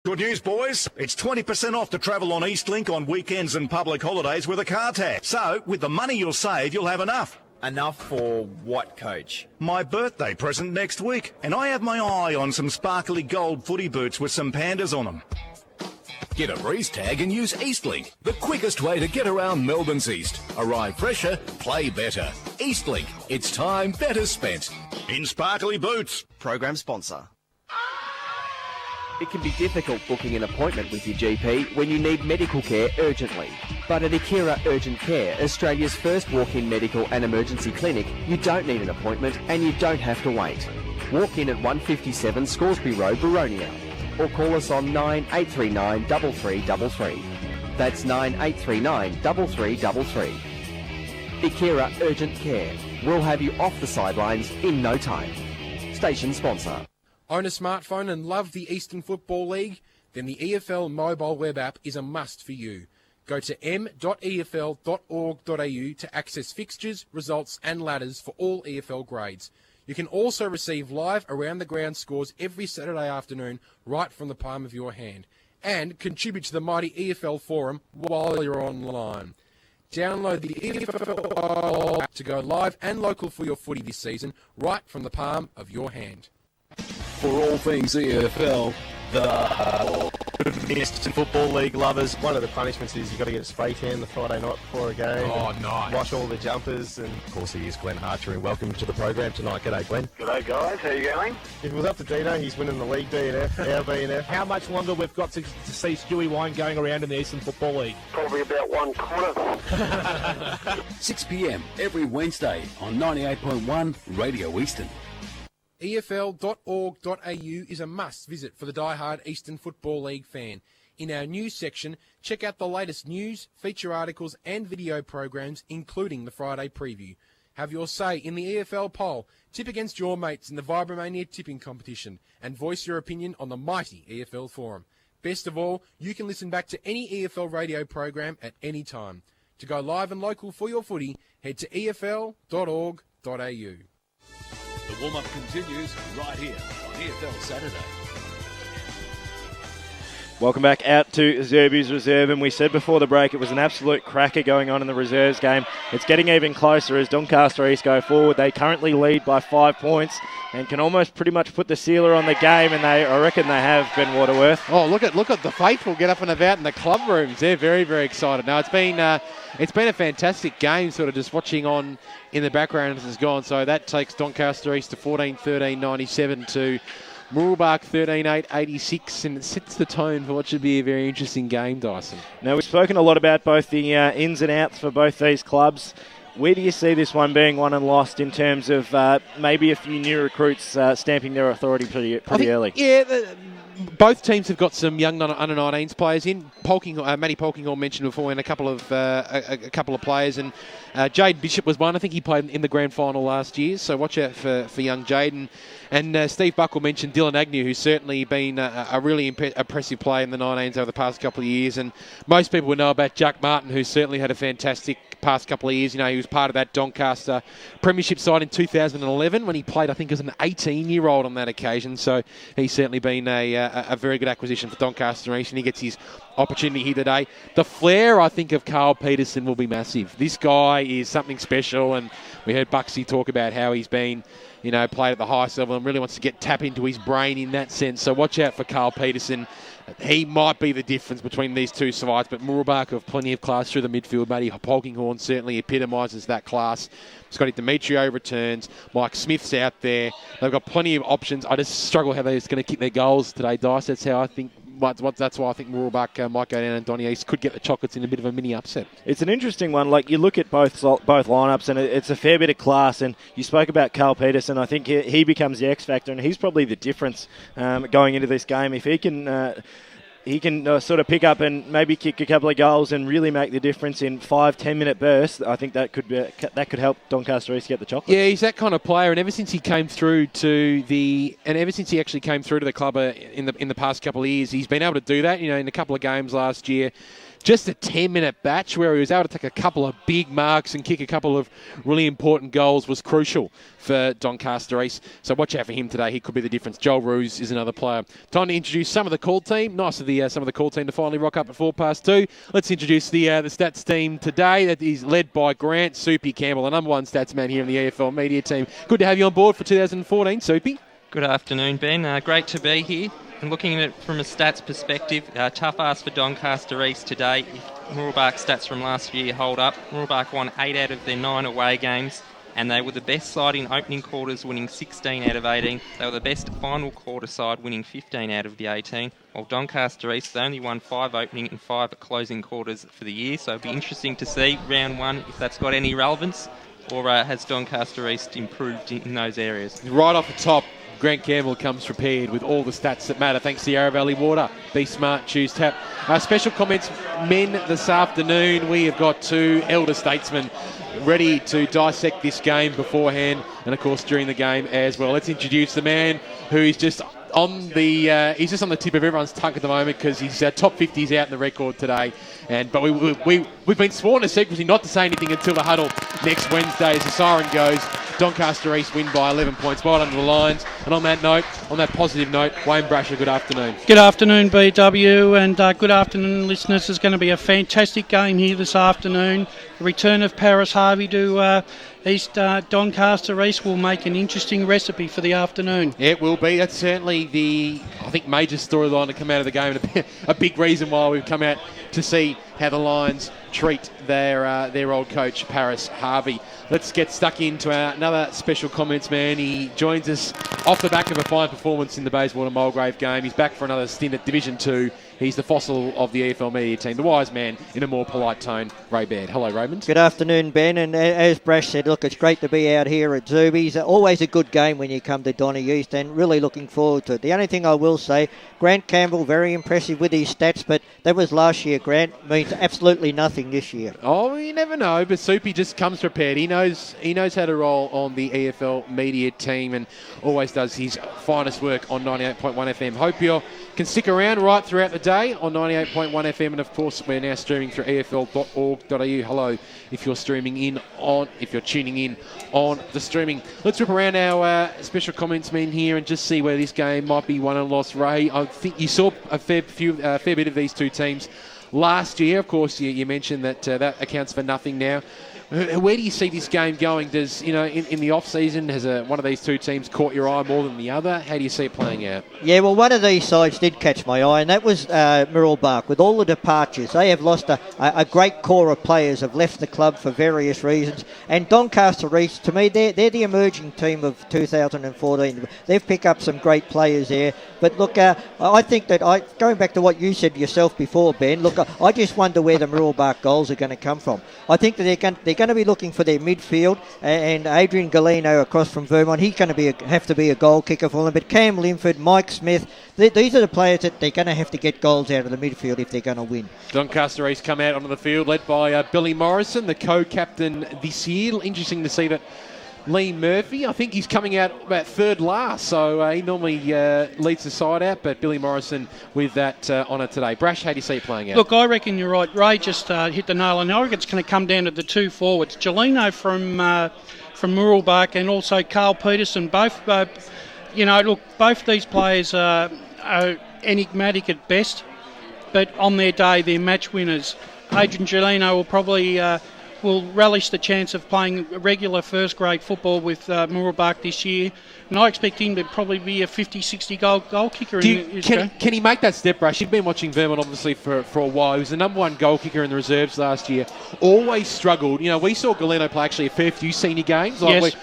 Good news, boys. It's 20% off to travel on Eastlink on weekends and public holidays with a car tag. So, with the money you'll save, you'll have enough. Enough for what, Coach? My birthday present next week. And I have my eye on some sparkly gold footy boots with some pandas on them. Get a breeze tag and use Eastlink, the quickest way to get around Melbourne's East. Arrive fresher, play better. Eastlink, it's time better spent. In sparkly boots. Program sponsor. It can be difficult booking an appointment with your GP when you need medical care urgently. But at Akira Urgent Care, Australia's first walk-in medical and emergency clinic, you don't need an appointment and you don't have to wait. Walk in at 157 Scoresby Road, Baronia, or call us on 9839 3333. That's 9839 3333. Akira Urgent Care. We'll have you off the sidelines in no time. Station sponsor. Own a smartphone and love the Eastern Football League? Then the EFL mobile web app is a must for you. Go to m.efl.org.au to access fixtures, results and ladders for all EFL grades. You can also receive live around-the-ground scores every Saturday afternoon right from the palm of your hand. And contribute to the mighty EFL forum while you're online. Download the EFL app to go live and local for your footy this season right from the palm of your hand. For all things EFL, the Eastern Football League lovers, one of the punishments is you've got to get a spray tan the Friday night before a game. Oh, nice. Wash all the jumpers. And of course, he is Glenn Harcher, and welcome to the program tonight. G'day, Glenn. G'day, guys. How you going? If it was up to Dino, he's winning the league DNF, our BNF. How much longer we've got to see Stewie Wine going around in the Eastern Football League? Probably about 1/4. 6 p.m. every Wednesday on 98.1 Radio Eastern. EFL.org.au is a must visit for the die-hard Eastern Football League fan. In our news section, check out the latest news, feature articles and video programs, including the Friday preview. Have your say in the EFL poll, tip against your mates in the Vibromania tipping competition, and voice your opinion on the mighty EFL forum. Best of all, you can listen back to any EFL radio program at any time. To go live and local for your footy, head to efl.org.au. The warm-up continues right here on EFL Saturday. Welcome back out to Zerby's Reserve, and we said before the break it was an absolute cracker going on in the Reserves game. It's getting even closer as Doncaster East go forward. They currently lead by 5 points and can almost pretty much put the sealer on the game, and I reckon they have, Ben Waterworth. Oh, look at the faithful get up and about in the club rooms. They're very, very excited. Now, it's been a fantastic game, sort of just watching on in the background as it's gone. So that takes Doncaster East to 14-13-97 to Mooroolbark 13-8-86, and it sets the tone for what should be a very interesting game, Dyson. Now, we've spoken a lot about both the ins and outs for both these clubs. Where do you see this one being won and lost in terms of maybe a few new recruits stamping their authority pretty early? Yeah, both teams have got some young under-19s players in. Matty Polkinghorne mentioned before, and a couple of players, and Jade Bishop was one. I think he played in the grand final last year, so watch out for young Jade. And Steve Buckle mentioned Dylan Agnew, who's certainly been a really impressive player in the 19s over the past couple of years. And most people would know about Jack Martin, who's certainly had a fantastic past couple of years. You know, he was part of that Doncaster premiership side in 2011 when he played, I think, as an 18-year-old on that occasion. So he's certainly been a very good acquisition for Doncaster East, and he gets his opportunity here today. The flair, I think, of Carl Peterson will be massive. This guy is something special, and we heard Bucksy talk about how he's been, played at the highest level and really wants to tap into his brain in that sense. So watch out for Carl Peterson. He might be the difference between these two sides, but Mooroolbark have plenty of class through the midfield. Matty Polkinghorne certainly epitomises that class. Scotty Demetrio returns. Mike Smith's out there. They've got plenty of options. I just struggle how they're going to kick their goals today, Dice. That's how I think. That's why I think Mooroolbark might go down, and Donny East could get the chocolates in a bit of a mini upset. It's an interesting one. Like, you look at both lineups, and it's a fair bit of class. And you spoke about Carl Peterson. I think he becomes the X factor, and he's probably the difference going into this game. If he can sort of pick up and maybe kick a couple of goals and really make the difference in 5-10 minute bursts, I think that could help Doncaster East get the chocolates. Yeah, he's that kind of player, and ever since he came through to the club in the past couple of years, he's been able to do that. In a couple of games last year, just a 10-minute batch where he was able to take a couple of big marks and kick a couple of really important goals was crucial for Doncaster East. So watch out for him today. He could be the difference. Joel Roos is another player. Time to introduce some of the call team. Nice of some of the call team to finally rock up at 2:04. Let's introduce the stats team today. That is led by Grant Soupy Campbell, the number one stats man here in the EFL media team. Good to have you on board for 2014, Soupy. Good afternoon, Ben. Great to be here. And looking at it from a stats perspective, tough ask for Doncaster East today. If Mooroolbark stats from last year hold up, Mooroolbark won 8 out of their 9 away games, and they were the best side in opening quarters, winning 16 out of 18. They were the best final quarter side, winning 15 out of the 18. While Doncaster East, they only won 5 opening and 5 closing quarters for the year. So it'll be interesting to see round 1 if that's got any relevance, or has Doncaster East improved in those areas. Right off the top, Grant Campbell comes prepared with all the stats that matter. Thanks to Yarra Valley Water. Be smart, choose tap. Special comments, men, this afternoon. We have got 2 elder statesmen ready to dissect this game beforehand and, of course, during the game as well. Let's introduce the man who is just on the he's just on the tip of everyone's tongue at the moment because his top 50 is out in the record today. But we've been sworn to secrecy not to say anything until the huddle next Wednesday as the siren goes. Doncaster East win by 11 points, right under the lines. And on that note, on that positive note, Wayne Brasher, good afternoon. Good afternoon, BW, and good afternoon, listeners. There's going to be a fantastic game here this afternoon. The return of Paris Harvey to Doncaster East will make an interesting recipe for the afternoon. Yeah, it will be. That's certainly the, I think, major storyline to come out of the game, and a big reason why we've come out to see how the Lions treat their old coach, Paris Harvey. Let's get stuck into another special comments man. He joins us off the back of a fine performance in the Bayswater Mulgrave game. He's back for another stint at Division 2. He's the fossil of the EFL media team, the wise man in a more polite tone, Ray Baird. Hello, Raymond. Good afternoon, Ben. And as Brash said, look, it's great to be out here at Zuby's. Always a good game when you come to Donny East, and really looking forward to it. The only thing I will say, Grant Campbell, very impressive with his stats, but that was last year. Grant means absolutely nothing this year. Oh, you never know, but Soupy just comes prepared. He knows how to roll on the EFL media team and always does his finest work on 98.1 FM. Hope you can stick around right throughout the day on 98.1 FM, and of course we're now streaming through efl.org.au. Hello, if you're tuning in on the streaming. Let's whip around our special comments men here and just see where this game might be won and lost. Ray, I think you saw a fair bit of these two teams last year. Of course, you mentioned that that accounts for nothing now. Where do you see this game going? Does, in the off-season, has one of these two teams caught your eye more than the other? How do you see it playing out? Yeah, well, one of these sides did catch my eye, and that was Mooroolbark. With all the departures, they have lost a great core of players, have left the club for various reasons. And Doncaster East, to me, they're the emerging team of 2014. They've picked up some great players there. But look, I think that, going back to what you said yourself before, Ben, look, I just wonder where the Mooroolbark goals are going to come from. I think that they're going to be looking for their midfield, and Adrian Galeno across from Vermont, he's going to have to be a goal kicker for them. But Cam Linford, Mike Smith, these are the players that they're going to have to get goals out of the midfield if they're going to win. Doncaster East come out onto the field led by Billy Morrison, the co-captain this year. Interesting to see that Lee Murphy, I think he's coming out about third last, so he normally leads the side out, but Billy Morrison with that honour today. Brash, how do you see it playing out? Look, I reckon you're right. Ray just hit the nail on the head. I reckon it's going to come down to the two forwards. Gelino from Mooroolbark and also Carl Peterson. Both, both these players are enigmatic at best, but on their day, they're match winners. Adrian Gelino will probably will relish the chance of playing regular first-grade football with Mooroolbark this year. And I expect him to probably be a 50-60 goal kicker. Can he make that step, Brash? You've been watching Vermont, obviously, for a while. He was the number one goal kicker in the reserves last year. Always struggled. We saw Galeno play actually a fair few senior games. Yes.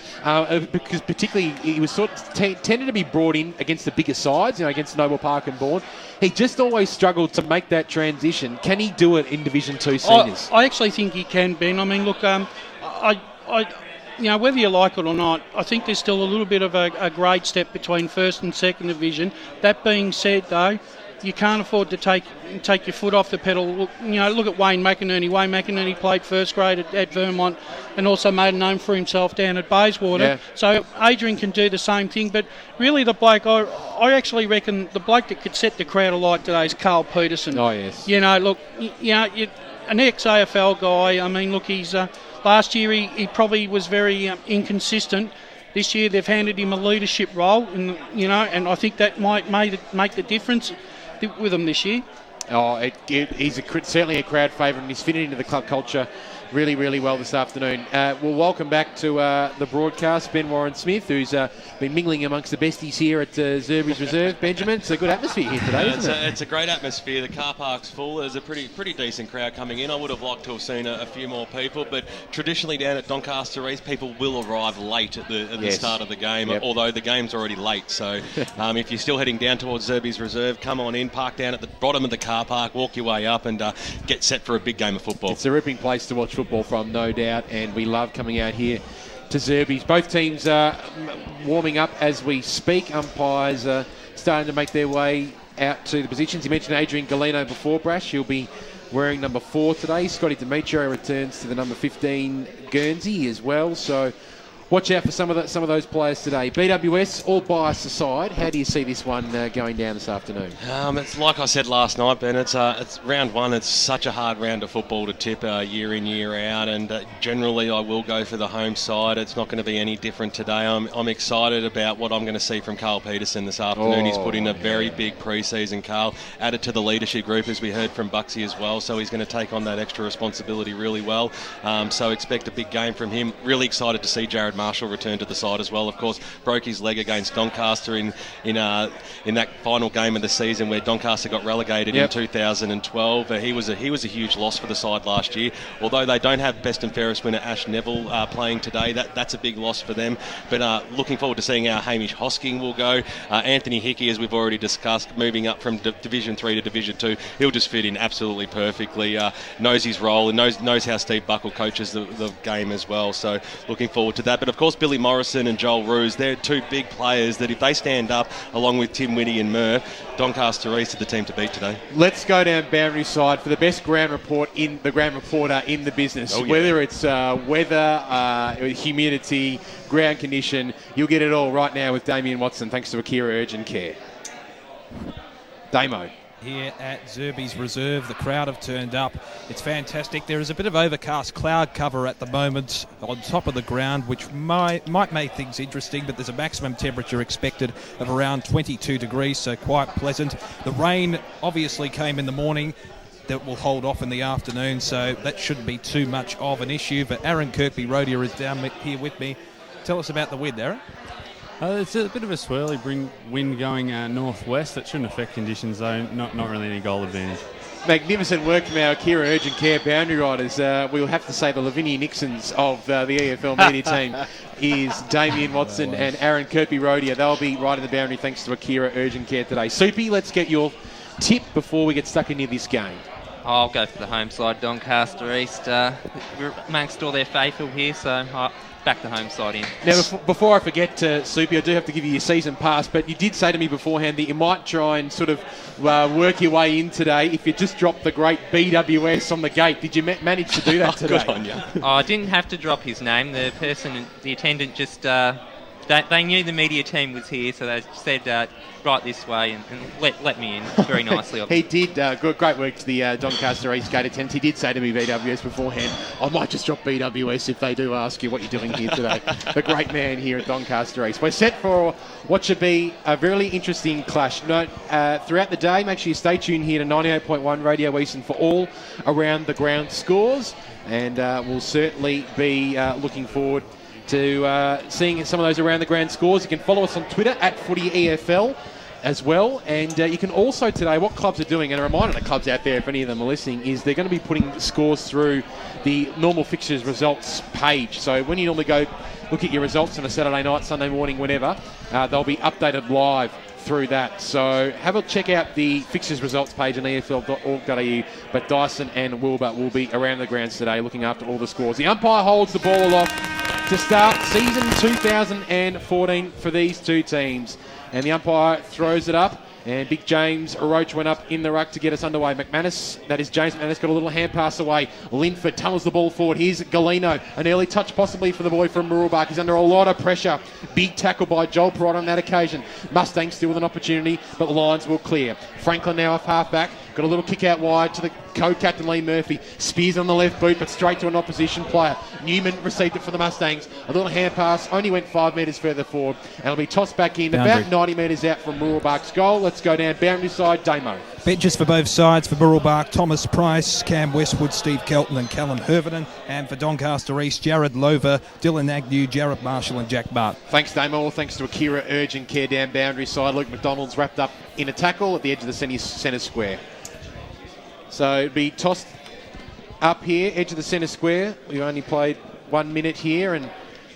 Because particularly he was tended to be brought in against the bigger sides, against Noble Park and Bourne. He just always struggled to make that transition. Can he do it in Division 2 seniors? I actually think he can, Ben. I mean, look, whether you like it or not, I think there's still a little bit of a grade step between first and second division. That being said, though, you can't afford to take your foot off the pedal. Look at Wayne McInerney. Wayne McInerney played first grade at Vermont and also made a name for himself down at Bayswater. Yeah. So Adrian can do the same thing. But really, the bloke, I actually reckon the bloke that could set the crowd alight today is Carl Peterson. Oh, yes. An ex-AFL guy. I mean, look, he's last year he probably was very inconsistent. This year they've handed him a leadership role, and I think that might make the difference with him this year. Oh, he's certainly a crowd favourite, and he's fitted into the club culture really, really well this afternoon. We'll welcome back to the broadcast Ben Warren-Smith, who's been mingling amongst the besties here at Zerby's Reserve. Benjamin, it's a good atmosphere here today, isn't it? It's a great atmosphere. The car park's full. There's a pretty decent crowd coming in. I would have liked to have seen a few more people, but traditionally down at Doncaster East, people will arrive late at the start of the game, although the game's already late. So if you're still heading down towards Zerby's Reserve, come on in, park down at the bottom of the car park, walk your way up and get set for a big game of football. It's a ripping place to watch football from, no doubt, and we love coming out here to Zerby's. Both teams are warming up as we speak. Umpires are starting to make their way out to the positions. You mentioned Adrian Galeno before, Brash. He'll be wearing number 4 today. Scotty Demetrio returns to the number 15 Guernsey as well. So watch out for some of those players today. BWS, all bias aside, how do you see this one going down this afternoon? It's like I said last night, Ben. It's round one. It's such a hard round of football to tip year in, year out, and generally I will go for the home side. It's not going to be any different today. I'm excited about what I'm going to see from Carl Peterson this afternoon. He's put in a very big pre-season, Carl, added to the leadership group, as we heard from Buxy as well, so he's going to take on that extra responsibility really well. So expect a big game from him. Really excited to see Jared Marshall return to the side as well. Of course, broke his leg against Doncaster in that final game of the season where Doncaster got relegated in 2012. He was a huge loss for the side last year. Although they don't have best and fairest winner Ash Neville playing today, that's a big loss for them. But looking forward to seeing how Hamish Hosking will go. Anthony Hickey, as we've already discussed, moving up from Division 3 to Division 2, he'll just fit in absolutely perfectly. Knows his role and knows how Steve Buckle coaches the game as well. So looking forward to that. But of course, Billy Morrison and Joel Roos, they're two big players that if they stand up, along with Tim Whitty and Murph, Doncaster East are the team to beat today. Let's go down boundary side for the best ground reporter in the business. Whether it's weather, humidity, ground condition, you'll get it all right now with Damien Watson, thanks to Akira Urgent Care. Damo. Here at Zerby's Reserve, the crowd have turned up. It's fantastic. There is a bit of overcast cloud cover at the moment on top of the ground, which might make things interesting, but there's a maximum temperature expected of around 22 degrees, so quite pleasant. The rain obviously came in the morning. That will hold off in the afternoon, so that shouldn't be too much of an issue. But Aaron Kirkby-Rodia is down here with me. Tell us about the wind, Aaron. It's a bit of a swirly wind going northwest. That shouldn't affect conditions, though. Not really any goal advantage. Magnificent work from our Akira Urgent Care boundary riders. We'll have to say the Lavinia Nixons of the EFL media team is Damien Watson and Aaron Kirkby-Rodia. They'll be riding the boundary thanks to Akira Urgent Care today. Soupy, let's get your tip before we get stuck into this game. I'll go for the home side, Doncaster East. We're amongst all their faithful here, so back the home side in. Now, before I forget, Soupy, I do have to give you your season pass, but you did say to me beforehand that you might try and sort of work your way in today if you just dropped the great BWS on the gate. Did you manage to do that today? Good on you. I didn't have to drop his name. The attendant just... They knew the media team was here, so they said, right this way, and let me in very nicely. He did. Great work to the Doncaster East gate attendants. He did say to me, BWS, beforehand, I might just drop BWS if they do ask you what you're doing here today. The great man here at Doncaster East. We're set for what should be a really interesting clash. Note, throughout the day, make sure you stay tuned here to 98.1 Radio Eastern for all around the ground scores, and we'll certainly be looking forward to seeing some of those around the ground scores. You can follow us on Twitter at FootyEFL as well, and you can also today, what clubs are doing, and a reminder to clubs out there if any of them are listening, is they're going to be putting scores through the normal fixtures results page. So when you normally go look at your results on a Saturday night, Sunday morning, whenever, they'll be updated live through that. So have a check out the fixtures results page on efl.org.au, but Dyson and Wilbur will be around the grounds today looking after all the scores. The umpire holds the ball aloft to start season 2014 for these two teams, and the umpire throws it up, And big James Roach went up in the ruck to get us underway. McManus, that is James McManus, got a little hand pass away. Linford tunnels the ball forward. Here's Galeno. An early touch possibly for the boy from Mooroolbark. He's under a lot of pressure. Big tackle by Joel Perrott on that occasion. Mustangs still with an opportunity, but the Lions will clear. Franklin now off half-back. Got a little kick out wide to the co-captain Lee Murphy. Spears on the left boot, but straight to an opposition player. Newman received it for the Mustangs. A little hand pass, only went 5 metres further forward. And it'll be tossed back in, Boundary. about 90 metres out from Mooroolbark's goal. Let's go down boundary side, Damo. Benches for both sides for Mooroolbark, Thomas Price, Cam Westwood, Steve Kelton and Callum Herverton. And for Doncaster East, Jared Lover, Dylan Agnew, Jared Marshall and Jack Bart. Thanks, Damo. All thanks to Akira Urgent Care down boundary side. Luke McDonald's wrapped up in a tackle at the edge of the centre square. So it'd be tossed up here, edge of the centre square. We only played 1 minute here and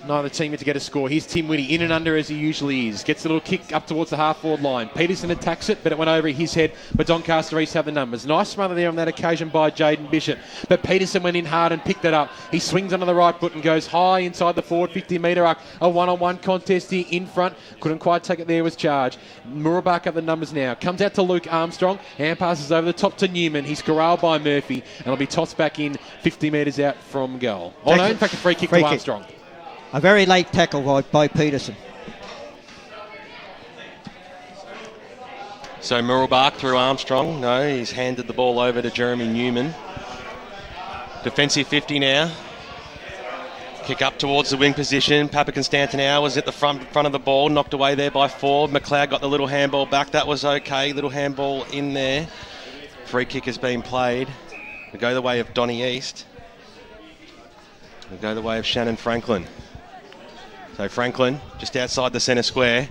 neither team to get a score. Here's Tim Whitty, in and under as he usually is. Gets a little kick up towards the half-forward line. Peterson attacks it, but it went over his head. But Doncaster East have the numbers. Nice smother there on that occasion by Jaden Bishop. But Peterson went in hard and picked it up. He swings onto the right foot and goes high inside the forward 50-metre arc. A one-on-one contest here in front. Couldn't quite take it there, was charged. Mooroolbark up the numbers now. Comes out to Luke Armstrong. Hand passes over the top to Newman. He's corralled by Murphy. And it'll be tossed back in 50 metres out from goal. Oh no, in fact, a free kick to Armstrong. A very late tackle by Peterson. So Mooroolbark through Armstrong. No, he's handed the ball over to Jeremy Newman. Defensive 50 now. Kick up towards the wing position. Papa Constantinow was at the front of the ball, knocked away there by Ford. McLeod got the little handball back. That was okay. Little handball in there. Free kick has been played. We go the way of Donny East. We go the way of Shannon Franklin. So Franklin, just outside the centre square,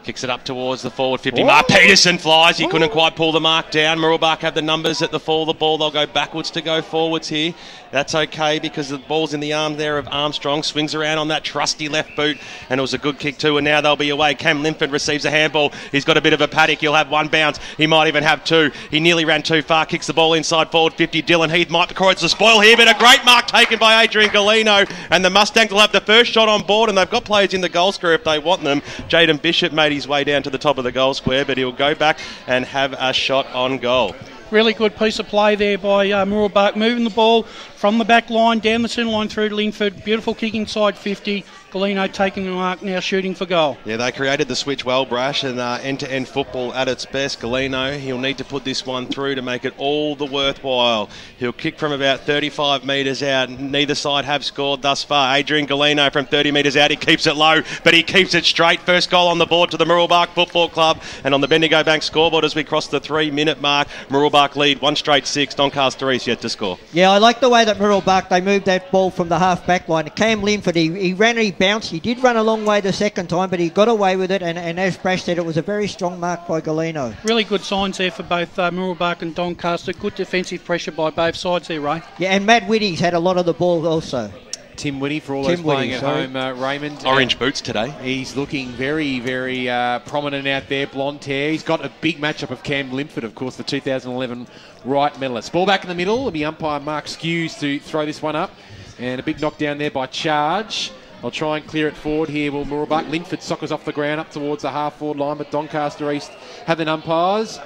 kicks it up towards the forward 50 mark. Peterson flies. He couldn't quite pull the mark down. Mooroolbark have the numbers at the fall of the ball. They'll go backwards to go forwards here. That's okay because the ball's in the arm there of Armstrong. Swings around on that trusty left boot, and it was a good kick too, and now they'll be away. Cam Linford receives a handball. He's got a bit of a paddock. He'll have one bounce. He might even have two. He nearly ran too far. Kicks the ball inside forward 50. Dylan Heath might cross the spoil here, but a great mark taken by Adrian Galeno, and the Mustangs will have the first shot on board, and they've got players in the goal square if they want them. Jaden Bishop made his way down to the top of the goal square, but he'll go back and have a shot on goal. Really good piece of play there by Mooroolbark, moving the ball from the back line, down the centre line through to Linford. Beautiful kick inside 50. Galeno taking the mark, now shooting for goal. Yeah, they created the switch well, Brash, and end-to-end football at its best. Galeno, he'll need to put this one through to make it all the worthwhile. He'll kick from about 35 metres out. Neither side have scored thus far. Adrian Galeno from 30 metres out. He keeps it low, but he keeps it straight. First goal on the board to the Mooroolbark Football Club. And on the Bendigo Bank scoreboard as we cross the 3-minute mark, Mooroolbark lead 1 straight 6. Doncaster East yet to score. Yeah, I like the way that Mooroolbark, they moved that ball from the half-back line. Cam Linford, he ran and he bounced. He did run a long way the second time, but he got away with it, and as Brash said, it was a very strong mark by Galeno. Really good signs there for both Mooroolbark and Doncaster. Good defensive pressure by both sides there, Ray. Yeah, and Matt Whitty's had a lot of the ball also. Tim Whitty for all those playing at home, Raymond. Orange boots today. He's looking very, very prominent out there, blonde hair. He's got a big matchup of Cam Linford, of course, the 2011 Wright medalist. Ball back in the middle. It'll be umpire Mark Skews to throw this one up. And a big knockdown there by Charge. They'll try and clear it forward here. Will Mooroolbark. Linford soccers off the ground up towards the half-forward line, but Doncaster East have the numbers,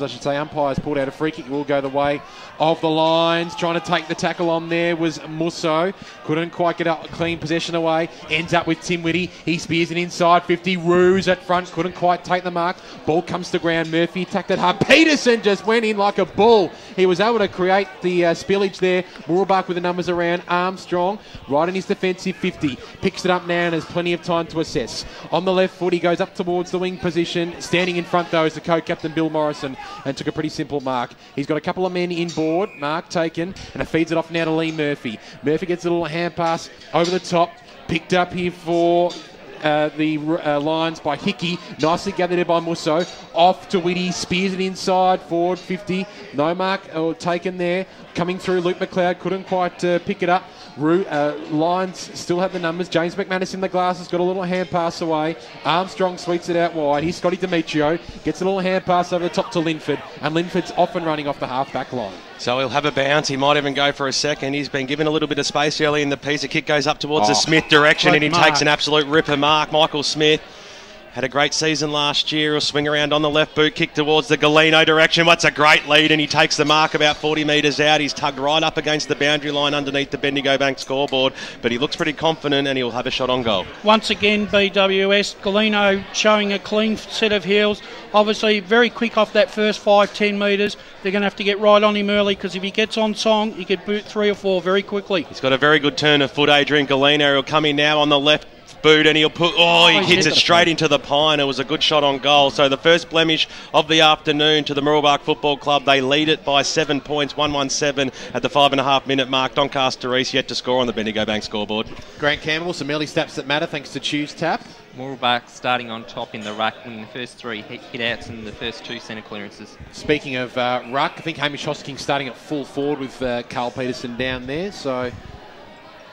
I should say. Umpires pulled out a free kick. Will go the way of the Lions. Trying to take the tackle on there was Musso. Couldn't quite get a clean possession away. Ends up with Tim Whitty. He spears it inside 50. Roos at front. Couldn't quite take the mark. Ball comes to ground. Murphy attacked it hard. Peterson just went in like a bull. He was able to create the spillage there. Mooroolbark with the numbers around. Armstrong right in his defensive 50. Picks it up now and has plenty of time to assess. On the left foot, he goes up towards the wing position. Standing in front, though, is the co-captain Bill Morrison, and took a pretty simple mark. He's got a couple of men inboard. Mark taken, and it feeds it off now to Lee Murphy. Murphy gets a little hand pass over the top. Picked up here for the Lions by Hickey. Nicely gathered there by Musso. Off to Whitty. Spears it inside. Forward 50. No mark taken there. Coming through, Luke McLeod couldn't quite pick it up. Lions still have the numbers. James McManus in the glasses, got a little hand pass away. Armstrong sweeps it out wide. Here's Scotty Demetrio, gets a little hand pass over the top to Linford, and Linford's often running off the half-back line. So he'll have a bounce. He might even go for a second. He's been given a little bit of space early in the piece. The kick goes up towards the Smith direction, and he takes an absolute ripper mark. Michael Smith Had a great season last year. He'll swing around on the left boot, kick towards the Galeno direction. That's a great lead, and he takes the mark about 40 metres out. He's tugged right up against the boundary line underneath the Bendigo Bank scoreboard, but he looks pretty confident and he'll have a shot on goal. Once again, BWS, Galeno showing a clean set of heels. Obviously, very quick off that first 5-10 metres. They're going to have to get right on him early, because if he gets on song, he could boot 3 or 4 very quickly. He's got a very good turn of foot, Adrian Galeno. He'll come in now on the left boot, and he'll put, he hits it straight into the pine. It was a good shot on goal. So the first blemish of the afternoon to the Mooroolbark Football Club. They lead it by 7 points, 1-1-7 at the 5.5 minute mark. Doncaster East yet to score on the Bendigo Bank scoreboard. Grant Campbell, some early stats that matter thanks to Choose Tap. Mooroolbark starting on top in the ruck, winning the first 3 hit-outs and the first 2 centre clearances. Speaking of ruck, I think Hamish Hosking starting at full forward with Carl Peterson down there, so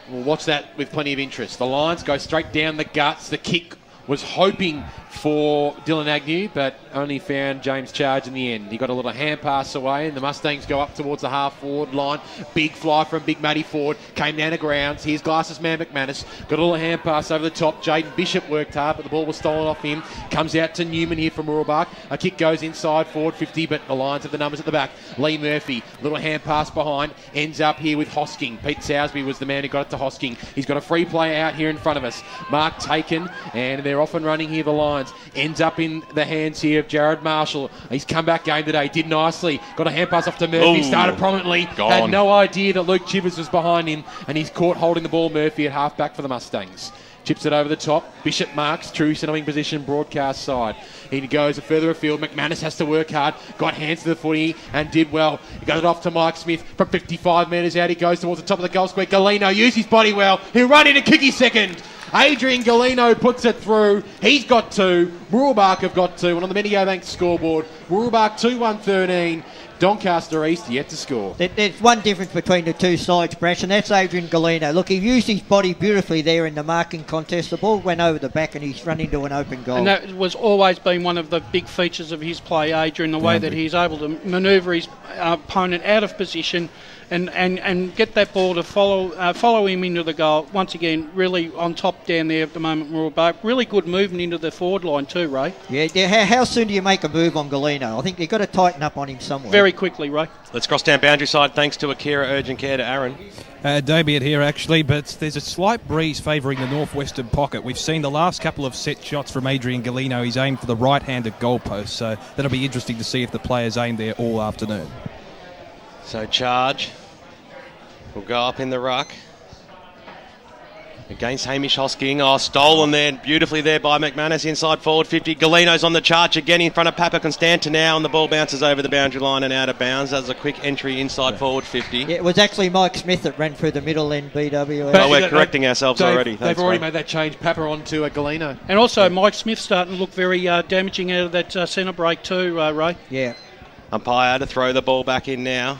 we'll watch that with plenty of interest. The Lions go straight down the guts. The kick was hoping for Dylan Agnew, but only found James Charge in the end. He got a little hand pass away, and the Mustangs go up towards the half-forward line. Big fly from Big Matty Ford. Came down to grounds. Here's Glasses man McManus. Got a little hand pass over the top. Jaden Bishop worked hard, but the ball was stolen off him. Comes out to Newman here from Mooroolbark. A kick goes inside, forward 50, but the Lions have the numbers at the back. Lee Murphy, little hand pass behind. Ends up here with Hosking. Pete Sousby was the man who got it to Hosking. He's got a free play out here in front of us. Mark taken, and they're off and running here, the Lions. Ends up in the hands here of Jared Marshall. He's come back game today, did nicely. Got a hand pass off to Murphy, started prominently. Gone. Had no idea that Luke Chivers was behind him, and he's caught holding the ball, Murphy, at half-back for the Mustangs. Chips it over the top. Bishop marks, true centre-wing position, broadcast side. He goes further afield. McManus has to work hard. Got hands to the footy and did well. He got it off to Mike Smith from 55 metres out. He goes towards the top of the goal square. Galeno used his body well. He'll run in and kick his second. Adrian Galeno puts it through. He's got 2. Mooroolbark have got 2. And on the Bendigo Bank scoreboard, Mooroolbark 2-1-13. Doncaster East yet to score. There's one difference between the two sides, Brash, and that's Adrian Galeno. Look, he used his body beautifully there in the marking contest. The ball went over the back and he's run into an open goal. And that was always been one of the big features of his play, Adrian, the way that he's able to manoeuvre his opponent out of position and get that ball to follow him into the goal. Once again, really on top down there at the moment, Mooroolbark. Really good movement into the forward line too, Ray. Yeah. How soon do you make a move on Galeno? I think you've got to tighten up on him somewhere. Very quickly, Ray. Let's cross down boundary side thanks to Akira Urgent Care to Aaron. Don't be it here actually, but there's a slight breeze favouring the northwestern pocket. We've seen the last couple of set shots from Adrian Galeno. He's aimed for the right-handed goalpost, so that'll be interesting to see if the players aim there all afternoon. So Charge will go up in the ruck against Hamish Hosking. Stolen there beautifully there by McManus inside forward 50. Galeno's on the charge again in front of Papa Constanta now, and the ball bounces over the boundary line and out of bounds. That was a quick entry inside forward 50. Yeah, it was actually Mike Smith that ran through the middle end, BW. Well, we're correcting ourselves already. They've already made that change. Papa onto Galeno. And also Mike Smith starting to look very damaging out of that centre break too, Ray. Yeah. Umpire to throw the ball back in now.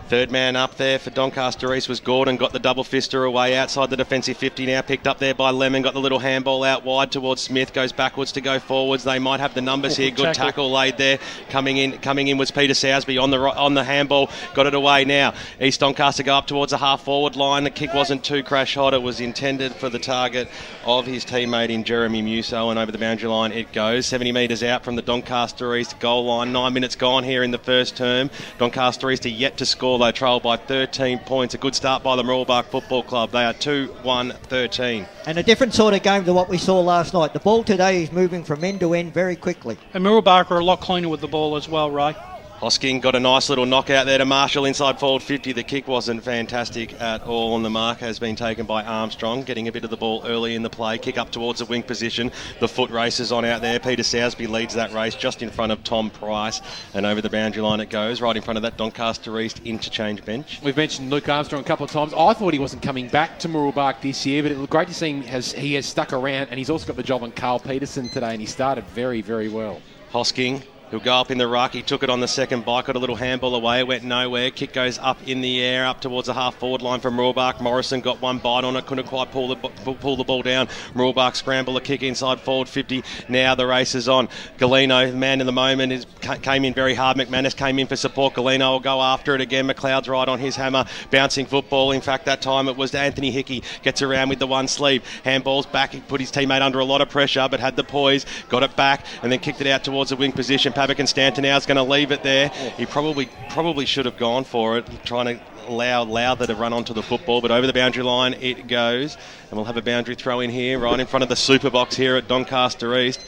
Third man up there for Doncaster East was Gordon, got the double fister away outside the defensive 50 now, picked up there by Lemon, got the little handball out wide towards Smith, goes backwards to go forwards. They might have the numbers here. Good tackle laid there. Coming in was Peter Sousby on the handball, got it away now. East Doncaster go up towards the half forward line. The kick wasn't too crash hot. It was intended for the target of his teammate in Jeremy Musso, and over the boundary line it goes. 70 metres out from the Doncaster East goal line. 9 minutes gone here in the first term. Doncaster East are yet to score. They trail by 13 points. A good start by the Mooroolbark Football Club. They are 2-1-13. And a different sort of game to what we saw last night. The ball today is moving from end to end very quickly. And Mooroolbark are a lot cleaner with the ball as well, Ray. Hosking got a nice little knockout there to Marshall inside forward 50. The kick wasn't fantastic at all, and the mark has been taken by Armstrong, getting a bit of the ball early in the play. Kick up towards the wing position. The foot races on out there. Peter Sousby leads that race just in front of Tom Price, and over the boundary line it goes, right in front of that Doncaster East interchange bench. We've mentioned Luke Armstrong a couple of times. I thought he wasn't coming back to Mooroolbark this year, but it was great to see him he has stuck around, and he's also got the job on Carl Peterson today, and he started very, very well. Hosking He'll go up in the ruck. He took it on the second bite, got a little handball away. It went nowhere. Kick goes up in the air, up towards the half-forward line from Mooroolbark. Morrison got one bite on it, couldn't quite pull the ball down. Mooroolbark scramble a kick inside forward 50. Now the race is on. Galeno, the man in the moment, came in very hard. McManus came in for support. Galeno will go after it again. McLeod's right on his hammer. Bouncing football. In fact, that time it was Anthony Hickey. Gets around with the one sleeve. Handballs back. He put his teammate under a lot of pressure, but had the poise. Got it back and then kicked it out towards the wing position. Pavic and Stantonow's going to leave it there. He probably should have gone for it, trying to allow Lowther to run onto the football, but over the boundary line it goes, and we'll have a boundary throw in here, right in front of the super box here at Doncaster East.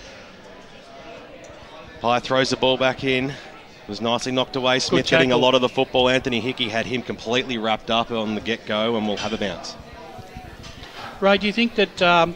Pye throws the ball back in. It was nicely knocked away. Smith getting a lot of the football. Anthony Hickey had him completely wrapped up on the get-go, and we'll have a bounce. Ray, do you think that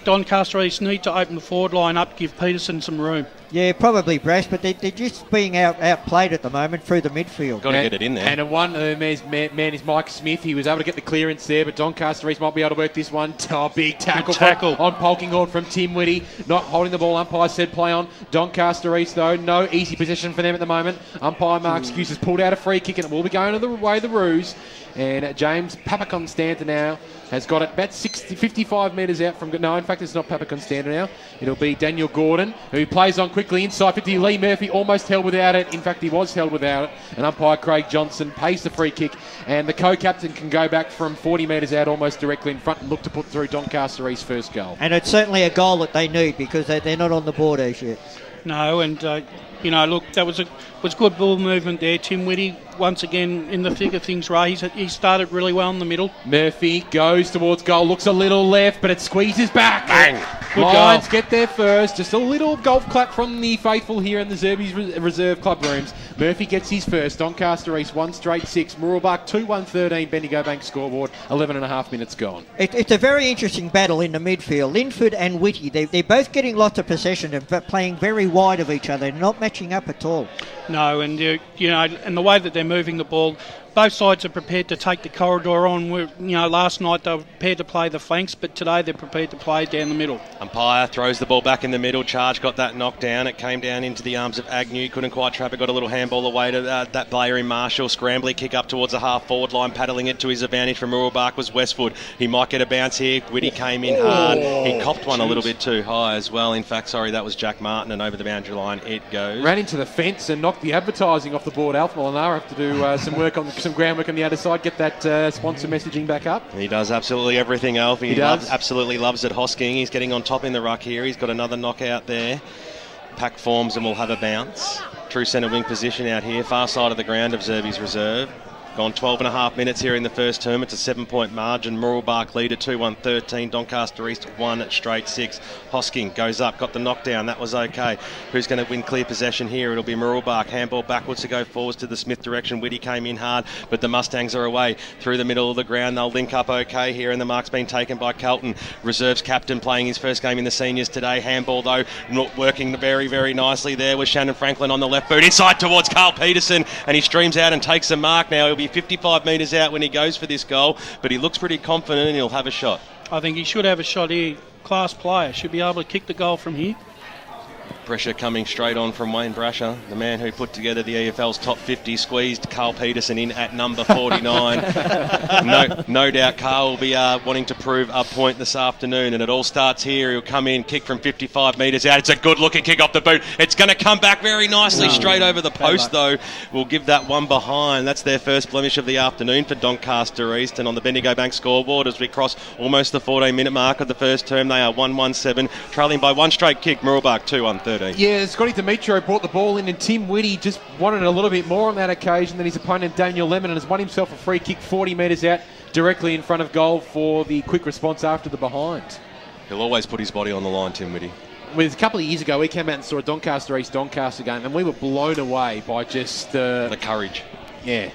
Doncaster East need to open the forward line up, give Peterson some room? Yeah, probably, Brash, but they're just being outplayed at the moment through the midfield. Got to get it in there. And a one man is Mike Smith. He was able to get the clearance there, but Doncaster East might be able to work this one. Oh, big tackle on Polkinghorne from Tim Whitty. Not holding the ball. Umpire said play on. Doncaster East, though, no easy position for them at the moment. Umpire Mark Hughes has pulled out a free kick, and it will be going the way of the Roos. And James Papaconstanta now has got it about 55 metres out from... No, in fact, it's not Papaconstanta now. It'll be Daniel Gordon, who plays on quickly inside 50. Lee Murphy almost held without it. In fact, he was held without it. And umpire Craig Johnson pays the free kick. And the co-captain can go back from 40 metres out almost directly in front and look to put through Doncaster East's first goal. And it's certainly a goal that they need because they're not on the board as yet. No, and, look, that was good ball movement there. Tim Whitty, once again, in the thick of things, Ray. He started really well in the middle. Murphy goes towards goal, looks a little left, but it squeezes back. Bang! Lions get there first. Just a little golf clap from the faithful here in the Zerbies Reserve Club rooms. Murphy gets his first. Doncaster East 1 straight 6. Mooroolbark 2-1-13. Bendigo Bank scoreboard. 11.5 minutes gone. It's a very interesting battle in the midfield. Linford and Whitty, they're both getting lots of possession and playing very wide of each other. They're not matching up at all. No, and and the way that they're moving the ball, both sides are prepared to take the corridor on. Last night they were prepared to play the flanks, but today they're prepared to play down the middle. Umpire throws the ball back in the middle. Charge got that knocked down. It came down into the arms of Agnew. Couldn't quite trap it. Got a little handball away to that player in Marshall. Scrambly kick up towards the half-forward line. Paddling it to his advantage from Mooroolbark was Westwood. He might get a bounce here. Whitty came in hard. He copped one a little bit too high as well. In fact, that was Jack Martin, and over the boundary line it goes. Ran into the fence and knocked the advertising off the board. Alf Molinaro have to do some groundwork on the other side, get that sponsor messaging back up. He does absolutely everything, Alf. He absolutely loves it. Hosking, he's getting on top in the ruck here. He's got another knockout there. Pack forms and we'll have a bounce. True centre wing position out here, far side of the ground of Zerbies Reserve. Gone 12.5 minutes here in the first term. It's a 7-point margin. Mooroolbark lead at 2-1-13. Doncaster East 1 straight 6. Hosking goes up, got the knockdown. That was okay. Who's going to win clear possession here? It'll be Mooroolbark. Handball backwards to go forwards to the Smith direction. Whitty came in hard, but the Mustangs are away through the middle of the ground. They'll link up okay here, and the mark's been taken by Carlton. Reserves captain playing his first game in the seniors today. Handball, though, not working very, very nicely there with Shannon Franklin on the left boot. Inside towards Carl Peterson, and he streams out and takes a mark now. He'll be 55 metres out when he goes for this goal, but he looks pretty confident and he'll have a shot. I think he should have a shot here. Class player, should be able to kick the goal from here. Pressure coming straight on from Wayne Brasher, the man who put together the EFL's top 50, squeezed Carl Peterson in at number 49. No doubt Carl will be wanting to prove a point this afternoon, and it all starts here. He'll come in, kick from 55 metres out. It's a good looking kick off the boot. It's going to come back very nicely straight over the post, though. We'll give that one behind. That's their first blemish of the afternoon for Doncaster East, and on the Bendigo Bank scoreboard as we cross almost the 14-minute mark of the first term, they are 1-1-7, trailing by one straight kick. Mooroolbark 2-1-13. Yeah, Scotty Demetrio brought the ball in, and Tim Whitty just wanted a little bit more on that occasion than his opponent Daniel Lemon, and has won himself a free kick 40 metres out directly in front of goal for the quick response after the behind. He'll always put his body on the line, Tim Whitty. A couple of years ago, we came out and saw a Doncaster East Doncaster game, and we were blown away by just the courage. Yeah.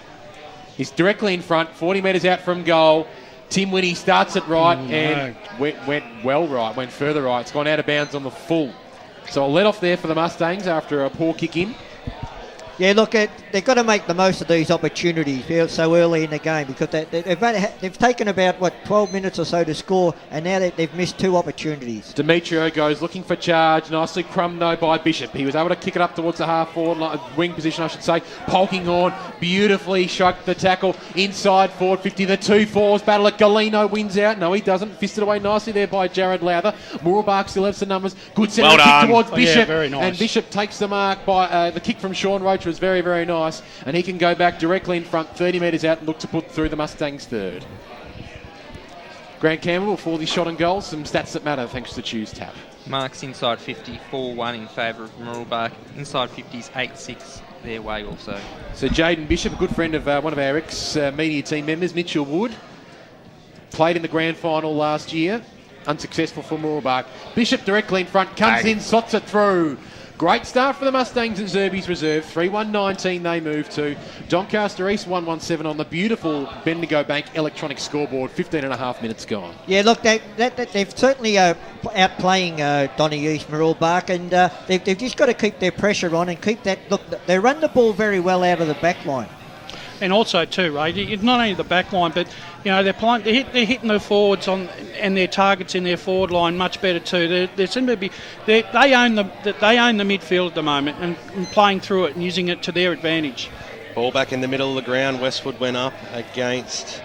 He's directly in front, 40 metres out from goal. Tim Whitty starts it right and went further right. It's gone out of bounds on the full. So a let off there for the Mustangs after a poor kick in. Yeah, look, they've got to make the most of these opportunities so early in the game, because they've taken about 12 minutes or so to score, and now they've missed 2 opportunities. Demetrio goes looking for charge, nicely crumbed though by Bishop. He was able to kick it up towards the half forward wing position, I should say. Polkinghorne beautifully shrugged the tackle inside forward 50. The 2-4s battle at Galeno wins out. No, he doesn't. Fisted away nicely there by Jared Lowther. Mooroolbark still has the numbers. Good centre kick towards Bishop. Yeah, very nice. And Bishop takes the mark by the kick from Sean Roach was very, very nice. And he can go back directly in front, 30 metres out, and look to put through the Mustangs third. Grant Campbell for the shot and goals. Some stats that matter thanks to Choose Tap. Marks inside 50, 4-1 in favour of Mooroolbark. Inside 50s, 8-6 their way also. So Jaden Bishop, a good friend of one of our ex-media team members, Mitchell Wood, played in the grand final last year. Unsuccessful for Mooroolbark. Bishop directly in front, comes in, sots it through. Great start for the Mustangs at Zerby's Reserve. 3-1-19 they move to. Doncaster East 1-1-7 on the beautiful Bendigo Bank electronic scoreboard. 15 and a half minutes gone. Yeah, look, they've certainly outplaying Donny East, Mooroolbark, and they've just got to keep their pressure on and keep that. Look, they run the ball very well out of the back line. And also too, Ray, it's not only the back line, but they're hitting the forwards and their targets in their forward line much better too. They seem to be they own the midfield at the moment and playing through it and using it to their advantage. Ball back in the middle of the ground. Westwood went up against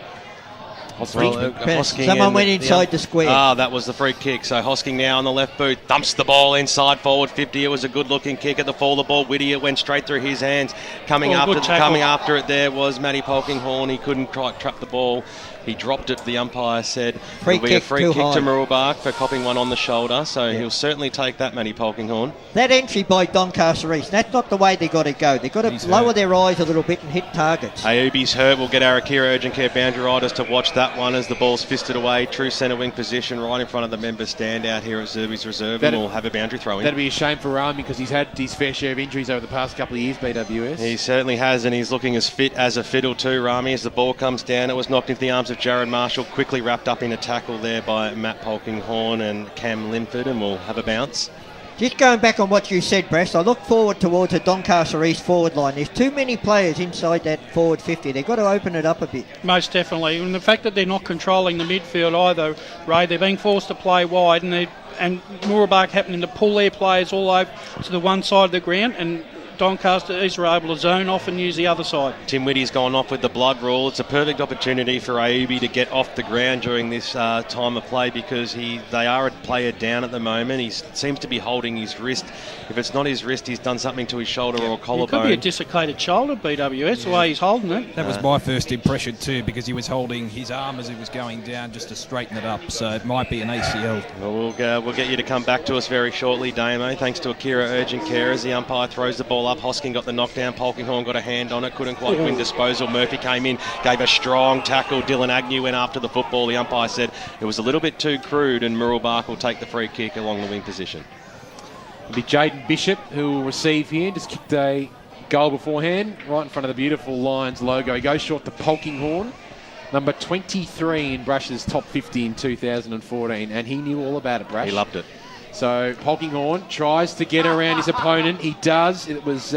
Hosking. Someone went inside the square. That was the free kick. So Hosking now on the left boot, thumps the ball inside forward 50. It was a good looking kick at the fall. The ball, Whittier went straight through his hands. Coming after it there was Matty Polkinghorne. He couldn't trap the ball. He dropped it, the umpire said. It'll be a free kick to Mooroolbark for copping one on the shoulder, so he'll certainly take that, Matty Polkinghorne. That entry by Doncaster East, that's not the way they've got to go. They've got to lower their eyes a little bit and hit targets. Ayubi's hurt. We'll get our Akira Urgent Care boundary riders to watch that one as the ball's fisted away. True centre wing position right in front of the members stand out here at Zerby's Reserve, and we'll have a boundary throw in. That'd be a shame for Ryan because he's had his fair share of injuries over the past couple of years, BWS. He certainly has, and he's looking as fit as a fiddle too, Rami, as the ball comes down. It was knocked into the arms of Jared Marshall, quickly wrapped up in a tackle there by Matt Polkinghorne and Cam Linford, and we'll have a bounce. Just going back on what you said, Brest, I look forward towards the Doncaster East forward line. There's too many players inside that forward 50. They've got to open it up a bit. Most definitely. And the fact that they're not controlling the midfield either, Ray, they're being forced to play wide, and Mooroolbark happening to pull their players all over to the one side of the ground, and Doncaster East are able to zone off and use the other side. Tim Whitty's gone off with the blood rule. It's a perfect opportunity for Ayubi to get off the ground during this time of play because they are a player down at the moment. He seems to be holding his wrist. If it's not his wrist, he's done something to his shoulder or collarbone. It could be a desiccated shoulder, BWS, the way he's holding it. That was my first impression too, because he was holding his arm as he was going down just to straighten it up, so it might be an ACL. Well, we'll get you to come back to us very shortly, Damo, thanks to Akira Urgent Care as the umpire throws the ball up. Hosking got the knockdown, Polkinghorne got a hand on it, couldn't quite win disposal. Murphy came in, gave a strong tackle. Dylan Agnew went after the football. The umpire said it was a little bit too crude, and Mooroolbark will take the free kick along the wing position. It'll be Jaden Bishop who will receive here. Just kicked a goal beforehand, right in front of the beautiful Lions logo. He goes short to Polkinghorne, number 23 in Brush's top 50 in 2014, and he knew all about it, Brush. He loved it. So Polkinghorne tries to get around his opponent. He does. It was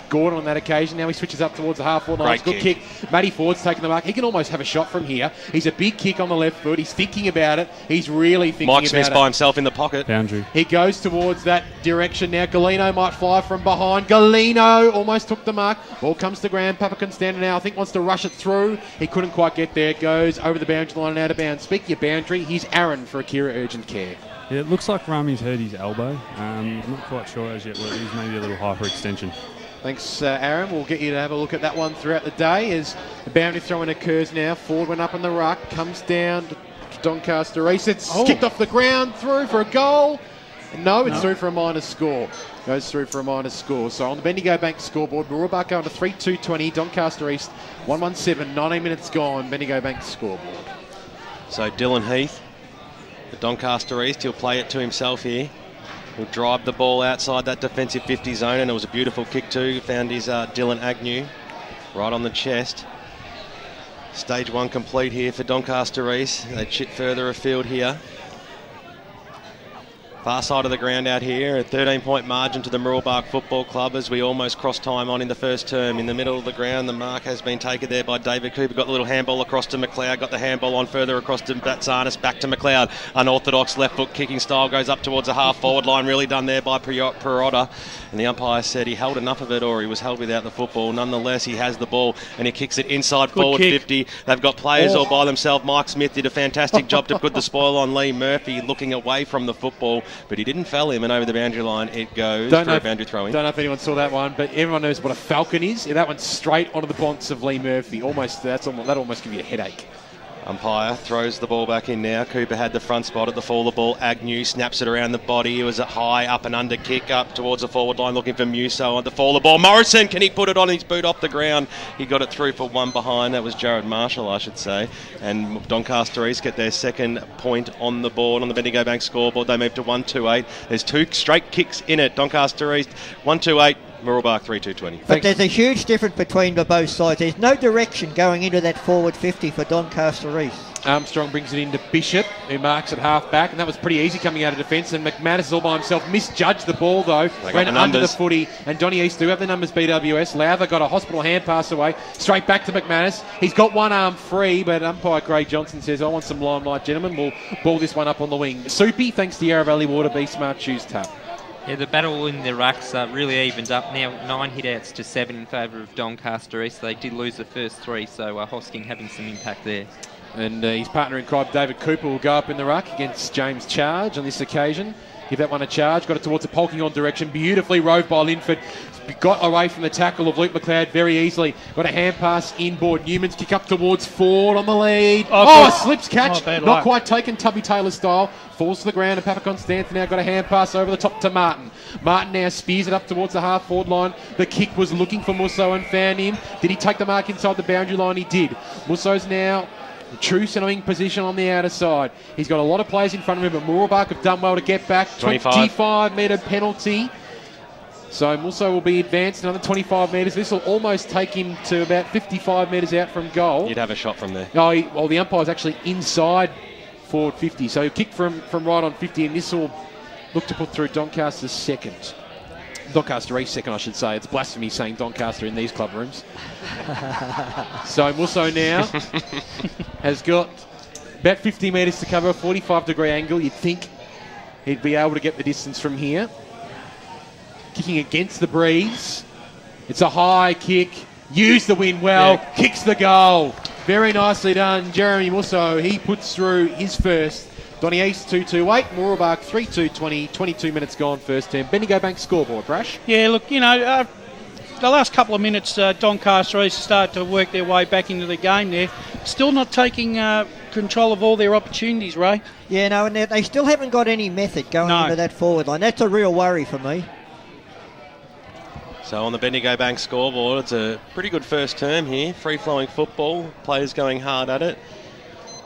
Gordon on that occasion. Now he switches up towards the half-forward line. Good kick. Matty Ford's taking the mark. He can almost have a shot from here. He's a big kick on the left foot. He's thinking about it. He's really thinking Mike about Smith's it. by himself in the pocket. Boundary. He goes towards that direction now. Galeno might fly from behind. Galeno almost took the mark. Ball comes to ground. Papakan standing now. I think wants to rush it through. He couldn't quite get there. It goes over the boundary line and out of bounds. Speaking of boundary, here's Aaron for Akira Urgent Care. Yeah, it looks like Rami's hurt his elbow. I'm not quite sure as yet what it is. Maybe a little hyperextension. Thanks, Aaron. We'll get you to have a look at that one throughout the day as the boundary throw-in occurs now. Ford went up in the ruck, comes down to Doncaster East. It's kicked off the ground, through for a goal. No, it's through for a minus score. Goes through for a minus score. So on the Bendigo Bank scoreboard, Mooroolbark going to 3-2-20, Doncaster East 1-1-7, 19 minutes gone, Bendigo Bank scoreboard. So Dylan Heath, the Doncaster East, he'll play it to himself here. He'll drive the ball outside that defensive 50 zone, and it was a beautiful kick too. Found his Dylan Agnew right on the chest. Stage one complete here for Doncaster East. They chip further afield here. Far side of the ground out here, a 13-point margin to the Mooroolbark Football Club as we almost cross time on in the first term. In the middle of the ground, the mark has been taken there by David Cooper. Got the little handball across to McLeod, got the handball on further across to Batsanis, back to McLeod. Unorthodox left foot kicking style goes up towards the half-forward line, really done there by Perotta. And the umpire said he held enough of it or he was held without the football. Nonetheless, he has the ball and he kicks it inside forward kick. 50. They've got players all by themselves. Mike Smith did a fantastic job to put the spoil on Lee Murphy, looking away from the football, but he didn't foul him, and over the boundary line it goes for a boundary throw-in. Don't know if anyone saw that one, but everyone knows what a falcon is. Yeah, that one's straight onto the bonce of Lee Murphy. That'll almost give you a headache. Umpire throws the ball back in now. Cooper had the front spot at the fall of the ball. Agnew snaps it around the body. It was a high up and under kick up towards the forward line looking for Muso on the fall of the ball. Morrison, can he put it on his boot off the ground? He got it through for one behind. That was Jared Marshall, I should say. And Doncaster East get their second point on the board on the Bendigo Bank scoreboard. They move to 1-2-8. There's 2 straight kicks in it. Doncaster East 1-2-8. Mooroolbark 3-2-20. But there's a huge difference between the both sides. There's no direction going into that forward 50 for Doncaster East. Armstrong brings it into Bishop, who marks at half-back, and that was pretty easy coming out of defence, and McManus is all by himself. Misjudged the ball, though. Ran under the footy, and Donny East do have the numbers, BWS. Lowther got a hospital hand pass away, straight back to McManus. He's got one arm free, but umpire Craig Johnson says, I want some limelight, gentlemen. We'll ball this one up on the wing. Soupy, thanks to Yarra Valley Water, Be Smart Shoes Tub. Yeah, the battle in the rucks really evened up now. 9 hit-outs to 7 in favour of Doncaster East. They did lose the first 3, so Hosking having some impact there. And his partner in crime, David Cooper, will go up in the ruck against James Charge on this occasion. Give that one a charge. Got it towards the Polkinghorne direction. Beautifully roved by Linford. Got away from the tackle of Luke McLeod very easily. Got a hand pass inboard. Newman's kick up towards Ford on the lead. A slips catch. Not quite taken Tubby Taylor style. Falls to the ground, and Papa Constantine now got a hand pass over the top to Martin. Martin now spears it up towards the half-forward line. The kick was looking for Musso and found him. Did he take the mark inside the boundary line? He did. Musso's now true centering position on the outer side. He's got a lot of players in front of him, but Mooroolbark have done well to get back. 25-metre penalty. So Musso will be advanced another 25 metres. This will almost take him to about 55 metres out from goal. You'd have a shot from there. No, the umpire's actually inside forward 50. So he'll kick from right on 50, and this will look to put through Doncaster's second. Doncaster East second, I should say. It's blasphemy saying Doncaster in these club rooms. So Musso now has got about 50 metres to cover, a 45-degree angle. You'd think he'd be able to get the distance from here. Kicking against the breeze. It's a high kick. Used the wind well. Yeah. Kicks the goal. Very nicely done. Jeremy Musso, he puts through his first. Donny East 2-2-8. Mooroolbark 3-2-20. 22 minutes gone first term. Bendigo Bank scoreboard, Brash. Yeah, look, the last couple of minutes, Doncaster East start to work their way back into the game there. Still not taking control of all their opportunities, Ray. Yeah, no, and they still haven't got any method going into that forward line. That's a real worry for me. So on the Bendigo Bank scoreboard, it's a pretty good first term here. Free-flowing football, players going hard at it.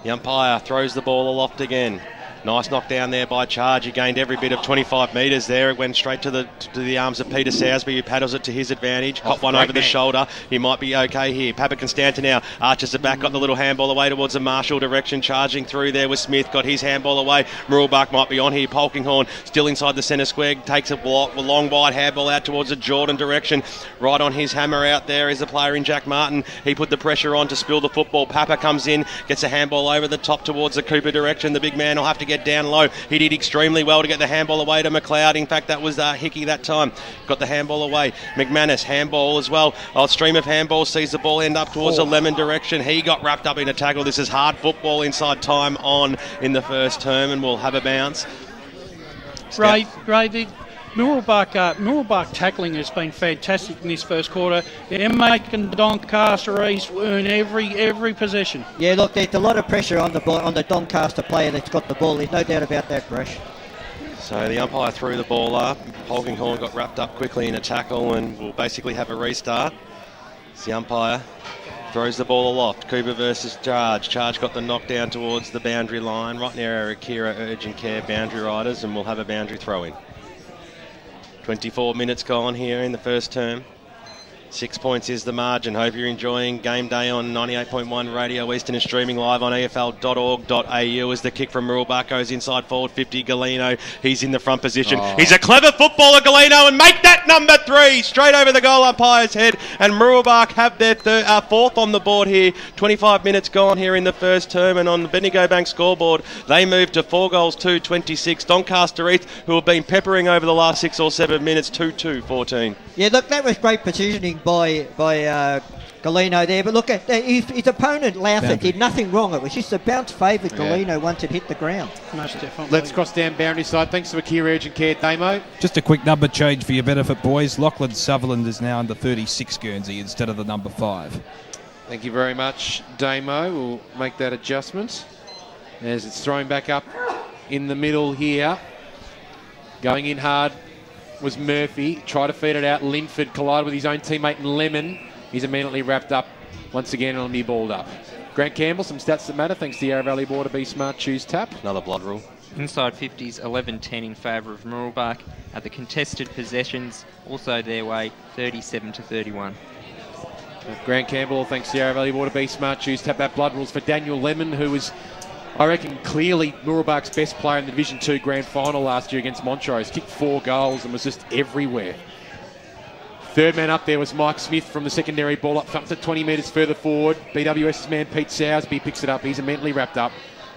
The umpire throws the ball aloft again. Nice knockdown there by Charge. He gained every bit of 25 metres there. It went straight to the arms of Peter Sowersby, who paddles it to his advantage. Caught one over the shoulder. He might be okay here. Papa Constantine now arches it back. Got the little handball away towards the Marshall direction. Charging through there with Smith. Got his handball away. Mooroolbark might be on here. Polkinghorne still inside the centre square. Takes a long wide handball out towards the Jordan direction. Right on his hammer out there is the player in Jack Martin. He put the pressure on to spill the football. Papa comes in. Gets a handball over the top towards the Cooper direction. The big man will have to get down low. He did extremely well to get the handball away to McLeod. In fact, that was Hickey that time. Got the handball away. McManus, handball as well. Stream of handball, sees the ball end up towards the Lemon direction. He got wrapped up in a tackle. This is hard football inside time on in the first term, and we'll have a bounce. Ray, the Mooroolbark tackling has been fantastic in this first quarter. They're making Doncaster East earn every possession. Yeah, look, there's a lot of pressure on the Doncaster player that's got the ball. There's no doubt about that, Brash. So the umpire threw the ball up. Polkinghorne got wrapped up quickly in a tackle, and we'll basically have a restart. As the umpire throws the ball aloft. Cooper versus Charge. Charge got the knockdown towards the boundary line, right near our Akira Urgent Care boundary riders, and we'll have a boundary throw-in. 24 minutes gone here in the first term. 6 points is the margin. Hope you're enjoying Game Day on 98.1 Radio Eastern and streaming live on EFL.org.au as the kick from Mooroolbark goes inside forward 50. Galeno, he's in the front position. He's a clever footballer, Galeno, and make that number 3 straight over the goal umpire's head. And Mooroolbark have their fourth on the board here. 25 minutes gone here in the first term, and on the Bendigo Bank scoreboard, they move to 4 goals to 26. Doncaster East, who have been peppering over the last 6 or 7 minutes, 2-2-14. Yeah, look, that was great positioning by Galeno there. But look, his opponent, Lowther, did nothing wrong. It was just a bounce favoured Galeno once it hit the ground. Most definitely. Let's cross down boundary side. Thanks to Akira Urgent Care, Damo. Just a quick number change for your benefit, boys. Lachlan Sutherland is now under 36 Guernsey instead of the number 5. Thank you very much, Damo. We'll make that adjustment as it's thrown back up in the middle here. Going in hard was Murphy. Tried to feed it out. Linford collided with his own teammate Lemon. He's immediately wrapped up once again and be balled up. Grant Campbell, some stats that matter thanks to the Yarra Valley Border Be Smart Choose Tap. Another blood rule. Inside 50s, 11-10 in favour of Mooroolbark. The contested possessions also their way, 37-31. Grant Campbell, thanks to Yarra Valley Border Be Smart Choose Tap. That blood rules for Daniel Lemon, who was, I reckon, clearly Mooroolbark's best player in the Division 2 Grand Final last year against Montrose. Kicked 4 goals and was just everywhere. Third man up there was Mike Smith from the secondary ball up to 20 metres further forward. BWS's man Pete Sowsby picks it up. He's immediately wrapped up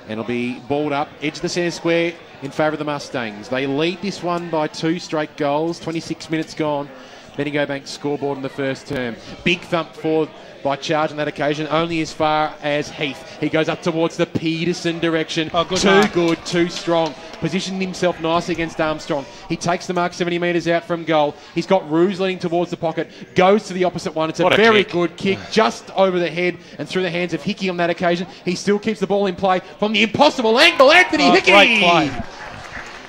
and it'll be balled up. Edge of the centre square in favour of the Mustangs. They lead this one by 2 straight goals. 26 minutes gone. Bendigo Bank scoreboard in the first term. Big thump forward by Charge on that occasion, only as far as Heath. He goes up towards the Peterson direction. Good, too strong. Positioned himself nicely against Armstrong. He takes the mark 70 metres out from goal. He's got Ruse leading towards the pocket. Goes to the opposite one. It's a very good kick just over the head and through the hands of Hickey on that occasion. He still keeps the ball in play from the impossible angle. Anthony Hickey! Great play.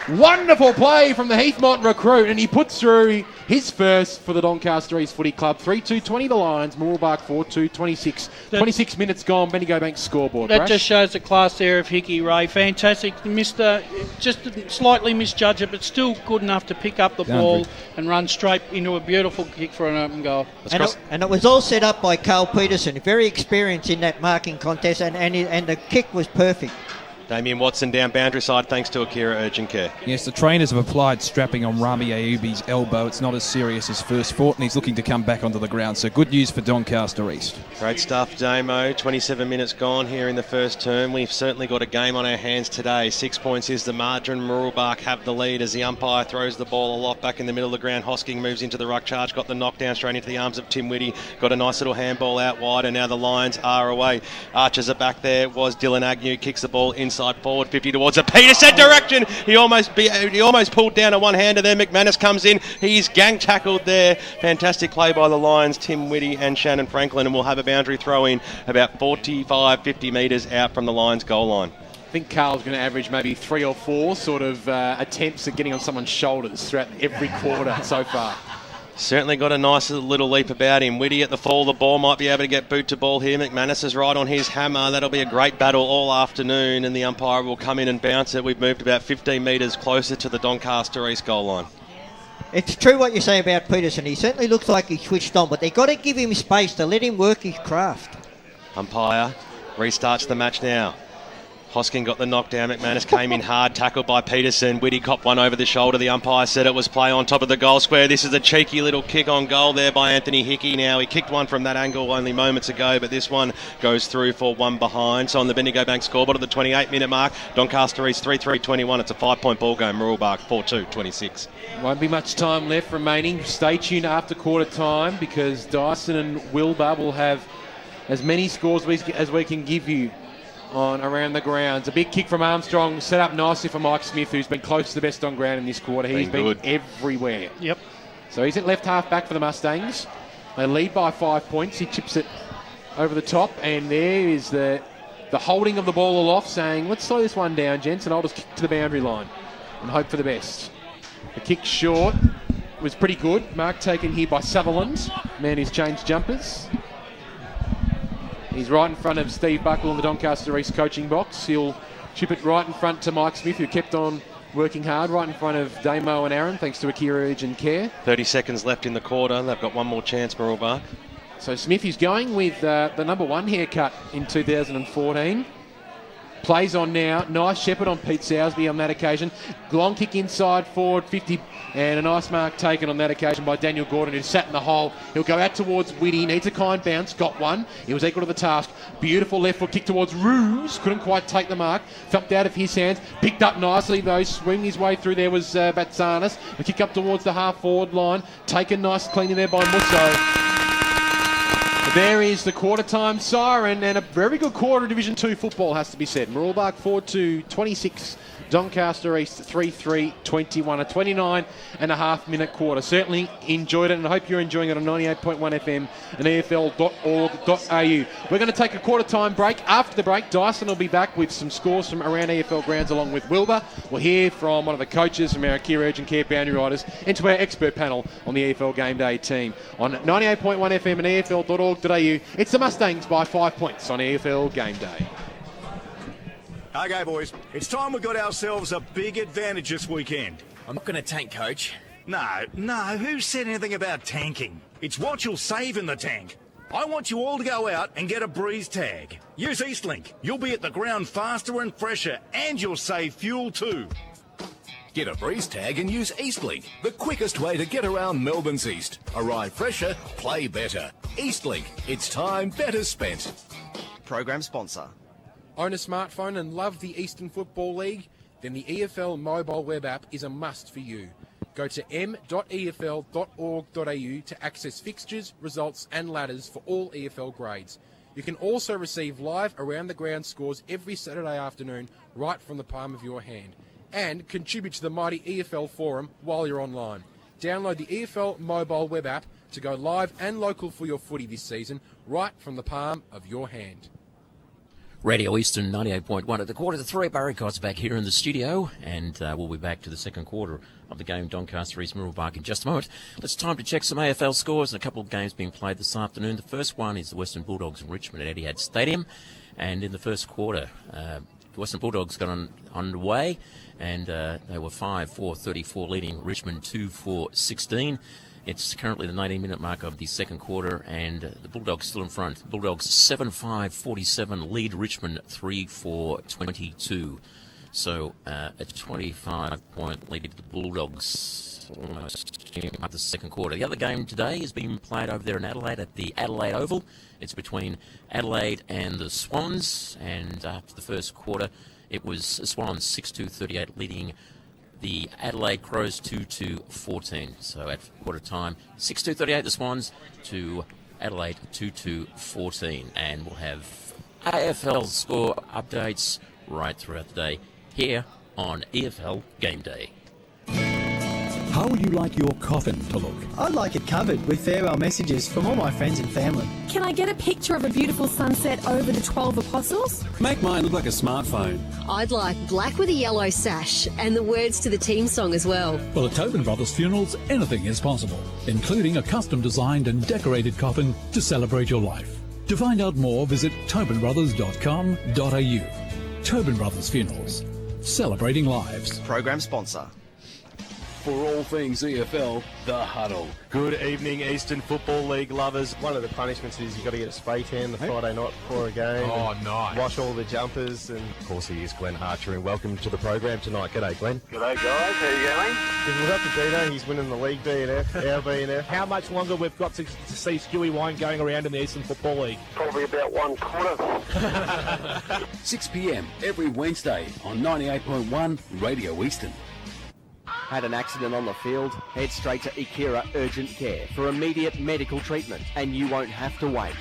Wonderful play from the Heathmont recruit, and he puts through his first for the Doncaster East Footy Club. 3-2-20 the Lions, Mooroolbark 4-2-26. 26 minutes gone, Bendigo Bank scoreboard. That just shows the class there of Hickey, Ray. Fantastic. Just slightly misjudged it, but still good enough to pick up the ball and run straight into a beautiful kick for an open goal. And it was all set up by Carl Peterson, very experienced in that marking contest, and the kick was perfect. Damien Watson down boundary side thanks to Akira Urgent Care. Yes, the trainers have applied strapping on Rami Ayubi's elbow. It's not as serious as first thought, and he's looking to come back onto the ground. So good news for Doncaster East. Great stuff, Damo. 27 minutes gone here in the first term. We've certainly got a game on our hands today. 6 points is the margin. Mooroolbark have the lead as the umpire throws the ball a lot back in the middle of the ground. Hosking moves into the ruck charge, got the knockdown straight into the arms of Tim Whitty. Got a nice little handball out wide, and now the Lions are away. Archers are back there. Was Dylan Agnew, kicks the ball inside forward 50 towards a Peterson direction. He almost pulled down a one-hander there. McManus comes in. He's gang tackled there. Fantastic play by the Lions, Tim Whitty and Shannon Franklin, and we'll have a boundary throw in about 45-50 metres out from the Lions goal line. I think Carl's going to average maybe 3 or 4 sort of attempts at getting on someone's shoulders throughout every quarter so far. Certainly got a nice little leap about him. Whitty at the fall, the ball might be able to get boot to ball here. McManus is right on his hammer. That'll be a great battle all afternoon, and the umpire will come in and bounce it. We've moved about 15 metres closer to the Doncaster East goal line. It's true what you say about Peterson. He certainly looks like he's switched on, but they've got to give him space to let him work his craft. Umpire restarts the match now. Hosking got the knockdown. McManus came in hard, tackled by Peterson. Whitty copped one over the shoulder. The umpire said it was play on top of the goal square. This is a cheeky little kick on goal there by Anthony Hickey. Now, he kicked one from that angle only moments ago, but this one goes through for one behind. So on the Bendigo Bank scoreboard at the 28-minute mark, Doncaster East 3-3-21. It's a 5-point ball game. Mooroolbark 4-2-26. Won't be much time left remaining. Stay tuned after quarter time because Dyson and Wilbur will have as many scores as we can give you on around the grounds. A big kick from Armstrong, set up nicely for Mike Smith, who's been close to the best on ground in this quarter. He's been everywhere. Yep. So he's at left half back for the Mustangs. They lead by 5 points. He chips it over the top, and there is the holding of the ball aloft, saying, let's slow this one down, gents, and I'll just kick to the boundary line and hope for the best. The kick short was pretty good. Mark taken here by Sutherland, man who's changed jumpers. He's right in front of Steve Buckle in the Doncaster East coaching box. He'll chip it right in front to Mike Smith, who kept on working hard right in front of Damo and Aaron, thanks to Akira Urgent Care. 30 seconds left in the quarter. They've got one more chance, Mooroolbark. So Smith is going with the number 1 haircut in 2014. Plays on now. Nice shepherd on Pete Sowersby on that occasion. Long kick inside forward 50, and a nice mark taken on that occasion by Daniel Gordon, who sat in the hole. He'll go out towards Whitty. Needs a kind bounce. Got one. He was equal to the task. Beautiful left foot kick towards Ruse. Couldn't quite take the mark. Thumped out of his hands. Picked up nicely though. Swinging his way through there was Batsanis. A kick up towards the half forward line. Taken nice clean in there by Musso. There is the quarter time siren, and a very good quarter of Division 2 football, has to be said. Mooroolbark 4-2, 26, Doncaster East 3-3, 21, a 29.5 minute quarter. Certainly enjoyed it, and I hope you're enjoying it on 98.1 FM and EFL.org.au. We're going to take a quarter time break. After the break, Dyson will be back with some scores from around EFL grounds along with Wilbur. We'll hear from one of the coaches from our Akira Urgent Care Boundary Riders into our expert panel on the EFL Game Day team. On 98.1 FM and EFL.org.au, it's the Mustangs by 5 points on EFL Game Day. Okay, boys, it's time we got ourselves a big advantage this weekend. I'm not going to tank, Coach. No, who said anything about tanking? It's what you'll save in the tank. I want you all to go out and get a breeze tag. Use Eastlink. You'll be at the ground faster and fresher, and you'll save fuel too. Get a breeze tag and use Eastlink, the quickest way to get around Melbourne's East. Arrive fresher, play better. Eastlink, it's time better spent. Program sponsor. Own a smartphone and love the Eastern Football League? Then the EFL mobile web app is a must for you. Go to m.efl.org.au to access fixtures, results and ladders for all EFL grades. You can also receive live around-the-ground scores every Saturday afternoon right from the palm of your hand. And contribute to the mighty EFL forum while you're online. Download the EFL mobile web app to go live and local for your footy this season right from the palm of your hand. Radio Eastern 98.1 at the quarter to 3. Barry Cott's back here in the studio, and we'll be back to the second quarter of the game, Doncaster East Mooroolbark, in just a moment. It's time to check some AFL scores and a couple of games being played this afternoon. The first one is the Western Bulldogs in Richmond at Etihad Stadium, and in the first quarter, the Western Bulldogs got underway, and they were 5-4-34 leading Richmond 2-4-16. It's currently the 19-minute mark of the second quarter, and the Bulldogs still in front. Bulldogs 7-5-47 lead Richmond 3-4-22. So a 25-point lead to the Bulldogs almost at the second quarter. The other game today is being played over there in Adelaide at the Adelaide Oval. It's between Adelaide and the Swans, and after the first quarter, it was Swans 6-2-38 leading the Adelaide Crows 2-2-14. So at quarter time, 6-2-38 the Swans to Adelaide 2-2-14. And we'll have AFL score updates right throughout the day here on EFL Game Day. How would you like your coffin to look? I'd like it covered with farewell messages from all my friends and family. Can I get a picture of a beautiful sunset over the 12 apostles? Make mine look like a smartphone. I'd like black with a yellow sash and the words to the team song as well. Well, at Tobin Brothers Funerals, anything is possible, including a custom-designed and decorated coffin to celebrate your life. To find out more, visit tobinbrothers.com.au. Tobin Brothers Funerals, celebrating lives. Program sponsor. For all things EFL, The Huddle. Good evening, Eastern Football League lovers. One of the punishments is you've got to get a spray tan the Friday night before a game. Oh, nice. Wash all the jumpers. And of course, he is Glenn Archer, and welcome to the program tonight. G'day, Glenn. G'day, guys. How you going? We'll have to Dino. He's winning the league B&F, our B&F. How much longer we've got to see Stewie Wine going around in the Eastern Football League? Probably about one quarter. 6 p.m. every Wednesday on 98.1 Radio Eastern. Had an accident on the field? Head straight to Akira Urgent Care for immediate medical treatment, and you won't have to wait.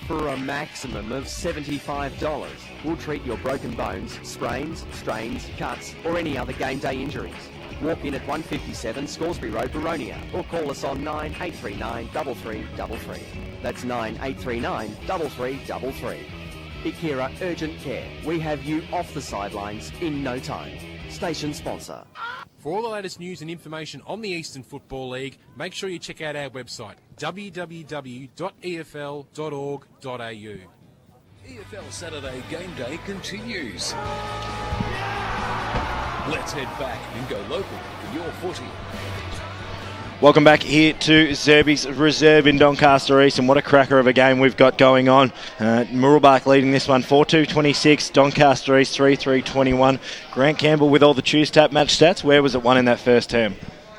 For a maximum of $75, we'll treat your broken bones, sprains, strains, cuts, or any other game day injuries. Walk in at 157 Scoresby Road, Baronia, or call us on 9839 3333. That's 9839 3333. Akira Urgent Care. We have you off the sidelines in no time. Station sponsor. For all the latest news and information on the Eastern Football League, make sure you check out our website, www.efl.org.au. EFL Saturday Game Day continues. Let's head back and go local with your footy. Welcome back here to Zerby's Reserve in Doncaster East, and what a cracker of a game we've got going on. Mooroolbark leading this one 4-2-26, Doncaster East 3-3-21. Grant Campbell with all the Choose Tap match stats. Where was it won in that first term?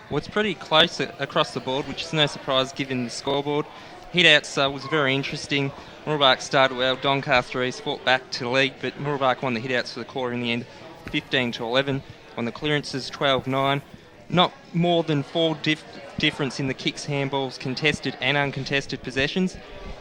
Well, it's pretty close across the board, which is no surprise given the scoreboard. Hitouts was very interesting. Mooroolbark started well, Doncaster East fought back to lead, but Mooroolbark won the hitouts for the quarter in the end 15-11. On the clearances 12-9. Not more than 4 difference in the kicks, handballs, contested and uncontested possessions.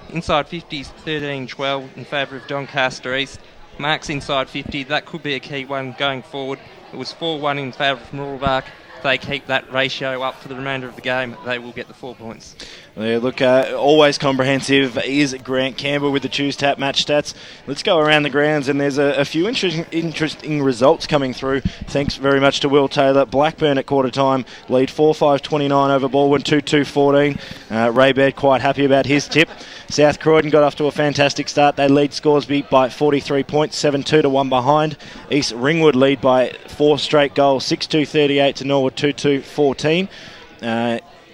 Inside 50s 13-12 in favour of Doncaster East. Marks inside 50, that could be a key one going forward. It was 4-1 in favour of Mooroolbark. If they keep that ratio up for the remainder of the game, they will get the 4 points. Yeah, look, always comprehensive is Grant Campbell with the Choose Tap match stats. Let's go around the grounds, and there's a few interesting results coming through. Thanks very much to Will Taylor. Blackburn at quarter time lead 4-5-29 over Baldwin 2-2-14. Ray Baird quite happy about his tip. South Croydon got off to a fantastic start. They lead Scoresby by 43 points, 7-2 to 1 behind. East Ringwood lead by 4 straight goals, 6-2-38 to Norwood 2-2-14.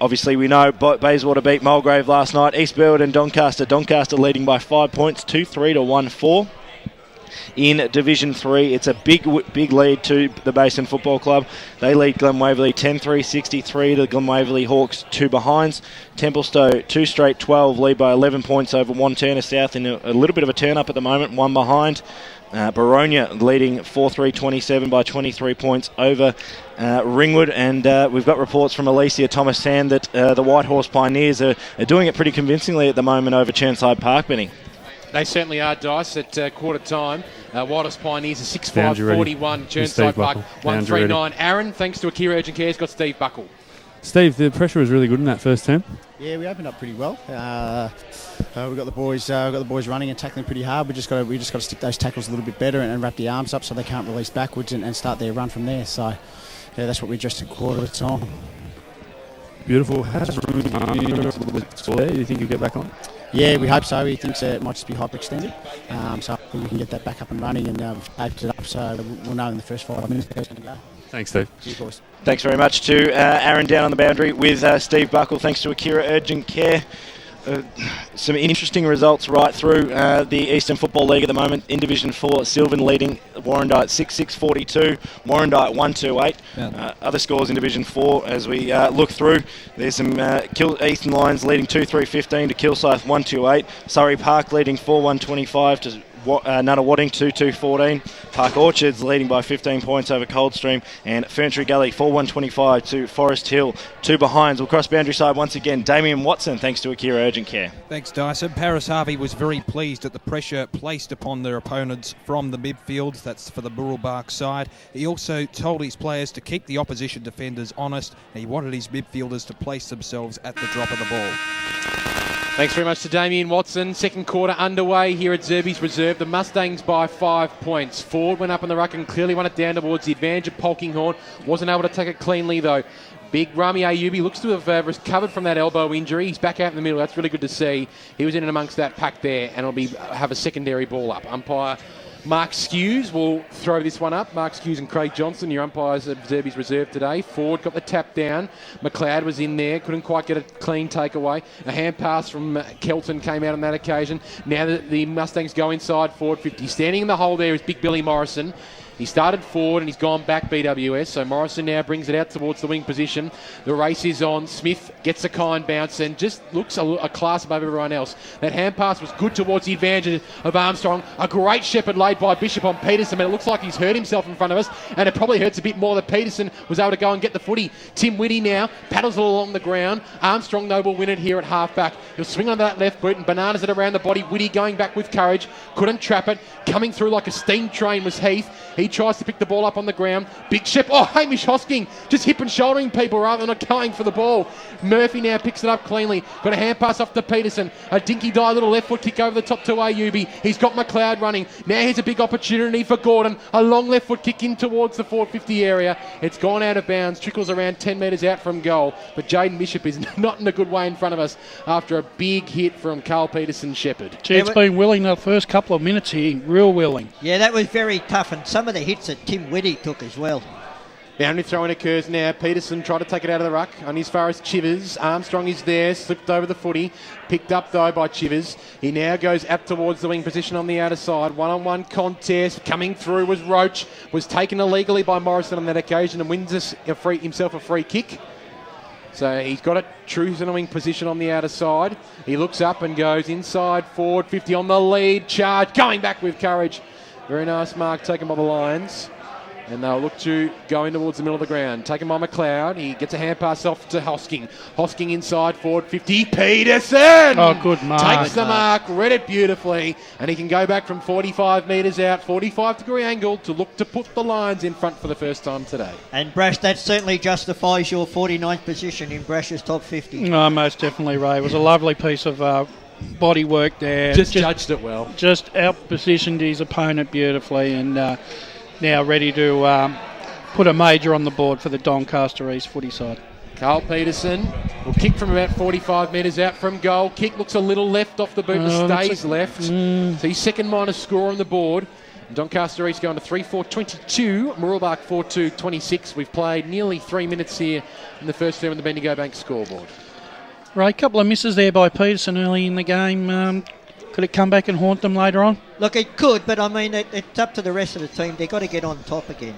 Obviously, we know Bayswater beat Mulgrave last night. East Burwood and Doncaster leading by 5 points, 2-3 to 1-4. In Division 3, it's a big lead to the Basin Football Club. They lead Glen Waverley 10-3, 63 to the Glen Waverley Hawks, 2 behinds. Templestowe, 2 straight 12, lead by 11 points over Wantirna South in a little bit of a turn-up at the moment, 1 behind. Baronia leading 4-3-27 by 23 points over Ringwood, and we've got reports from Alicia Thomas Sand that the White Horse Pioneers are doing it pretty convincingly at the moment over Churnside Park, Benny. They certainly are, Dice, at quarter time. White Horse Pioneers are 6-5-41, Churnside Park 1-3-9. Aaron, thanks to Akira Urgent Care, has got Steve Buckle. Steve, the pressure was really good in that first term. Yeah, we opened up pretty well. We've got the boys running and tackling pretty hard. We just got to stick those tackles a little bit better and wrap the arms up so they can't release backwards and start their run from there. So, yeah, that's what we addressed at quarter time. Beautiful. How's room there? Do you think you'll get back on? Yeah, we hope so. He thinks it might just be hyperextended. So we can get that back up and running, and we've taped it up so we'll know in the first 5 minutes how it's going to go. Thanks, Steve. Cheers, boys. Thanks very much to Aaron down on the boundary with Steve Buckle. Thanks to Akira Urgent Care. Some interesting results right through the Eastern Football League at the moment. In Division 4, Sylvan leading Warrandyte 6-6-42, Warrandyte 1-2-8. Other scores in Division 4 as we look through. There's some Eastern Lions leading 2-3-15 to Kilsyth 1-2-8. Surrey Park leading 4-1-25 to Nunawading 2-2-14. Park Orchards leading by 15 points over Coldstream, and Ferntree Gully 4-1-25 to Forest Hill. 2 behinds. We'll cross boundary side once again. Damien Watson, thanks to Akira Urgent Care. Thanks, Dyson. Paris Harvey was very pleased at the pressure placed upon their opponents from the midfield. That's for the Mooroolbark side. He also told his players to keep the opposition defenders honest, and he wanted his midfielders to place themselves at the drop of the ball. Thanks very much to Damien Watson. Second quarter underway here at Zerby's Reserve. The Mustangs by 5 points. Ford went up in the ruck and clearly won it down towards the advantage of Polkinghorne. Wasn't able to take it cleanly though. Big Rami Ayubi looks to have recovered from that elbow injury. He's back out in the middle. That's really good to see. He was in and amongst that pack there, and it'll have a secondary ball up. Umpire Mark Skews will throw this one up. Mark Skews and Craig Johnson, your umpires at Zerby's Reserve today. Ford got the tap down. McLeod was in there. Couldn't quite get a clean takeaway. A hand pass from Kelton came out on that occasion. Now that the Mustangs go inside forward 50. Standing in the hole there is Big Billy Morrison. He started forward and he's gone back BWS, so Morrison now brings it out towards the wing position. The race is on. Smith gets a kind bounce and just looks a class above everyone else. That hand pass was good towards the advantage of Armstrong. A great shepherd laid by Bishop on Peterson, but it looks like he's hurt himself in front of us, and it probably hurts a bit more that Peterson was able to go and get the footy. Tim Whitty now paddles it along the ground. Armstrong, though, will win it here at half-back. He'll swing on that left boot and bananas it around the body. Whitty going back with courage. Couldn't trap it. Coming through like a steam train was Heath. He tries to pick the ball up on the ground. Big Shep. Oh, Hamish Hosking just hip and shouldering people rather than going for the ball. Murphy now picks it up cleanly. Got a hand pass off to Peterson. A dinky die little left foot kick over the top to Ayubi. He's got McLeod running. Now here's a big opportunity for Gordon. A long left foot kick in towards the 450 area. It's gone out of bounds. Trickles around 10 metres out from goal. But Jaden Bishop is not in a good way in front of us after a big hit from Carl Peterson Shepherd. Gee, it's been willing the first couple of minutes here. Real willing. Yeah, that was very tough, and some of the hits that Tim Whitty took as well. Boundary throwing occurs now. Peterson tried to take it out of the ruck. On as far as Chivers. Armstrong is there. Slipped over the footy. Picked up though by Chivers. He now goes up towards the wing position on the outer side. One-on-one contest. Coming through was Roach. Was taken illegally by Morrison on that occasion and wins himself a free kick. So he's got a true centre wing position on the outer side. He looks up and goes inside forward 50 on the lead. Charge. Going back with courage. Very nice mark taken by the Lions. And they'll look to go in towards the middle of the ground. Taken by McLeod. He gets a hand pass off to Hosking. Hosking inside forward 50. Peterson! Oh, good mark. Takes the mark, read it beautifully. And he can go back from 45 metres out, 45-degree angle, to look to put the Lions in front for the first time today. And Brash, that certainly justifies your 49th position in Brash's top 50. No, most definitely, Ray. It was a lovely piece of body work there. Just judged it well. Just out-positioned his opponent beautifully, and now ready to put a major on the board for the Doncaster East footy side. Carl Peterson will kick from about 45 metres out from goal. Kick looks a little left off the boot, stays left. So he's second minus score on the board. Doncaster East going to 3-4-22, Mooroolbark 4-2-26. We've played nearly 3 minutes here in the first term of the Bendigo Bank scoreboard. Ray, a couple of misses there by Peterson early in the game. Could it come back and haunt them later on? Look, it could, but I mean, it's up to the rest of the team. They've got to get on top again.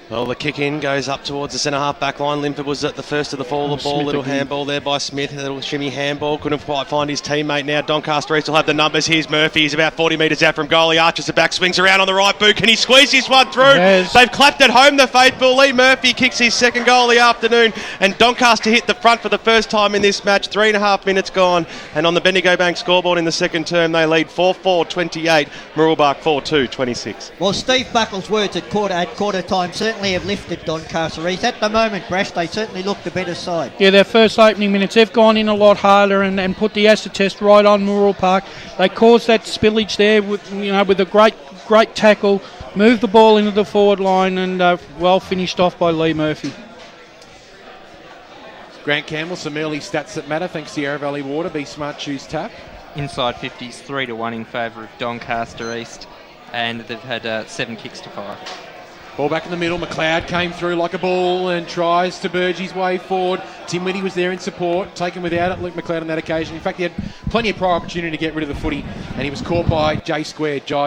Well, the kick in goes up towards the centre-half back line. Linford was at the first of the fall of the ball. Little handball there by Smith. A little shimmy handball. Couldn't quite find his teammate now. Doncaster East will have the numbers. Here's Murphy. He's about 40 metres out from goal. He arches the back, swings around on the right boot. Can he squeeze this one through? Yes. They've clapped it home, the faithful. Lee Murphy kicks his second goal of the afternoon. And Doncaster hit the front for the first time in this match. 3.5 minutes gone. And on the Bendigo Bank scoreboard in the second term, they lead 4-4-28. Mooroolbark 4-2-26. Well, Steve Buckle's words at quarter time certainly have lifted Doncaster East. At the moment, Brash, they certainly look the better side. Yeah, their first opening minutes, they've gone in a lot harder and put the acid test right on Mooroolbark. They caused that spillage there with a great tackle, moved the ball into the forward line, and well finished off by Lee Murphy. Grant Campbell, some early stats that matter thanks to Yarra Valley Water. Be smart, choose tap. Inside 50s 3-1 in favour of Doncaster East, and they've had 7 kicks to 5. Ball back in the middle. McLeod came through like a ball and tries to burge his way forward. Tim Whitty was there in support, taken without it, Luke McLeod on that occasion. In fact, he had plenty of prior opportunity to get rid of the footy, and he was caught by Jai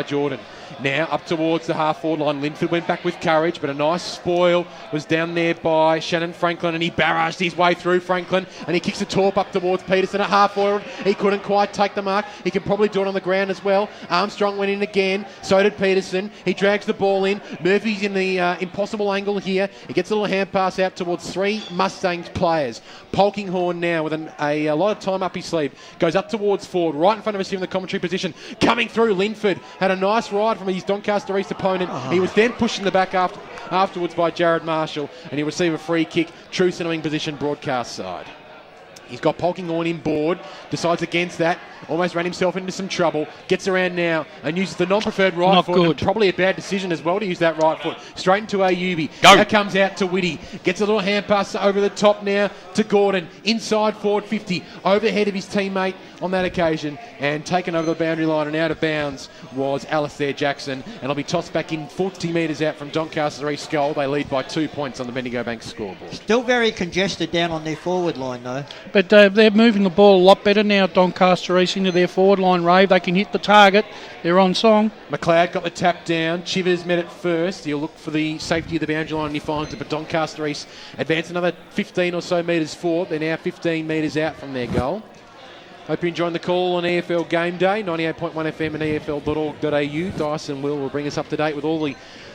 Jordan. Now up towards the half-forward line. Linford went back with courage, but a nice spoil was down there by Shannon Franklin, and he barraged his way through Franklin, and he kicks a torp up towards Peterson at half-forward. He couldn't quite take the mark. He can probably do it on the ground as well. Armstrong went in again. So did Peterson. He drags the ball in. Murphy's in the impossible angle here. He gets a little hand pass out towards 3 Mustangs players. Polkinghorne now with a lot of time up his sleeve. Goes up towards forward, right in front of us here in the commentary position. Coming through, Linford had a nice ride from his Doncaster East opponent. He was then pushed in the back afterwards by Jared Marshall, and he received a free kick, true centre-wing position, broadcast side. He's got Polkinghorne in board, decides against that, almost ran himself into some trouble, gets around now and uses the non-preferred right foot. And probably a bad decision as well to use that right foot. Straight into Ayubi. Now comes out to Whitty. Gets a little hand pass over the top now to Gordon. Inside forward 50. Over the head of his teammate on that occasion. And taken over the boundary line and out of bounds was Alistair Jackson. And it'll be tossed back in 40 metres out from Doncaster East goal. They lead by 2 points on the Bendigo Bank scoreboard. Still very congested down on their forward line though. But they're moving the ball a lot better now, Doncaster East, into their forward line, Ray. They can hit the target. They're on song. McLeod got the tap down. Chivers met it first. He'll look for the safety of the boundary line and he finds it. But Doncaster East advance another 15 or so metres forward. They're now 15 metres out from their goal. Hope you're enjoying the call on EFL Game Day, 98.1 FM and EFL.org.au. Dyson will bring us up to date with all the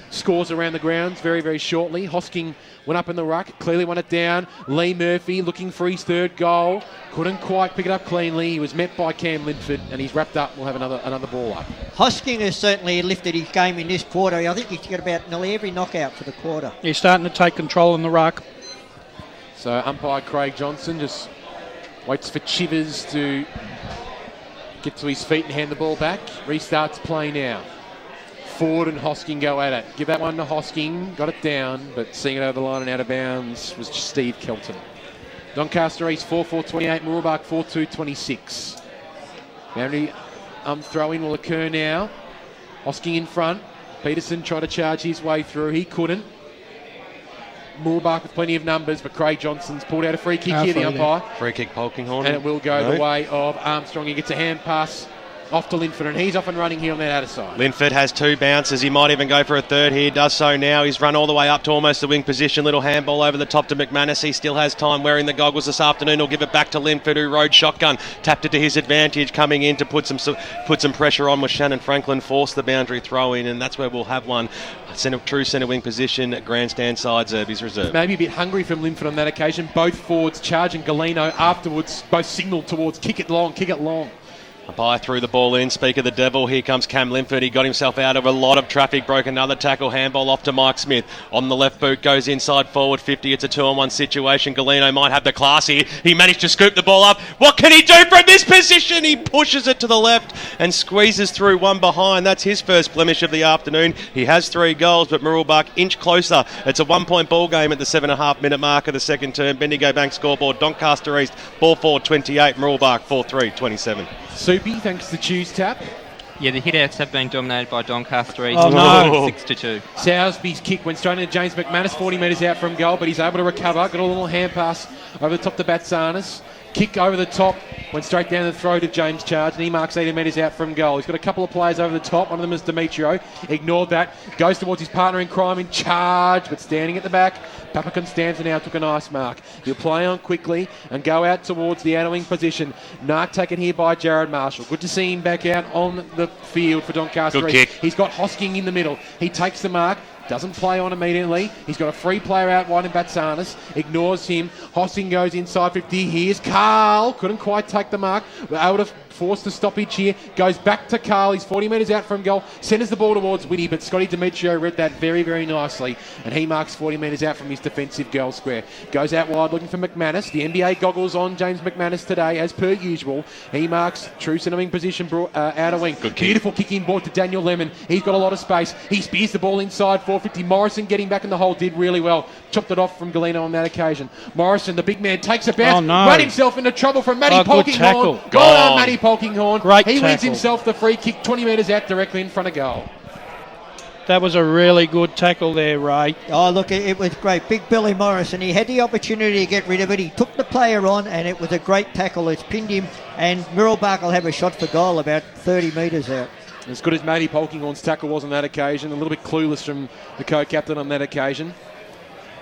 scores around the grounds very, very shortly. Hosking went up in the ruck, clearly won it down. Lee Murphy looking for his third goal. Couldn't quite pick it up cleanly. He was met by Cam Linford and he's wrapped up. We'll have another ball up. Hosking has certainly lifted his game in this quarter. I think he's got about nearly every knockout for the quarter. He's starting to take control in the ruck. So umpire Craig Johnson just waits for Chivers to get to his feet and hand the ball back. Restarts play now. Ford and Hosking go at it. Give that one to Hosking. Got it down, but seeing it over the line and out of bounds was Steve Kelton. Doncaster East 4-4-28, Mooroolbark 4-2-26. Boundary throw-in will occur now. Hosking in front. Peterson tried to charge his way through. He couldn't. Mooroolbark with plenty of numbers, but Craig Johnson's pulled out a free kick here, the umpire. Free kick, Polkinghorn. And it will go the way of Armstrong. He gets a hand pass off to Linford, and he's off and running here on that outer side. Linford has 2 bounces. He might even go for a third here. Does so now. He's run all the way up to almost the wing position. Little handball over the top to McManus. He still has time wearing the goggles this afternoon. He'll give it back to Linford, who rode shotgun. Tapped it to his advantage. Coming in to put some pressure on with Shannon Franklin. Forced the boundary throw in, and that's where we'll have one. True centre wing position at grandstand side. Zerby's reserve. Maybe a bit hungry from Linford on that occasion. Both forwards charging Galeno afterwards. Both signalled towards kick it long, kick it long. Umpire threw the ball in. Speak of the devil. Here comes Cam Linford. He got himself out of a lot of traffic. Broke another tackle. Handball off to Mike Smith. On the left boot. Goes inside forward 50. It's a 2-on-1 situation. Galeno might have the class here. He managed to scoop the ball up. What can he do from this position? He pushes it to the left and squeezes through one behind. That's his first blemish of the afternoon. He has 3 goals, but Mooroolbark inch closer. It's a 1-point ball game at the 7.5 minute mark of the second term. Bendigo Bank scoreboard. Doncaster East ball forward 28. Mooroolbark 4-3 27. Soupy, thanks to Choose Tap. Yeah, the hitouts have been dominated by Doncaster East. Oh, no. 6-2. Sowersby's kick went straight into James McManus, 40 metres out from goal, but he's able to recover. Got a little hand pass over the top to Batsanis. Kick over the top, went straight down the throat of James Charge, and he marks 80 metres out from goal. He's got a couple of players over the top. One of them is Demetrio. Ignored that. Goes towards his partner in crime in Charge, but standing at the back. Papa Constanza now took a nice mark. He'll play on quickly and go out towards the outer wing position. Nark taken here by Jared Marshall. Good to see him back out on the field for Doncaster. Good kick. He's got Hosking in the middle. He takes the mark. Doesn't play on immediately. He's got a free player out wide in Batsanis. Ignores him. Hosking goes inside 50. Here's Carl. Couldn't quite take the mark. We're able to force the stoppage here. Goes back to Carl. He's 40 metres out from goal. Centres the ball towards Whitty, but Scotty Demetrio read that very, very nicely. And he marks 40 metres out from his defensive goal square. Goes out wide looking for McManus. The NBA goggles on James McManus today, as per usual. He marks true centre wing position, outer wing. Good kick. Beautiful kick in board to Daniel Lemon. He's got a lot of space. He spears the ball inside 450. Morrison getting back in the hole did really well. Chopped it off from Galeno on that occasion. Morrison, the big man, takes a bounce. Oh, no. Ran himself into trouble from Matty Oh, good tackle. Polkinghorn. Well done, Matty Polkinghorn. Great He wins tackle. himself the free kick 20 metres out directly in front of goal. That was a really good tackle there, Ray. Oh, look, it was great. Big Billy Morrison, he had the opportunity to get rid of it. He took the player on, and it was a great tackle. It's pinned him, and Mooroolbark will have a shot for goal about 30 metres out. As good as Matty Polkinghorn's tackle was on that occasion, a little bit clueless from the co-captain on that occasion.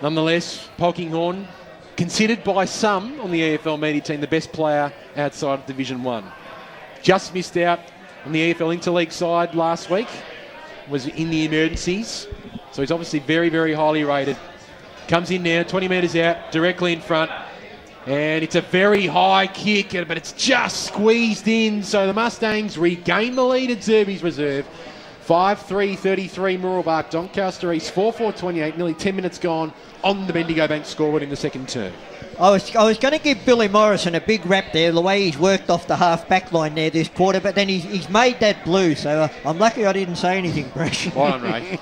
Nonetheless, Polkinghorn, considered by some on the EFL media team the best player outside of Division 1. Just missed out on the EFL Interleague side last week. Was in the emergencies. So he's obviously very, very highly rated. Comes in now, 20 metres out, directly in front. And it's a very high kick, but it's just squeezed in. So the Mustangs regain the lead at Zerby's reserve. 5-3-33 Mooroolbark, Doncaster East 4-4-28, nearly 10 minutes gone on the Bendigo Bank scoreboard in the second term. I was going to give Billy Morrison a big rap there, the way he's worked off the half-back line there this quarter, but then he's made that blue, so I'm lucky I didn't say anything, Brash. Well done, Ray.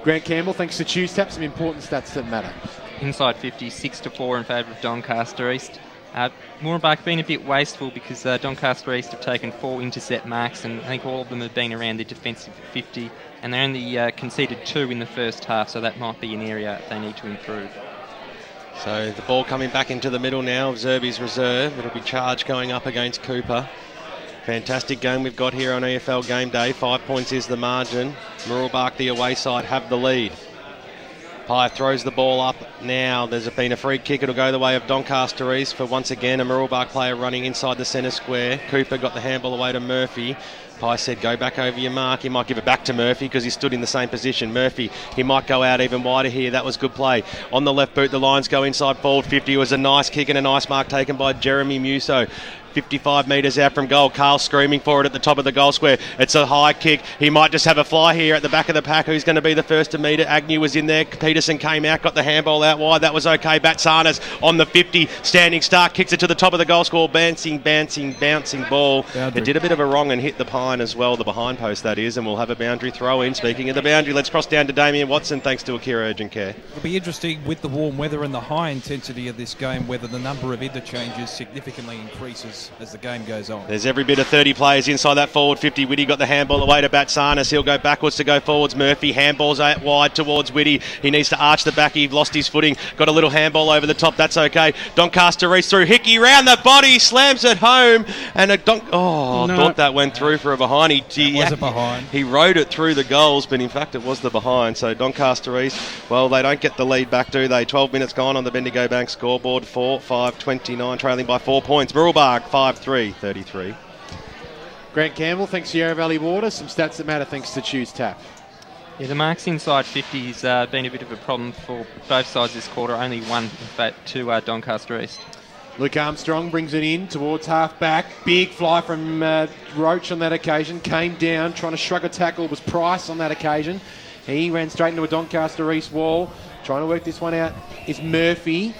Grant Campbell, thanks to Choose Tap, some important stats that matter. Inside 50, 6-4 in favour of Doncaster East. Mooroolbark been a bit wasteful because Doncaster East have taken 4 intercept marks, and I think all of them have been around the defensive 50, and they only conceded 2 in the first half, so that might be an area they need to improve. So the ball coming back into the middle now of Zerby's reserve. It'll be Charge going up against Cooper. Fantastic game we've got here on EFL Game Day. 5 points is the margin. Mooroolbark, the away side, have the lead. Pye throws the ball up now. There's been a free kick. It'll go the way of Doncaster East for once again a Mooroolbark player running inside the centre square. Cooper got the handball away to Murphy. Pye said, go back over your mark. He might give it back to Murphy because he stood in the same position. Murphy, he might go out even wider here. That was good play. On the left boot, the Lions go inside forward 50. It was a nice kick and a nice mark taken by Jeremy Musso. 55 metres out from goal. Carl screaming for it at the top of the goal square. It's a high kick. He might just have a fly here at the back of the pack. Who's going to be the first to meet it? Agnew was in there. Peterson came out, got the handball out wide. That was okay. Batsanas on the 50. Standing start. Kicks it to the top of the goal score. Bouncing ball. Boundary. It did a bit of a wrong and hit the pine as well. The behind post, that is. And we'll have a boundary throw in. Speaking of the boundary, let's cross down to Damien Watson thanks to Akira Urgent Care. It'll be interesting with the warm weather and the high intensity of this game whether the number of interchanges significantly increases. as the game goes on. There's every bit of 30 players inside that forward 50. Whitty got the handball away to Batsanis. He'll go backwards to go forwards. Murphy handballs out wide towards Whitty. He needs to arch the back. He lost his footing. Got a little handball over the top. That's okay. Doncaster reach through. Hickey round the body. Slams it home. And thought that went through for a behind. He was a behind. He rode it through the goals, but in fact it was the behind. So Doncaster East, well, they don't get the lead back, do they? 12 minutes gone on the Bendigo Bank scoreboard. 4-5-29, trailing by 4 points. Mooroolbark 5-3-33. Grant Campbell, thanks to Yarra Valley Water. Some stats that matter thanks to Choose Tap. Yeah, the marks inside 50 has been a bit of a problem for both sides this quarter. Only one, in fact, to Doncaster East. Luke Armstrong brings it in towards half-back. Big fly from Roach on that occasion. Came down, trying to shrug a tackle. Was Price on that occasion. He ran straight into a Doncaster East wall. Trying to work this one out is Murphy.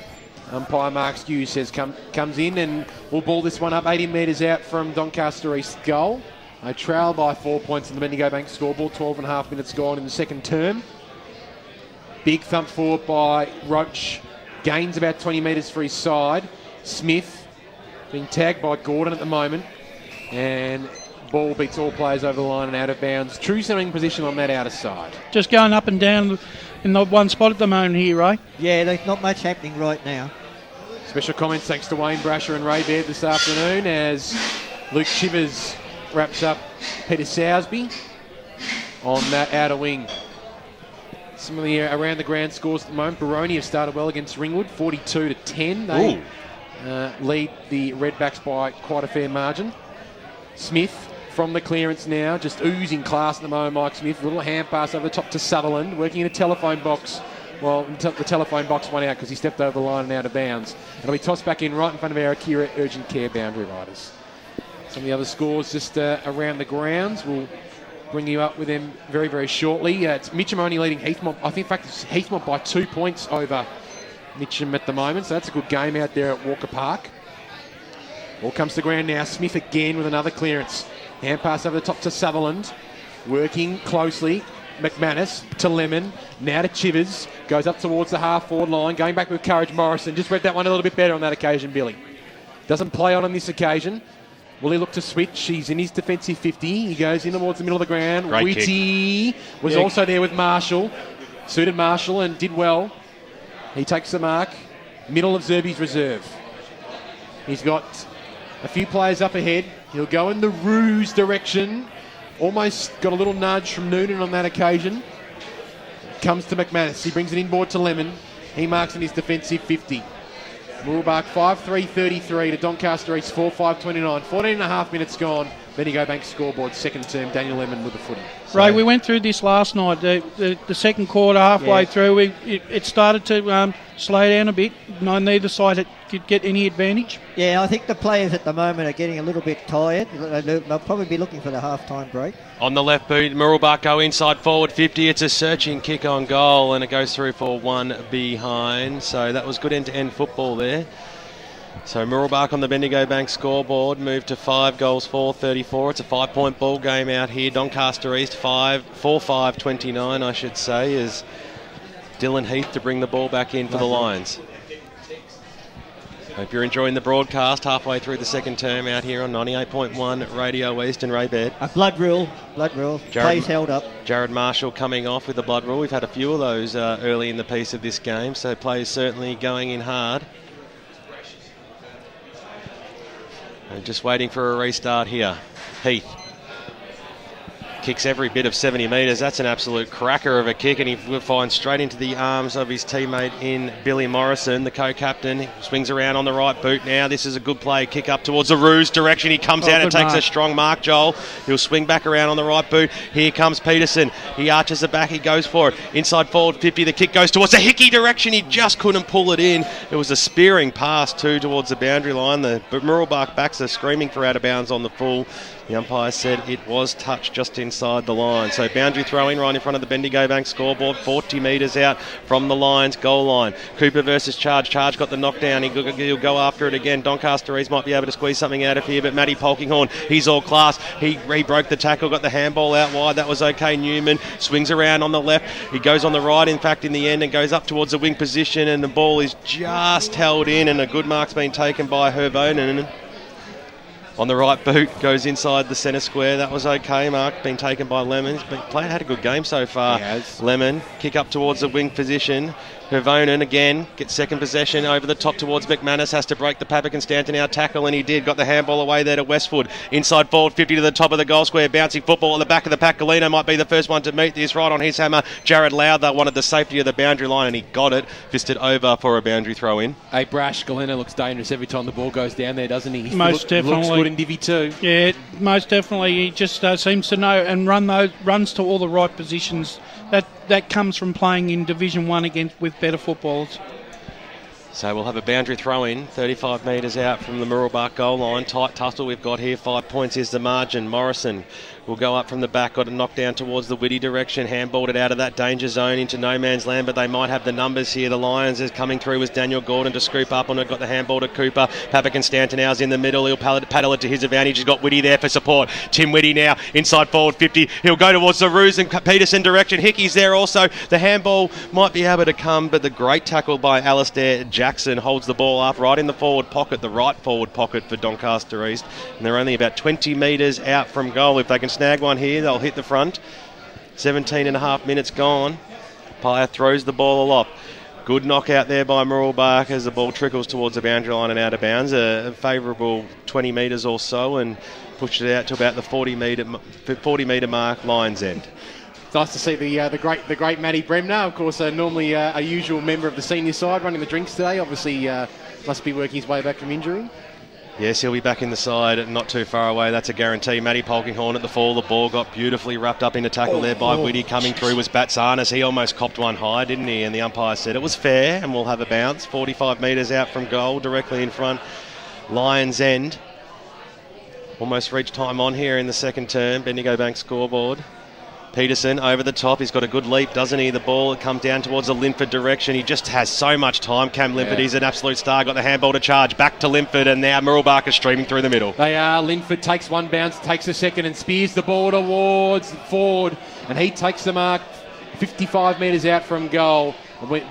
Umpire Mark Skew says comes in and will ball this one up 80 metres out from Doncaster East goal. They trail by 4 points in the Bendigo Bank scoreboard. 12 and a half minutes gone in the second term. Big thump forward by Roach. Gains about 20 metres for his side. Smith being tagged by Gordon at the moment. And ball beats all players over the line and out of bounds. True centering position on that outer side. Just going up and down in the one spot at the moment here, Ray. Yeah, there's not much happening right now. Special comments thanks to Wayne Brasher and Ray Baird this afternoon as Luke Chivers wraps up Peter Sousby on that outer wing. Some of the around the ground scores at the moment. Baroni have started well against Ringwood, 42-10. They lead the Redbacks by quite a fair margin. Smith from the clearance now, just oozing class at the moment, Mike Smith. A little hand pass over the top to Sutherland, working in a telephone box. Well, the telephone box went out because he stepped over the line and out of bounds. It'll be tossed back in right in front of our Akira Urgent Care boundary riders. Some of the other scores just around the grounds. We'll bring you up with them very, very shortly. It's Mitcham only leading Heathmont. I think, in fact, it's Heathmont by 2 points over Mitcham at the moment. So that's a good game out there at Walker Park. Ball comes to ground now. Smith again with another clearance. Hand pass over the top to Sutherland. Working closely. McManus to Lemon. Now to Chivers. Goes up towards the half-forward line. Going back with Courage Morrison. Just read that one a little bit better on that occasion, Billy. Doesn't play on this occasion. Will he look to switch? He's in his defensive 50. He goes in towards the middle of the ground. Great Whitty was also there with Marshall. Suited Marshall and did well. He takes the mark. Middle of Zerby's reserve. He's got a few players up ahead. He'll go in the Ruse direction. Almost got a little nudge from Noonan on that occasion. Comes to McManus. He brings it inboard to Lemon. He marks in his defensive 50. Mooroolbark 5-3-33 to Doncaster East 4-5-29. 14 and a half minutes gone. Bendigo Bank scoreboard, second term, Daniel Lemon with the footy. Ray, we went through this last night. The second quarter, halfway through, it started to slow down a bit. Neither side could get any advantage. Yeah, I think the players at the moment are getting a little bit tired. They'll probably be looking for the half-time break. On the left boot, Mooroolbark go inside forward 50. It's a searching kick on goal and it goes through for one behind. So that was good end-to-end football there. So Mooroolbark on the Bendigo Bank scoreboard moved to 5 goals 4-34. It's a 5-point ball game out here. Doncaster East 4-5-29 I should say, is Dylan Heath to bring the ball back in for the Lions. Hope you're enjoying the broadcast halfway through the second term out here on 98.1 Radio East and Ray Baird. A blood rule. Plays held up. Jared Marshall coming off with the blood rule. We've had a few of those early in the piece of this game, so players certainly going in hard. And just waiting for a restart here. Heath kicks every bit of 70 metres. That's an absolute cracker of a kick, and he finds straight into the arms of his teammate in Billy Morrison, the co-captain. He swings around on the right boot now. This is a good play. Kick up towards the Ruse direction. He comes out and takes a strong mark, Joel. He'll swing back around on the right boot. Here comes Peterson. He arches it back. He goes for it. Inside forward 50. The kick goes towards the Hickey direction. He just couldn't pull it in. It was a spearing pass too towards the boundary line. The Mooroolbark backs are screaming for out of bounds on the full. The umpire said it was touched just inside the line. So boundary throw-in right in front of the Bendigo Bank scoreboard, 40 metres out from the Lions goal line. Cooper versus Charge. Charge got the knockdown. He'll go after it again. Doncaster East might be able to squeeze something out of here, but Matty Polkinghorn, he's all class. He broke the tackle, got the handball out wide. That was okay. Newman swings around on the left. He goes on the right, in fact, in the end, and goes up towards the wing position, and the ball is just held in, and a good mark's been taken by Hervonen. On the right boot, goes inside the centre square. That was okay, Mark. Been taken by Lemon. Player had a good game so far. Lemon, kick up towards the wing position. Hervonen again gets second possession over the top towards McManus. Has to break the Papick and Stanton out tackle, and he did. Got the handball away there to Westwood. Inside forward 50 to the top of the goal square. Bouncing football at the back of the pack. Galeno might be the first one to meet this. Right on his hammer. Jared Lowther wanted the safety of the boundary line, and he got it. Fisted over for a boundary throw in. Hey, Brash, Galeno looks dangerous every time the ball goes down there, doesn't he? Most definitely. Looks good in Divi 2. Yeah, most definitely. He just seems to know and runs to all the right positions. That comes from playing in Division 1 with better footballers. So we'll have a boundary throw in, 35 metres out from the Mooroolbark goal line. Tight tussle we've got here, 5 points is the margin. Morrison will go up from the back, got a knock down towards the Whitty direction, handballed it out of that danger zone into no man's land, but they might have the numbers here. The Lions is coming through was Daniel Gordon to scoop up on it, got the handball to Cooper. Papick and Stantonow's in the middle, he'll paddle it to his advantage. He's got Whitty there for support. Tim Whitty now, inside forward 50, he'll go towards the Roos and Peterson direction. Hickey's there also. The handball might be able to come, but the great tackle by Alistair Jackson holds the ball up right in the forward pocket, the right forward pocket for Doncaster East, and they're only about 20 metres out from goal. If they can snag one here, they'll hit the front. 17 and a half minutes gone. Pyer throws the ball aloft. Good knockout there by Mooroolbark as the ball trickles towards the boundary line and out of bounds. A favourable 20 metres or so, and pushed it out to about the 40 metre mark, Lions end. It's nice to see the great Matty Bremner, of course, normally a usual member of the senior side, running the drinks today. Obviously, must be working his way back from injury. Yes, he'll be back in the side, not too far away. That's a guarantee. Matty Polkinghorn at the fall. The ball got beautifully wrapped up in a tackle there by Whitty. Coming through was Batsanis. He almost copped one high, didn't he? And the umpire said it was fair, and we'll have a bounce. 45 metres out from goal, directly in front. Lions end. Almost reached time on here in the second term. Bendigo Bank scoreboard. Peterson over the top. He's got a good leap, doesn't he? The ball comes down towards the Linford direction. He just has so much time. Cam Linford, he's an absolute star. Got the handball to charge. Back to Linford, and now Mooroolbark is streaming through the middle. They are. Linford takes one bounce, takes a second, and spears the ball towards Ford. And he takes the mark 55 metres out from goal.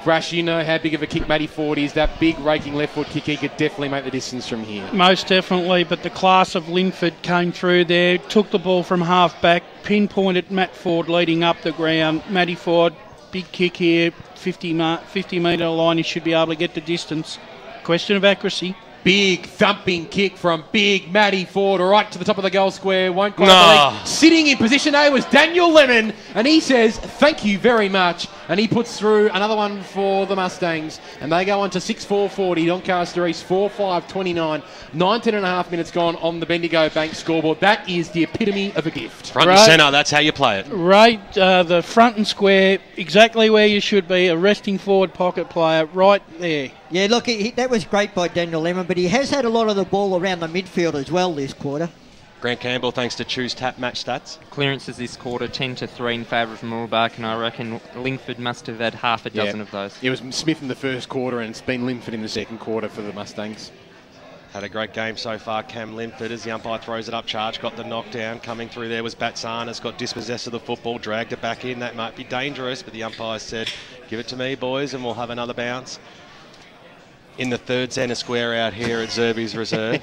Brash, you know how big of a kick Matty Ford is. That big raking left foot kick, he could definitely make the distance from here. Most definitely, but the class of Linford came through there, took the ball from half back, pinpointed Matt Ford leading up the ground. Matty Ford, big kick here, 50 metre line, he should be able to get the distance. Question of accuracy. Big thumping kick from big Matty Ford right to the top of the goal square. Won't quite believe. Sitting in position A was Daniel Lemon, and he says thank you very much, and he puts through another one for the Mustangs, and they go on to 6-4-40. Doncaster East 4-5-29. 19 and a half minutes gone on the Bendigo Bank scoreboard. That is the epitome of a gift. Front and centre, that's how you play it. Right, the front and square, exactly where you should be. A resting forward pocket player right there. Yeah, look, that was great by Daniel Lemon, but he has had a lot of the ball around the midfield as well this quarter. Grant Campbell, thanks to Choose Tap match stats. Clearances this quarter 10-3 in favour of Mooroolbark, and I reckon Linford must have had half a dozen of those. It was Smith in the first quarter, and it's been Linford in the second quarter for the Mustangs. Had a great game so far, Cam Linford, as the umpire throws it up charge, got the knockdown. Coming through there was Batsanis, got dispossessed of the football, dragged it back in. That might be dangerous, but the umpire said, give it to me, boys, and we'll have another bounce. In the third centre square out here at Zerby's Reserve.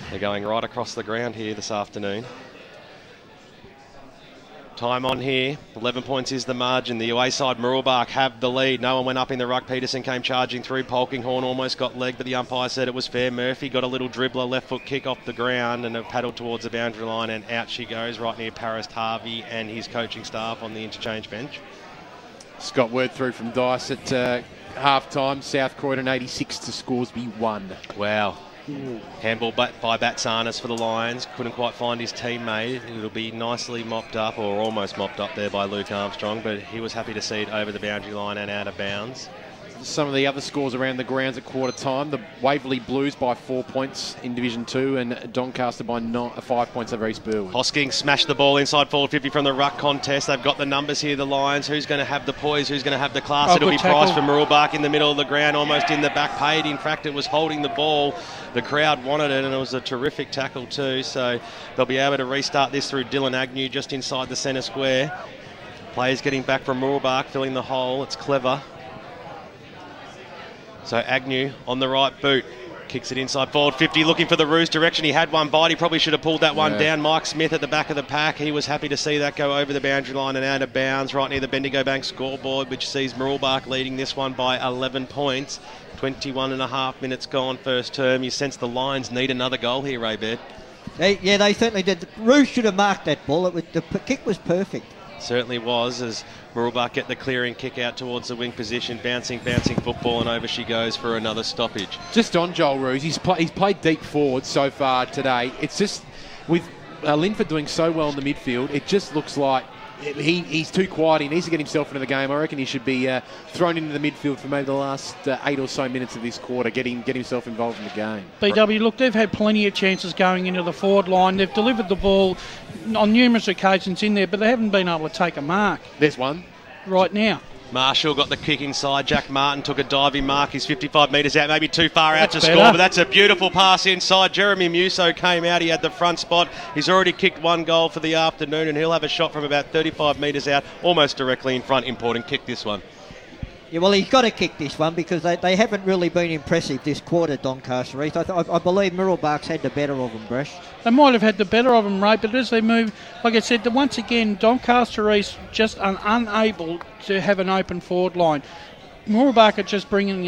They're going right across the ground here this afternoon. Time on here, 11 points is the margin. The away side, Mooroolbark, have the lead. No one went up in the ruck. Peterson came charging through. Polkinghorn almost got leg, but the umpire said it was fair. Murphy got a little dribbler, left foot kick off the ground, and a paddle towards the boundary line, and out she goes right near Paris Harvey and his coaching staff on the interchange bench. Scott Word through from Dice at half-time. South Croydon 86 to Scoresby 1. Wow. Handball by Batsanis for the Lions. Couldn't quite find his teammate. It'll be nicely mopped up, or almost mopped up there by Luke Armstrong, but he was happy to see it over the boundary line and out of bounds. Some of the other scores around the grounds at quarter time. The Waverley Blues by 4 points in Division 2, and Doncaster by 5 points over East Burwood. Hosking smashed the ball inside forward 50 from the ruck contest. They've got the numbers here, the Lions. Who's going to have the poise? Who's going to have the class? It'll be Price for Mooroolbark in the middle of the ground, almost in the back paid. In fact, it was holding the ball. The crowd wanted it, and it was a terrific tackle too. So they'll be able to restart this through Dylan Agnew just inside the centre square. Players getting back from Mooroolbark, filling the hole. It's clever. So Agnew on the right boot. Kicks it inside forward 50, looking for the Roos direction. He had one bite. He probably should have pulled that one down. Mike Smith at the back of the pack. He was happy to see that go over the boundary line and out of bounds right near the Bendigo Bank scoreboard, which sees Mooroolbark leading this one by 11 points. 21 and a half minutes gone first term. You sense the Lions need another goal here, Ray Baird. They certainly did. Roos should have marked that ball. The kick was perfect. Certainly was, as Mooroolbark get the clearing kick out towards the wing position, bouncing football, and over she goes for another stoppage. Just on Joel Roos, he's played deep forward so far today. It's just, with Linford doing so well in the midfield, it just looks like he's too quiet. He needs to get himself into the game. I reckon he should be thrown into the midfield for maybe the last 8 or so minutes of this quarter, get himself involved in the game. BW, look, they've had plenty of chances going into the forward line. They've delivered the ball on numerous occasions in there, but they haven't been able to take a mark. There's one. Right now. Marshall got the kick inside. Jack Martin took a diving mark. He's 55 metres out, maybe too far out to score, but that's a beautiful pass inside. Jeremy Musso came out. He had the front spot. He's already kicked one goal for the afternoon, and he'll have a shot from about 35 metres out, almost directly in front. Important kick, this one. Yeah, well, he's got to kick this one because they haven't really been impressive this quarter, Doncaster East. I believe Mooroolbark's had the better of them, Brash. They might have had the better of them, Ray, but as they move, like I said, once again, Doncaster East just unable to have an open forward line. Mooroolbark are just bringing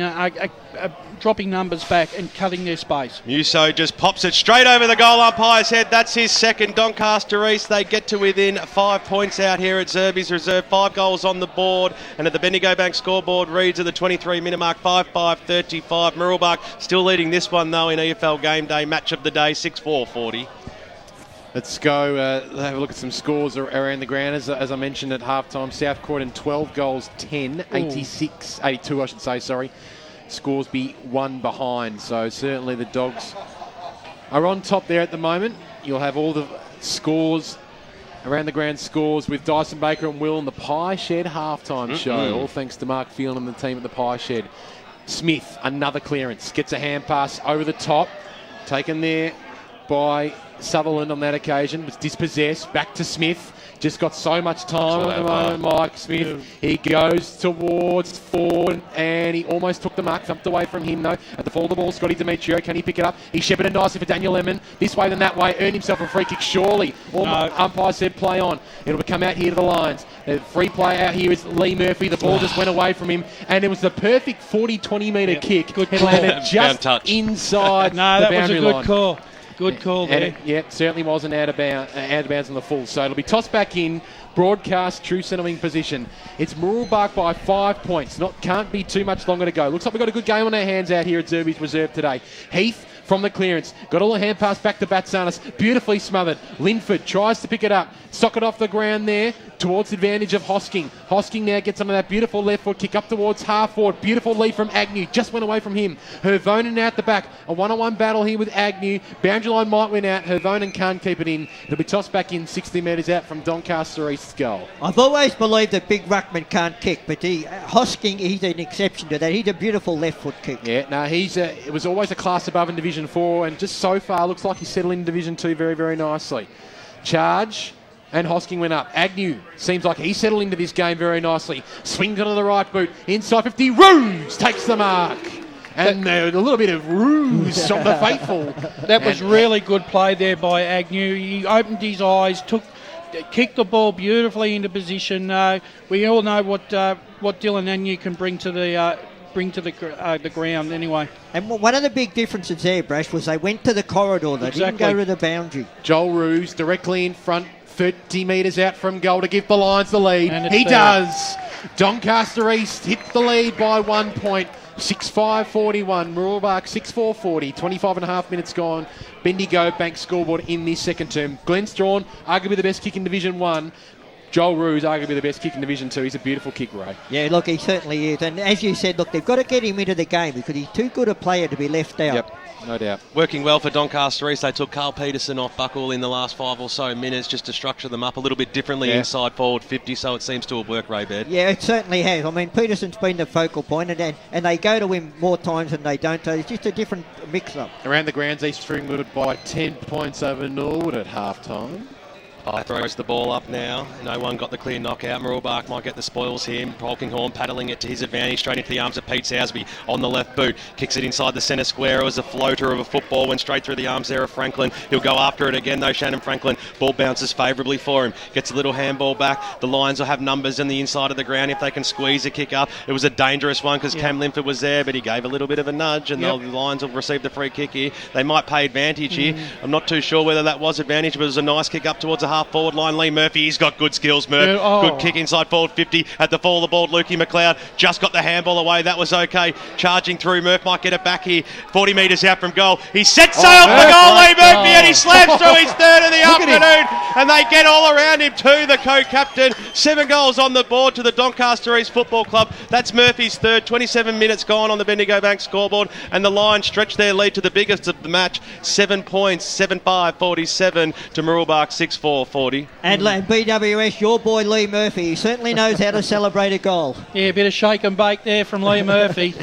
dropping numbers back and cutting their space. Musso just pops it straight over the goal umpire's head. That's his second. Doncaster East, they get to within 5 points out here at Zerby's Reserve. 5 goals on the board, and at the Bendigo Bank scoreboard reads at the 23-minute mark, 5-5-35. Mooroolbark still leading this one, though, in EFL Game Day. Match of the day, 6-4-40. Let's go have a look at some scores around the ground. As I mentioned at halftime, South Croydon 12 goals, 10, 82 I should say, sorry. Scoresby 1 behind. So certainly the Dogs are on top there at the moment. You'll have all the scores, around the ground scores with Dyson Baker and Will in the Pie Shed halftime show. All thanks to Mark Phelan and the team at the Pie Shed. Smith, another clearance, gets a hand pass over the top, taken there by Sutherland on that occasion, was dispossessed, back to Smith, just got so much time at the moment, Mike Smith. He goes towards forward and he almost took the mark, thumped away from him though. At the fall of the ball, Scotty Demetrio, can he pick it up? He shepherded nicely for Daniel Lemon, this way than that way, earned himself a free kick surely. Umpire said play on. It'll come out here to the Lions. The free play out here is Lee Murphy, the ball just went away from him and it was the perfect 40-20 metre kick. Good it call. landed just inside the boundary line. Good call. Good call there. It certainly wasn't out of bounds on the full. So it'll be tossed back in, broadcast true centre wing position. It's Mooroolbark by 5 points. Can't be too much longer to go. Looks like we've got a good game on our hands out here at Zerby's Reserve today. Heath from the clearance. Got all the hand pass back to Batsanis. Beautifully smothered. Linford tries to pick it up. Sock it off the ground there towards the advantage of Hosking. Hosking now gets some of that beautiful left foot kick up towards half forward. Beautiful lead from Agnew. Just went away from him. Hervonen out the back. A one-on-one battle here with Agnew. Boundary line might win out. Hervonen can't keep it in. It'll be tossed back in 60 metres out from Doncaster East's goal. I've always believed that Big Ruckman can't kick, but Hosking, he's an exception to that. He's a beautiful left foot kick. Yeah, no, it was always a class above in Division 4 and just so far looks like he's settling in Division 2 very, very nicely. Charge. And Hosking went up. Agnew seems like he's settled into this game very nicely. Swings onto the right boot. Inside 50. Roos takes the mark. And a little bit of ruse from the faithful. That was really good play there by Agnew. He opened his eyes, kicked the ball beautifully into position. We all know what Dylan Agnew can bring to the ground anyway. And one of the big differences there, Brash, was they went to the corridor. They didn't go to the boundary. Joel Roos directly in front, 30 metres out from goal to give the Lions the lead. He does. Doncaster East hit the lead by 1 point. 6-5-41. Mooroolbark 6-4-40. 25 and a half minutes gone. Bendigo Bank scoreboard in this second term. Glenn Strawn, arguably the best kick in Division 1. Joel Roos, arguably the best kick in Division 2. He's a beautiful kick, Ray. Yeah, look, he certainly is. And as you said, look, they've got to get him into the game because he's too good a player to be left out. Yep, no doubt. Working well for Doncaster East. They took Carl Peterson off Buckle in the last 5 or so minutes just to structure them up a little bit differently inside forward 50, so it seems to have worked, Ray Baird. Yeah, it certainly has. I mean, Peterson's been the focal point, and they go to him more times than they don't. So it's just a different mix-up. Around the grounds, East Ringwood by 10 points over Norwood at half-time. Throws the ball up now. No one got the clear knockout. Mooroolbark might get the spoils here. Polkinghorn paddling it to his advantage, straight into the arms of Pete Sousby on the left boot. Kicks it inside the centre square. It was a floater of a football. Went straight through the arms there of Franklin. He'll go after it again though, Shannon Franklin. Ball bounces favourably for him. Gets a little handball back. The Lions will have numbers in the inside of the ground if they can squeeze a kick up. It was a dangerous one because Cam Linford was there, but he gave a little bit of a nudge, and the Lions will receive the free kick here. They might pay advantage here. I'm not too sure whether that was advantage, but it was a nice kick up towards the half-forward line. Lee Murphy, he's got good skills, Murph. Good kick inside forward 50 at the fall of the ball. Lukey McLeod just got the handball away. That was okay. Charging through. Murph might get it back here. 40 metres out from goal. He sets sail for goal, Lee Murphy, and he slams through his third of the afternoon. And they get all around him too, the co-captain. 7 goals on the board to the Doncaster East Football Club. That's Murphy's third. 27 minutes gone on the Bendigo Bank scoreboard, and the Lions stretch their lead to the biggest of the match. 7 points, 7-5-47 to Mooroolbark 6-4-40. And BWS, your boy Lee Murphy, he certainly knows how to celebrate a goal. Yeah, a bit of shake and bake there from Lee Murphy.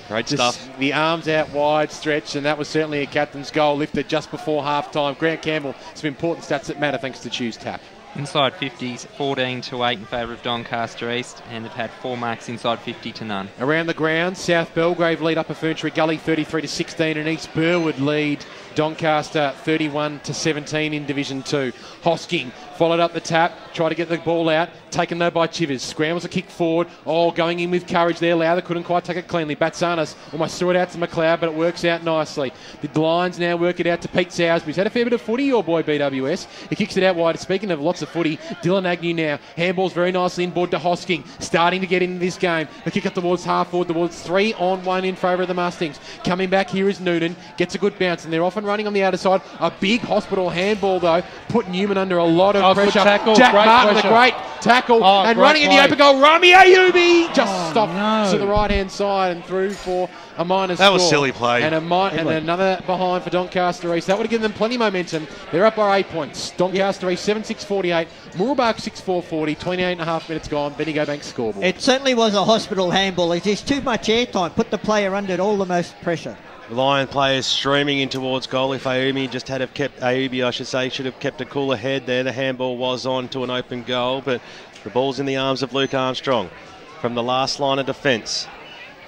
Great stuff. The arms out wide, stretched, and that was certainly a captain's goal, lifted just before half-time. Grant Campbell, some important stats that matter thanks to Choose Tap. Inside 50s, 14-8 in favour of Doncaster East, and have had 4 marks inside 50 to none. Around the ground, South Belgrave lead Upper Ferntree Gully 33-16, and East Burwood lead Doncaster 31-17 in Division 2. Hosking followed up the tap, tried to get the ball out, taken though by Chivers. Scrambles a kick forward, going in with courage there. Lowther couldn't quite take it cleanly. Batsanis almost threw it out to McLeod, but it works out nicely. The Lions now work it out to Pete Sousby. He's had a fair bit of footy, your boy BWS. He kicks it out wide. Speaking of lots of footy, Dylan Agnew now handballs very nicely inboard to Hosking, starting to get into this game. The kick up towards half forward, towards 3-on-1 in favour of the Mustangs. Coming back here is Noonan, gets a good bounce, and they're often running on the outer side. A big hospital handball though, put Newman under a lot of pressure. Tackle, Jack Martin pressure. with a great tackle, and running in the open goal, Rami Ayubi just stopped to the right hand side and through for a minus That score. was silly play. And another behind for Doncaster East. That would have given them plenty of momentum. They're up by 8 points. Doncaster East 7-6-48, Mooroolbark 6-4-40, 28.5 minutes gone, Bendigo Bank scoreboard. It certainly was a hospital handball. It is too much airtime. Put the player under all the most pressure. The Lion players streaming in towards goal. If Ayubi should have kept a cooler head there. The handball was on to an open goal, but the ball's in the arms of Luke Armstrong from the last line of defence.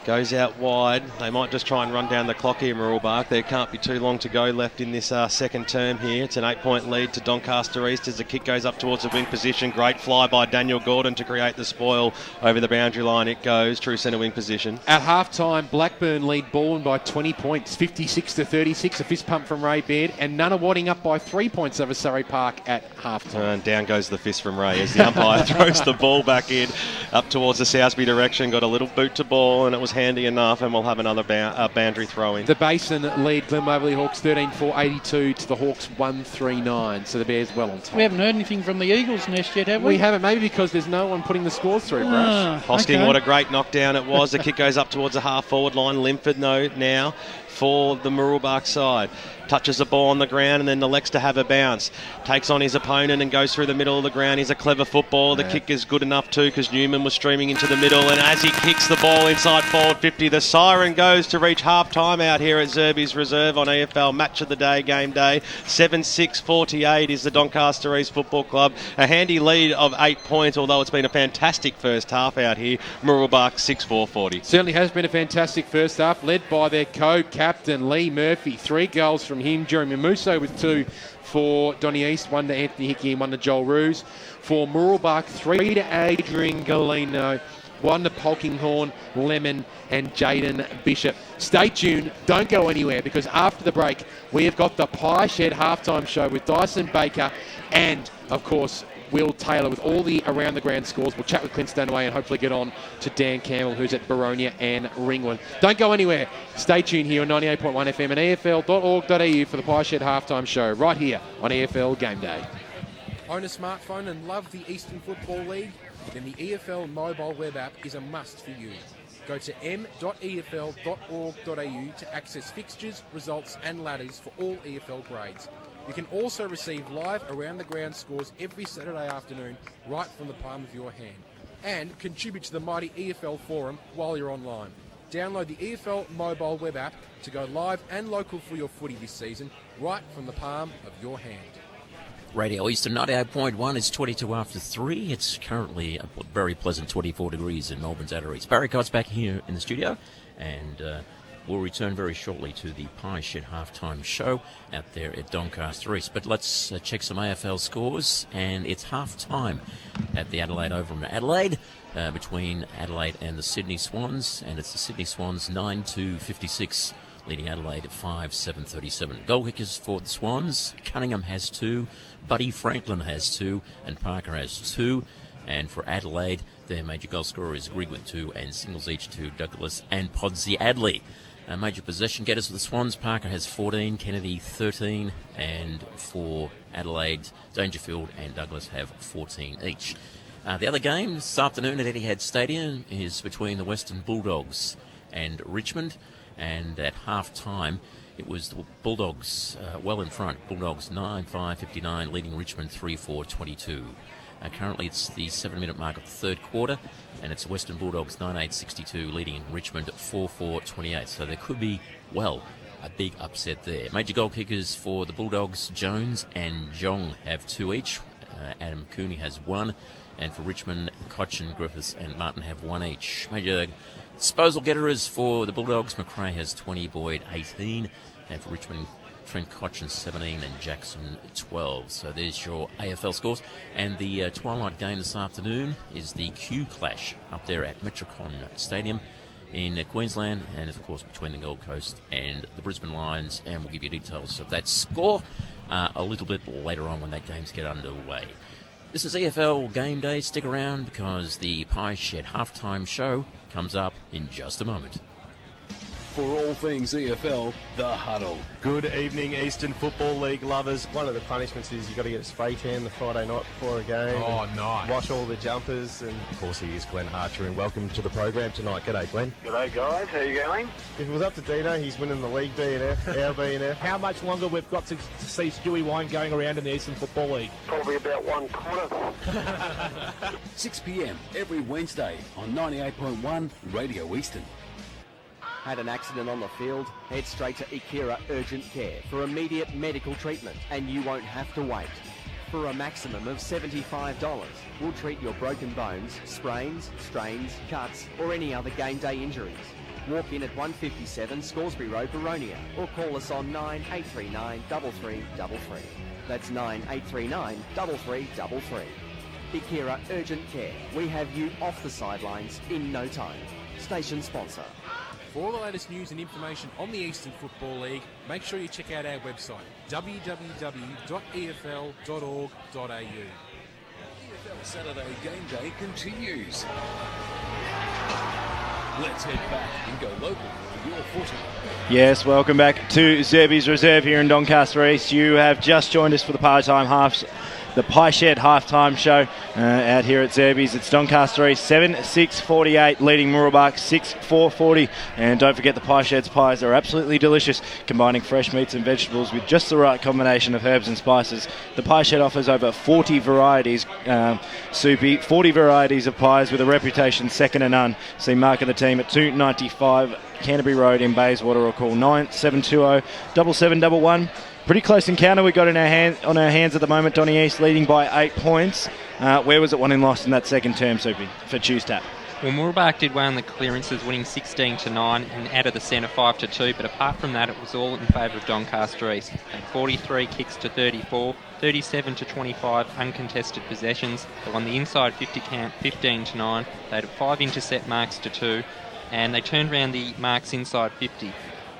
Goes out wide. They might just try and run down the clock here, Mooroolbark. There can't be too long to go left in this second term here. It's an 8-point lead to Doncaster East as the kick goes up towards the wing position. Great fly by Daniel Gordon to create the spoil. Over the boundary line it goes. True centre wing position. At half-time, Blackburn lead Baldwin by 20 points, 56-36. A fist pump from Ray Baird, and Nunawading up by 3 points over Surrey Park at half-time. And down goes the fist from Ray as the umpire throws the ball back in up towards the Sousby direction. Got a little boot to ball, and it was handy enough, and we'll have another boundary throw-in. The Basin lead Glen Waverley Hawks 13-4-82 to the Hawks 1-3-9, so the Bears well on top. We haven't heard anything from the Eagles nest yet, have we? We haven't, maybe because there's no one putting the scores through, Brush. Hosking, what a great knockdown it was. The kick goes up towards the half-forward line. Linford now for the Mooroolbark side. Touches the ball on the ground and then elects to have a bounce. Takes on his opponent and goes through the middle of the ground. He's a clever footballer. The kick is good enough too because Newman was streaming into the middle, and as he kicks the ball inside forward 50, the siren goes to reach half-time out here at Zerby's Reserve on EFL Match of the Day, Game Day. 7-6-48 is the Doncaster East Football Club. A handy lead of 8 points, although it's been a fantastic first half out here. Mooroolbark 6-4-40. Certainly has been a fantastic first half, led by their co-captain Lee Murphy. 3 goals from him. Jeremy Musso with 2 for Donny East, 1 to Anthony Hickey and 1 to Joel Roos. For Mooroolbark, 3 to Adrian Galeno, 1 to Polkinghorn, Lemon and Jaden Bishop. Stay tuned, don't go anywhere, because after the break we have got the Pie Shed halftime show with Dyson Baker and, of course, Will Taylor with all the around the ground scores. We'll chat with Clint Stanaway and hopefully get on to Dan Campbell, who's at Baronia and Ringwood. Don't go anywhere. Stay tuned here on 98.1 FM and EFL.org.au for the Pie Shed halftime show right here on EFL Game Day. Own a smartphone and love the Eastern Football League? Then the EFL mobile web app is a must for you. Go to m.efl.org.au to access fixtures, results and ladders for all EFL grades. You can also receive live around-the-ground scores every Saturday afternoon right from the palm of your hand. And contribute to the mighty EFL forum while you're online. Download the EFL mobile web app to go live and local for your footy this season right from the palm of your hand. Radio Eastern 98.1 is 22 after 3. It's currently a very pleasant 24 degrees in Melbourne's outer east. Barry Cott's back here in the studio, and we'll return very shortly to the Pie Shed halftime show out there at Doncaster East. But let's check some AFL scores, and it's halftime at the Adelaide Oval in Adelaide between Adelaide and the Sydney Swans, and it's the Sydney Swans 9-56. Leading Adelaide at 5-7-37. Goal kickers for the Swans. Cunningham has 2, Buddy Franklin has 2, and Parker has 2. And for Adelaide, their major goal scorer is Grigg with 2, and singles each to Douglas and Podsy Adley. Major possession getters for the Swans. Parker has 14, Kennedy 13, and for Adelaide, Dangerfield and Douglas have 14 each. The other game this afternoon at Etihad Stadium is between the Western Bulldogs and Richmond. And at half-time, it was the Bulldogs well in front. Bulldogs 9-5-59, leading Richmond 3-4-22. Currently, it's the 7-minute mark of the third quarter, and it's Western Bulldogs 9-8-62, leading Richmond 4-4-28. So there could be, well, a big upset there. Major goal kickers for the Bulldogs, Jones and Jong have 2 each. Adam Cooney has 1. And for Richmond, Cochin, Griffiths and Martin have 1 each. Major disposal getters for the Bulldogs, McRae has 20, Boyd 18, and for Richmond, Trent Cochin 17 and Jackson 12. So there's your AFL scores. And the twilight game this afternoon is the Q Clash up there at Metricon Stadium in Queensland, and of course between the Gold Coast and the Brisbane Lions, and we'll give you details of that score a little bit later on when that games get underway. This is EFL Game Day. Stick around because the Pie Shed halftime show comes up in just a moment. For all things EFL, The Huddle. Good evening, Eastern Football League lovers. One of the punishments is you've got to get a spray tan the Friday night before a game. Oh, nice. Wash all the jumpers. And of course, he is Glenn Archer, and welcome to the program tonight. G'day, Glenn. G'day, guys. How you going? If it was up to Dino, he's winning the league BNF, our BNF. How much longer we've got to see Stewie Wine going around in the Eastern Football League? Probably about 1 quarter. 6 p.m. every Wednesday on 98.1 Radio Eastern. Had an accident on the field? Head straight to Ikira Urgent Care for immediate medical treatment, and you won't have to wait. For a maximum of $75, we'll treat your broken bones, sprains, strains, cuts, or any other game day injuries. Walk in at 157 Scoresby Road, Baronia, or call us on 9839 3333. That's 9839 3333. Ikira Urgent Care. We have you off the sidelines in no time. Station sponsor. For all the latest news and information on the Eastern Football League, make sure you check out our website, www.efl.org.au. EFL Saturday Game Day continues. Let's head back and go local for your footy. Yes, welcome back to Zerby's Reserve here in Doncaster East. You have just joined us for the the Pie Shed halftime show out here at Zerby's. It's Doncaster East 7-6-48, leading Mooroolbark 6-4-40. And don't forget the Pie Shed's pies are absolutely delicious, combining fresh meats and vegetables with just the right combination of herbs and spices. The Pie Shed offers over 40 varieties, Soupy, 40 varieties of pies with a reputation second to none. See Mark and the team at 295 Canterbury Road in Bayswater, or call 9720 7711. Pretty close encounter we got on our hands at the moment. Donny East leading by 8 points. Where was it won and lost in that second term, Soupy, for Tuesday? Well, Mooroolbark did well in the clearances, winning 16-9 and out of the centre 5-2. But apart from that, it was all in favour of Doncaster East. They had 43 kicks to 34, 37-25 uncontested possessions. They won the inside 50 count 15-9. They had 5 intercept marks to 2, and they turned around the marks inside 50.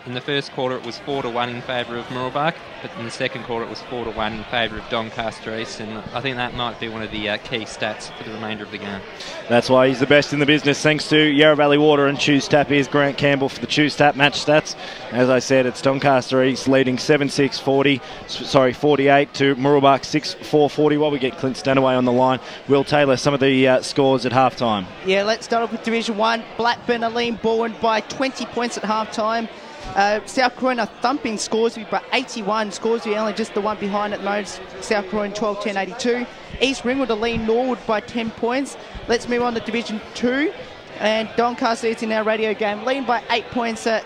In the first quarter, it was 4-1 in favour of Mooroolbark, but in the second quarter, it was 4-1 in favour of Doncaster East, and I think that might be one of the key stats for the remainder of the game. That's why he's the best in the business, thanks to Yarra Valley Water and Choose Tap. Here's Grant Campbell for the Choose Tap match stats. As I said, it's Doncaster East leading 7-6-48 to Mooroolbark 6-4-40. While we get Clint Stanaway on the line, Will Taylor, some of the scores at halftime. Yeah, let's start off with Division 1. Blackburn are leading Bowen by 20 points at halftime. South Croydon are thumping Scoresby by 81. Scoresby only just the one behind at the moment. South Croydon 12-10-82. East Ringwood are leading Norwood by 10 points. Let's move on to Division 2. And Doncaster is in our radio game, leading by 8 points at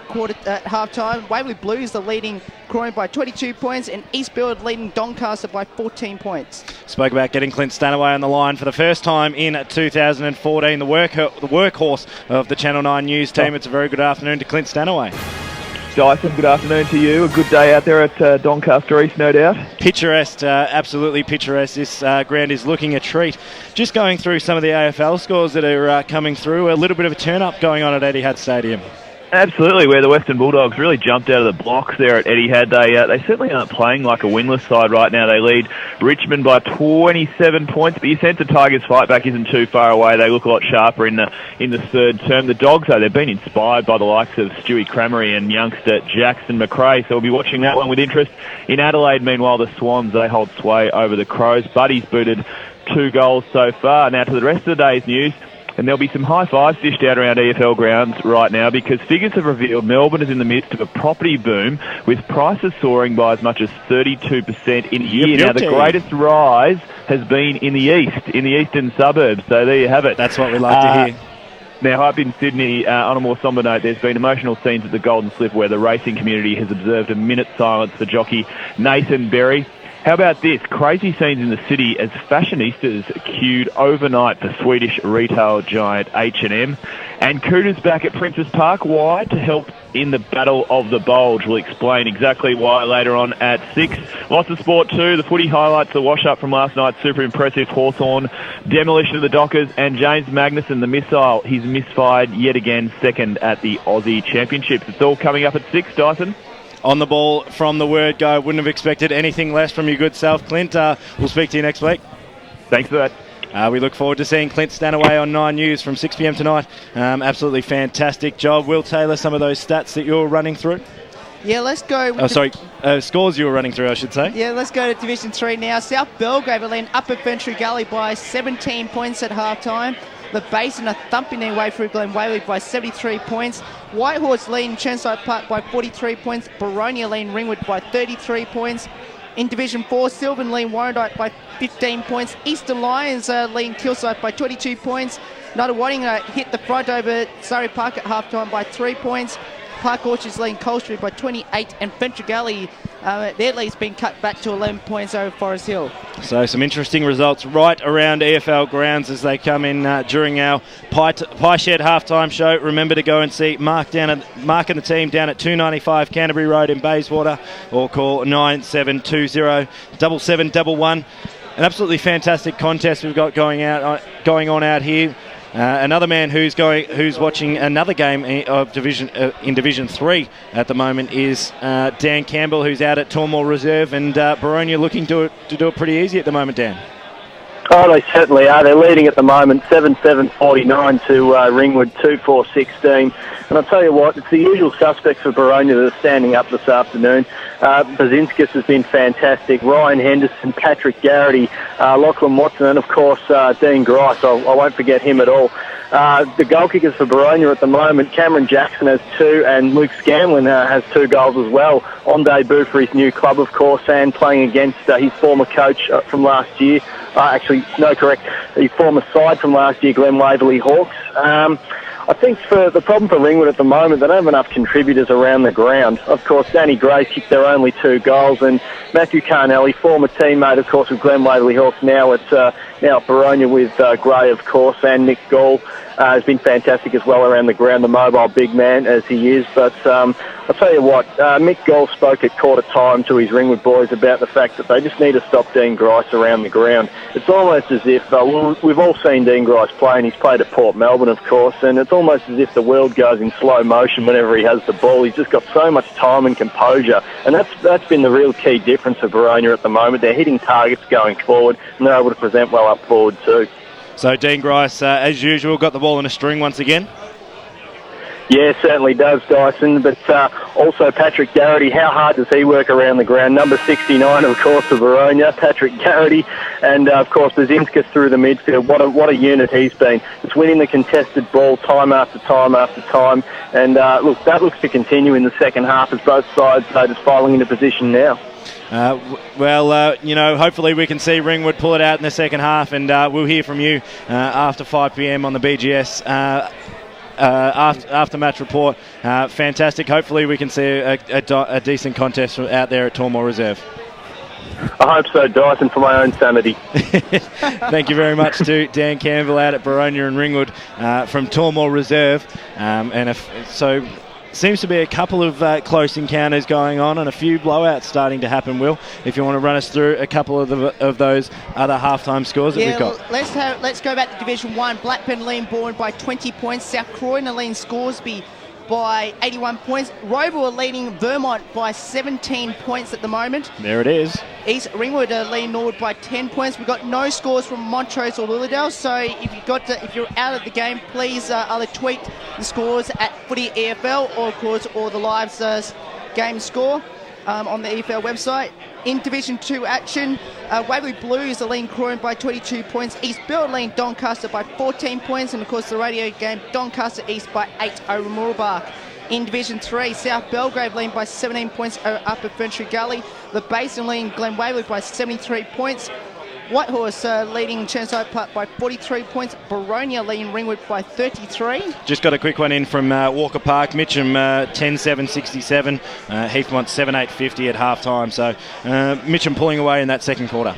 half-time. Waverley Blues are leading Croydon by 22 points, and Eastfield leading Doncaster by 14 points. Spoke about getting Clint Stanaway on the line for the first time in 2014, the workhorse of the Channel 9 News team. It's a very good afternoon to Clint Stanaway. Dyson, good afternoon to you. A good day out there at Doncaster East, no doubt. Picturesque, absolutely picturesque. This ground is looking a treat. Just going through some of the AFL scores that are coming through, a little bit of a turn-up going on at Etihad Stadium. Absolutely, where the Western Bulldogs really jumped out of the blocks there at Etihad. They certainly aren't playing like a winless side right now. They lead Richmond by 27 points, but your sense of Tigers' fight back isn't too far away. They look a lot sharper in the third term. The Dogs, though, they've been inspired by the likes of Stewie Cramery and youngster Jackson McRae, so we'll be watching that one with interest. In Adelaide, meanwhile, the Swans, they hold sway over the Crows. Buddy's booted 2 goals so far. Now, to the rest of the day's news, and there'll be some high fives dished out around EFL grounds right now because figures have revealed Melbourne is in the midst of a property boom with prices soaring by as much as 32% in a year. Now, the greatest rise has been in the eastern suburbs. So there you have it. That's what we like to hear. Now, up in Sydney, on a more sombre note, there's been emotional scenes at the Golden Slip where the racing community has observed a minute's silence for jockey Nathan Berry. How about this? Crazy scenes in the city as fashionistas queued overnight for Swedish retail giant H&M. And Cooter's back at Princes Park. Why? To help in the Battle of the Bulge. We'll explain exactly why later on at 6. Lots of sport too. The footy highlights the wash-up from last night's super impressive Hawthorn demolition of the Dockers. And James Magnuson, the missile, he's misfired yet again, second at the Aussie Championships. It's all coming up at 6, Dyson. On the ball from the word go. Wouldn't have expected anything less from your good self, Clint. We'll speak to you next week. Thanks for that. We look forward to seeing Clint Stanaway on 9 News from 6 p.m. tonight. Absolutely fantastic job. Will Taylor, some of those stats that you're running through? Yeah, let's go. Scores you were running through, I should say. Yeah, let's go to Division 3 now. South Belgrave are leading Upper Ventry Gully by 17 points at half-time. The Basin are thumping their way through Glen Whaley by 73 points. Whitehorse leading Chenside Park by 43 points. Baronia leading Ringwood by 33 points. In Division 4, Sylvan leading Warrandyte by 15 points. Eastern Lions leading Kilsyth by 22 points. Nuttawading hit the front over Surrey Park at half-time by 3 points. Park Orchards leading Colstree by 28, and Venture Gully, their lead's been cut back to 11 points over Forest Hill. So some interesting results right around EFL grounds as they come in during our Pie Shed halftime show. Remember to go and see Mark and the team down at 295 Canterbury Road in Bayswater, or call 9720 7711. An absolutely fantastic contest we've got going on out here. Another man who's watching another game of in Division 3 at the moment is Dan Campbell, who's out at Tormore Reserve, and Baronia looking to do it pretty easy at the moment, Dan. Oh, they certainly are. They're leading at the moment, 7-7-49 to Ringwood, 2-4-16. And I'll tell you what, it's the usual suspects for Baronia that are standing up this afternoon. Bazinskis has been fantastic. Ryan Henderson, Patrick Garrity, Lachlan Watson, and of course Dean Grice. I won't forget him at all. The goal kickers for Baronia at the moment, Cameron Jackson has 2, and Luke Scanlon has 2 goals as well, on debut for his new club, of course, and playing against his former coach from last year. His former side from last year, Glen Waverley Hawks. I think for the problem for Ringwood at the moment, they don't have enough contributors around the ground. Of course, Danny Gray kicked their only 2 goals, and Matthew Carnelli, former teammate, of course, with Glen Waverley Hawks, now at Baronia with Gray, of course, and Nick Gall has been fantastic as well around the ground, the mobile big man as he is. But I'll tell you what, Mick Gall spoke at quarter time to his Ringwood boys about the fact that they just need to stop Dean Grice around the ground. It's almost as if, we've all seen Dean Grice play, and he's played at Port Melbourne, of course, and it's almost as if the world goes in slow motion whenever he has the ball. He's just got so much time and composure, and that's been the real key difference for Baronia at the moment. They're hitting targets going forward, and they're able to present well up forward too. So Dean Grice, as usual, got the ball in a string once again. Yeah, certainly does, Dyson. But also Patrick Garrity, how hard does he work around the ground? Number 69, of course, for Baronia, Patrick Garrity. And, of course, Bazinskis through the midfield. What a unit he's been. It's winning the contested ball time after time after time. And, look, that looks to continue in the second half as both sides are just filing into position now. Hopefully we can see Ringwood pull it out in the second half, and we'll hear from you after 5 p.m. on the BGS after match report. Fantastic. Hopefully we can see a decent contest out there at Tormore Reserve. I hope so, Dyson, for my own sanity. Thank you very much to Dan Campbell out at Boronia and Ringwood from Tormore Reserve. So seems to be a couple of close encounters going on and a few blowouts starting to happen. Will, if you want to run us through a couple of those other halftime scores that we've got. Let's go back to Division 1. Blackburn lead Bourne by 20 points. South Croydon leading Scoresby by 81 points. Roval are leading Vermont by 17 points at the moment. There it is. East Ringwood are leading Norwood by 10 points. We've got no scores from Montrose or Lilydale, so if you're out of the game, please either tweet the scores at Footy EFL or the live game score on the EFL website. In Division 2 action, Waverley Blues are leading Croydon by 22 points. East Bell leading Doncaster by 14 points. And, of course, the radio game, Doncaster East by 8 over Mooroolbark. In Division 3, South Belgrave leading by 17 points over Upper Ferntree Gully. The Basin leading Glen Waverley by 73 points. Whitehorse leading Chermside Park by 43 points. Boronia leading Ringwood by 33. Just got a quick one in from Walker Park. Mitcham 10-7-67. Heathmont 7-8-50 at half time. So Mitcham pulling away in that second quarter.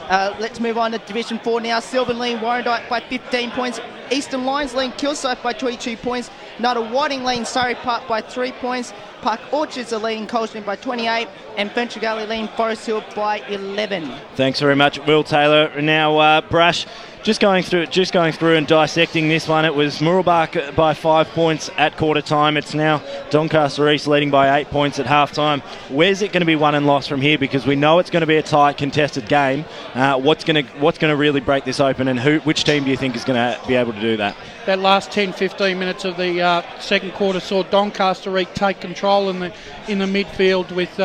Let's move on to Division 4 now. Sylvan leading Warrandyte by 15 points. Eastern Lions leading Kilsyth by 22 points. Nutter Whiting leading Surrey Park by 3 points. Park Orchards are leading Colston by 28. And Ferntree Gully leading Forest Hill by 11. Thanks very much, Will Taylor. Now, Brash, just going through and dissecting this one. It was Mooroolbark by 5 points at quarter time. It's now Doncaster East leading by 8 points at half time. Where's it going to be won and lost from here? Because we know it's going to be a tight, contested game. What's going to really break this open, and which team do you think is going to be able to do that? That last 10-15 minutes of the second quarter saw Doncaster East take control in the midfield with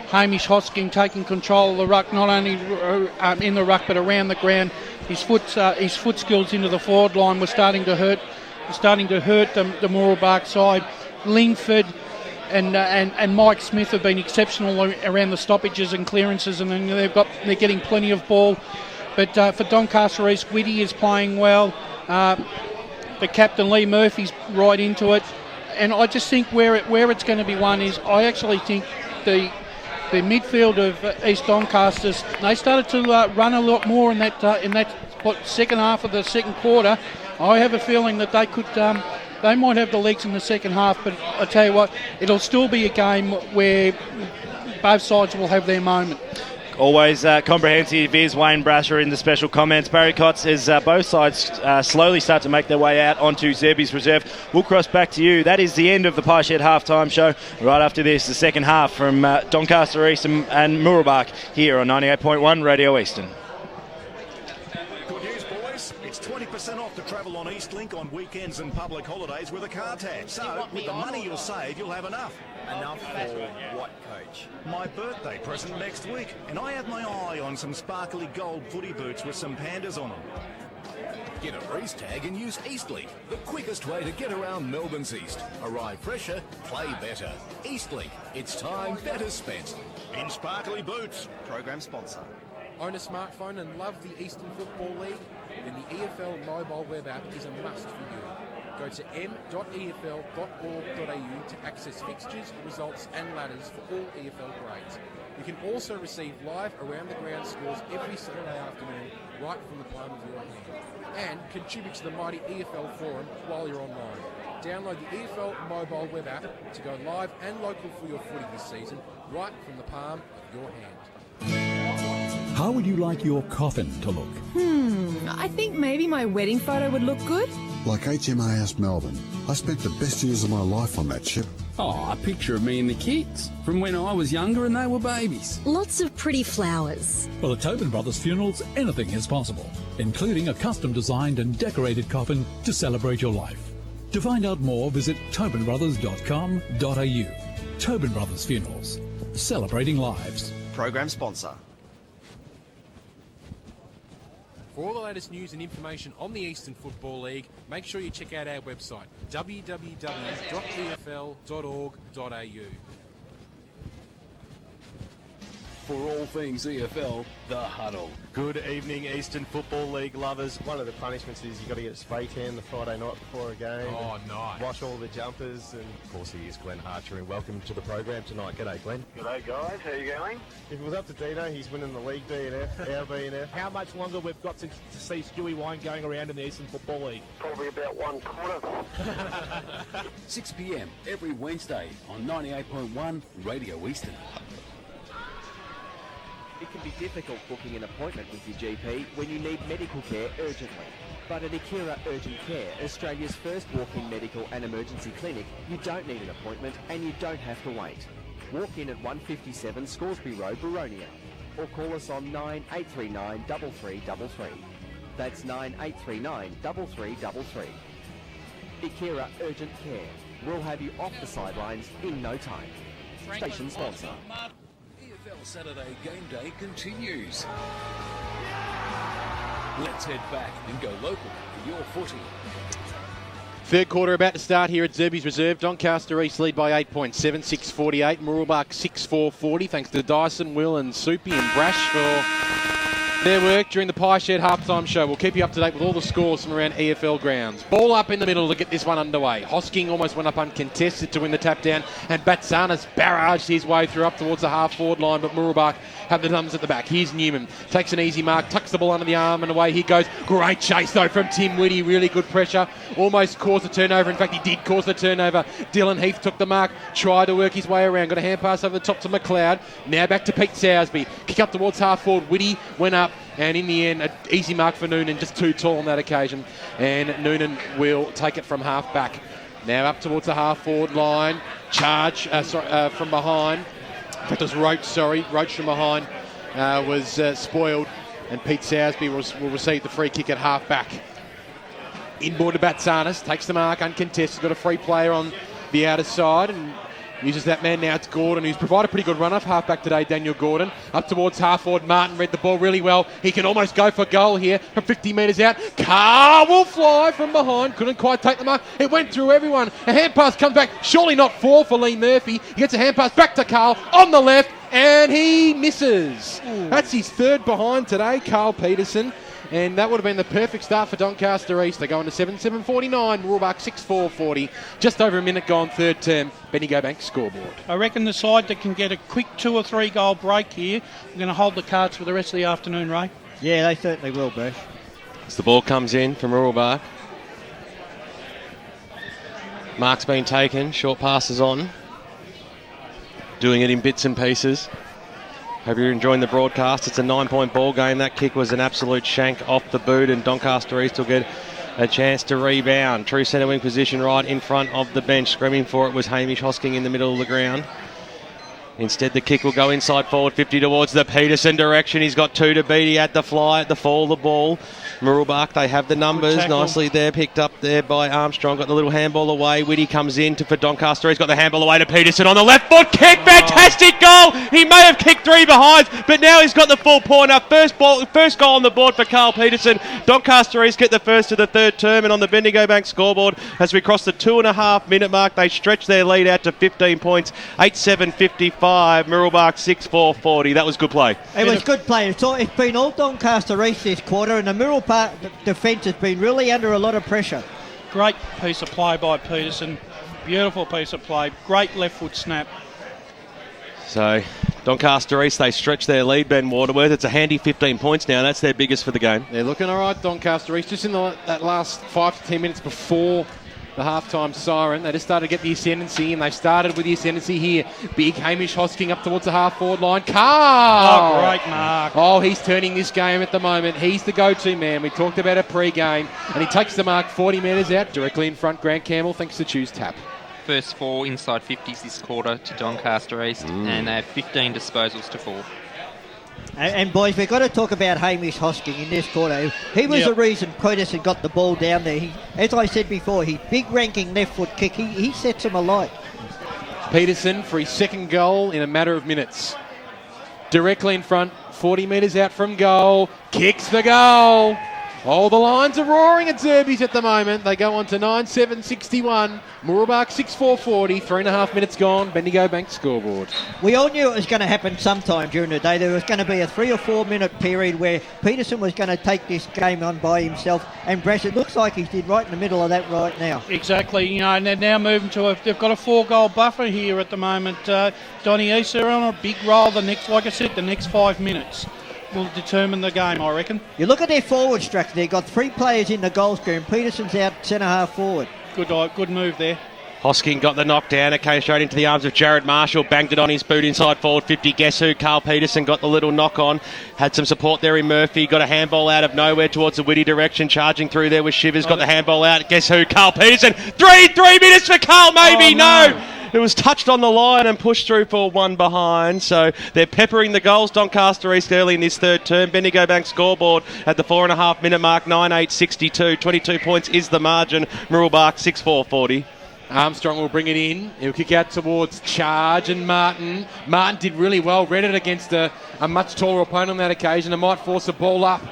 Hamish Hosking taking control of the ruck, not only in the ruck but around the ground. His foot skills into the forward line were starting to hurt the Mooroolbark side. Lingford and Mike Smith have been exceptional around the stoppages and clearances, and they're getting plenty of ball. But for Doncaster East, Whitty is playing well. The captain Lee Murphy's right into it, and I just think where it's going to be won is I actually think the midfield of East Doncaster, they started to run a lot more in that second half of the second quarter. I have a feeling that they might have the legs in the second half, but I tell you what, it'll still be a game where both sides will have their moment. Always comprehensive is Wayne Brasher in the special comments. Barry Cotts, as both sides slowly start to make their way out onto Zerby's Reserve. We'll cross back to you. That is the end of the Pie Shed halftime show. Right after this, the second half from Doncaster East and Mooroolbark here on 98.1 Radio Eastern. Good news, boys. It's 20% off to travel on Eastlink on weekends and public holidays with a car tab. So, with the money you'll save, you'll have enough. Enough for what, Coach? My birthday present next week, and I have my eye on some sparkly gold footy boots with some pandas on them. Get a race tag and use Eastlink, the quickest way to get around Melbourne's East. Arrive fresher, play better. Eastlink, it's time better spent. In sparkly boots. Program sponsor. Own a smartphone and love the Eastern Football League? Then the EFL mobile web app is a must for you. Go to m.efl.org.au to access fixtures, results and ladders for all EFL grades. You can also receive live around-the-ground scores every Saturday afternoon right from the palm of your hand. And contribute to the mighty EFL forum while you're online. Download the EFL mobile web app to go live and local for your footy this season right from the palm of your hand. How would you like your coffin to look? I think maybe my wedding photo would look good. Like HMAS Melbourne. I spent the best years of my life on that ship. Oh, a picture of me and the kids from when I was younger and they were babies. Lots of pretty flowers. Well, at Tobin Brothers Funerals, anything is possible, including a custom-designed and decorated coffin to celebrate your life. To find out more, visit tobinbrothers.com.au. Tobin Brothers Funerals, celebrating lives. Program sponsor. For all the latest news and information on the Eastern Football League, make sure you check out our website, www.efl.org.au. For all things EFL, The Huddle. Good evening, Eastern Football League lovers. One of the punishments is you've got to get a spray tan the Friday night before a game. Oh, nice. Wash all the jumpers. And of course, he is Glenn Harcher, and welcome to the program tonight. G'day, Glenn. G'day, guys. How you going? If it was up to Dino, he's winning the league DNF, our BNF. How much longer we've got to see Stewie Wine going around in the Eastern Football League? Probably about 1/4. 6 p.m. every Wednesday on 98.1 Radio Eastern. It can be difficult booking an appointment with your GP when you need medical care urgently. But at Akira Urgent Care, Australia's first walk-in medical and emergency clinic, you don't need an appointment and you don't have to wait. Walk in at 157 Scoresby Road, Baronia, or call us on 9839 3333. That's 9839 3333. Akira Urgent Care. We'll have you off the sidelines in no time. Station sponsor. EFL Saturday Game Day continues. Let's head back and go local for your footy. Third quarter about to start here at Zerby's Reserve. Doncaster East lead by 8 points, 7-6-48. Mooroolbark 6-4-40. Thanks to Dyson, Will and Soupy and Brash for their work during the Pie Shed halftime show. We'll keep you up to date with all the scores from around EFL grounds. Ball up in the middle to get this one underway. Hosking almost went up uncontested to win the tap down, and Batsanis barraged his way through up towards the half-forward line, but Mooroolbark have the numbers at the back. Here's Newman. Takes an easy mark, tucks the ball under the arm, and away he goes. Great chase, though, from Tim Whitty. Really good pressure. Almost caused a turnover. In fact, he did cause the turnover. Dylan Heath took the mark, tried to work his way around. Got a hand pass over the top to McLeod. Now back to Pete Sowersby. Kick up towards half-forward. Whitty went up, and in the end, an easy mark for Noonan. Just too tall on that occasion. And Noonan will take it from half-back. Now up towards the half-forward line. Charge from behind. In fact, it was Roach from behind was spoiled, and Pete Sowersby will receive the free kick at half-back. Inboard to Batsanis, takes the mark, uncontested, got a free player on the outer side, and uses that man now. It's Gordon, who's provided a pretty good run-off half-back today, Daniel Gordon. Up towards half-forward, Martin read the ball really well. He can almost go for goal here from 50 metres out. Carr will fly from behind, couldn't quite take the mark. It went through everyone. A hand pass comes back, surely not for Lee Murphy. He gets a hand pass back to Carl on the left, and he misses. Ooh. That's his third behind today, Carl Peterson. And that would have been the perfect start for Doncaster East. They go into 7-7-49, Mooroolbark 6-4-40. Just over a minute gone, third term. Benny Gobank scoreboard. I reckon the side that can get a quick 2 or 3 goal break here, we're going to hold the cards for the rest of the afternoon, Ray. Yeah, they certainly will, Bruce. As the ball comes in from Mooroolbark. Mark's been taken, short passes on. Doing it in bits and pieces. Hope you're enjoying the broadcast. It's a 9-point ball game. That kick was an absolute shank off the boot, and Doncaster East will get a chance to rebound. True centre wing position right in front of the bench. Screaming for it was Hamish Hosking in the middle of the ground. Instead, the kick will go inside forward 50 towards the Peterson direction. He's got 2 to beat. He had the fly at the fall of the ball. Mooroolbark, they have the numbers. Nicely there, picked up there by Armstrong. Got the little handball away. Whitty comes in for Doncaster. He's got the handball away to Peterson on the left foot. Kick, fantastic goal. He may have kicked 3 behinds, but now he's got the full point up. First goal on the board for Carl Peterson. Doncaster East get the first of the third term, and on the Bendigo Bank scoreboard, as we cross the 2.5 minute mark, they stretch their lead out to 15 points. 8-7-55. Mooroolbark 6-4-40. That was good play. It was good play. It's been all Doncaster East this quarter, and the Mooroolbark defence has been really under a lot of pressure. Great piece of play by Peterson. Beautiful piece of play. Great left foot snap. So Doncaster East, they stretch their lead, Ben Waterworth. It's a handy 15 points now. That's their biggest for the game. They're looking all right, Doncaster East. Just in that last 5 to 10 minutes before the halftime siren, they just started to get the ascendancy, and they've started with the ascendancy here. Big Hamish Hosking up towards the half-forward line. Carl! Oh, great mark. Oh, he's turning this game at the moment. He's the go-to man. We talked about it pre-game, and he takes the mark 40 metres out, directly in front. Grant Campbell thanks to Choose Tap. First 4 inside 50s this quarter to Doncaster East, and they have 15 disposals to 4. And boys, we've got to talk about Hamish Hosking in this quarter. He was the reason Peterson got the ball down there. As I said before, his big ranking left foot kick, he sets him alight. Peterson for his second goal in a matter of minutes. Directly in front, 40 metres out from goal, kicks the goal. Oh, the lines are roaring at Zerbies at the moment. They go on to 9-7-61. Mooroolbark 6-4-40. 3.5 minutes gone. Bendigo Bank scoreboard. We all knew it was going to happen sometime during the day. There was going to be a 3 or 4 minute period where Peterson was going to take this game on by himself, and Brass, it looks like he's did right in the middle of that right now. Exactly, you know, and they're now moving to they've got a 4-goal buffer here at the moment. Donny East, they're on a big roll the next 5 minutes will determine the game, I reckon. You look at their forward structure. They've got 3 players in the goal square, and Peterson's out centre-half forward. Good move there. Hosking got the knockdown. It came straight into the arms of Jared Marshall. Banged it on his boot inside forward 50. Guess who? Carl Peterson got the little knock on. Had some support there in Murphy. Got a handball out of nowhere towards the Whitty direction. Charging through there with Shivers. Got the handball out. Guess who? Carl Peterson. 3 minutes for Carl. Maybe. No. It was touched on the line and pushed through for 1 behind. So they're peppering the goals. Doncaster East early in this third term. Bendigo Bank scoreboard at the 4.5 minute mark. 9-8-62. 22 points is the margin. Mooroolbark 6-4-40. Armstrong will bring it in. He'll kick out towards Charge and Martin. Martin did really well. Read it against a much taller opponent on that occasion and might force a ball up.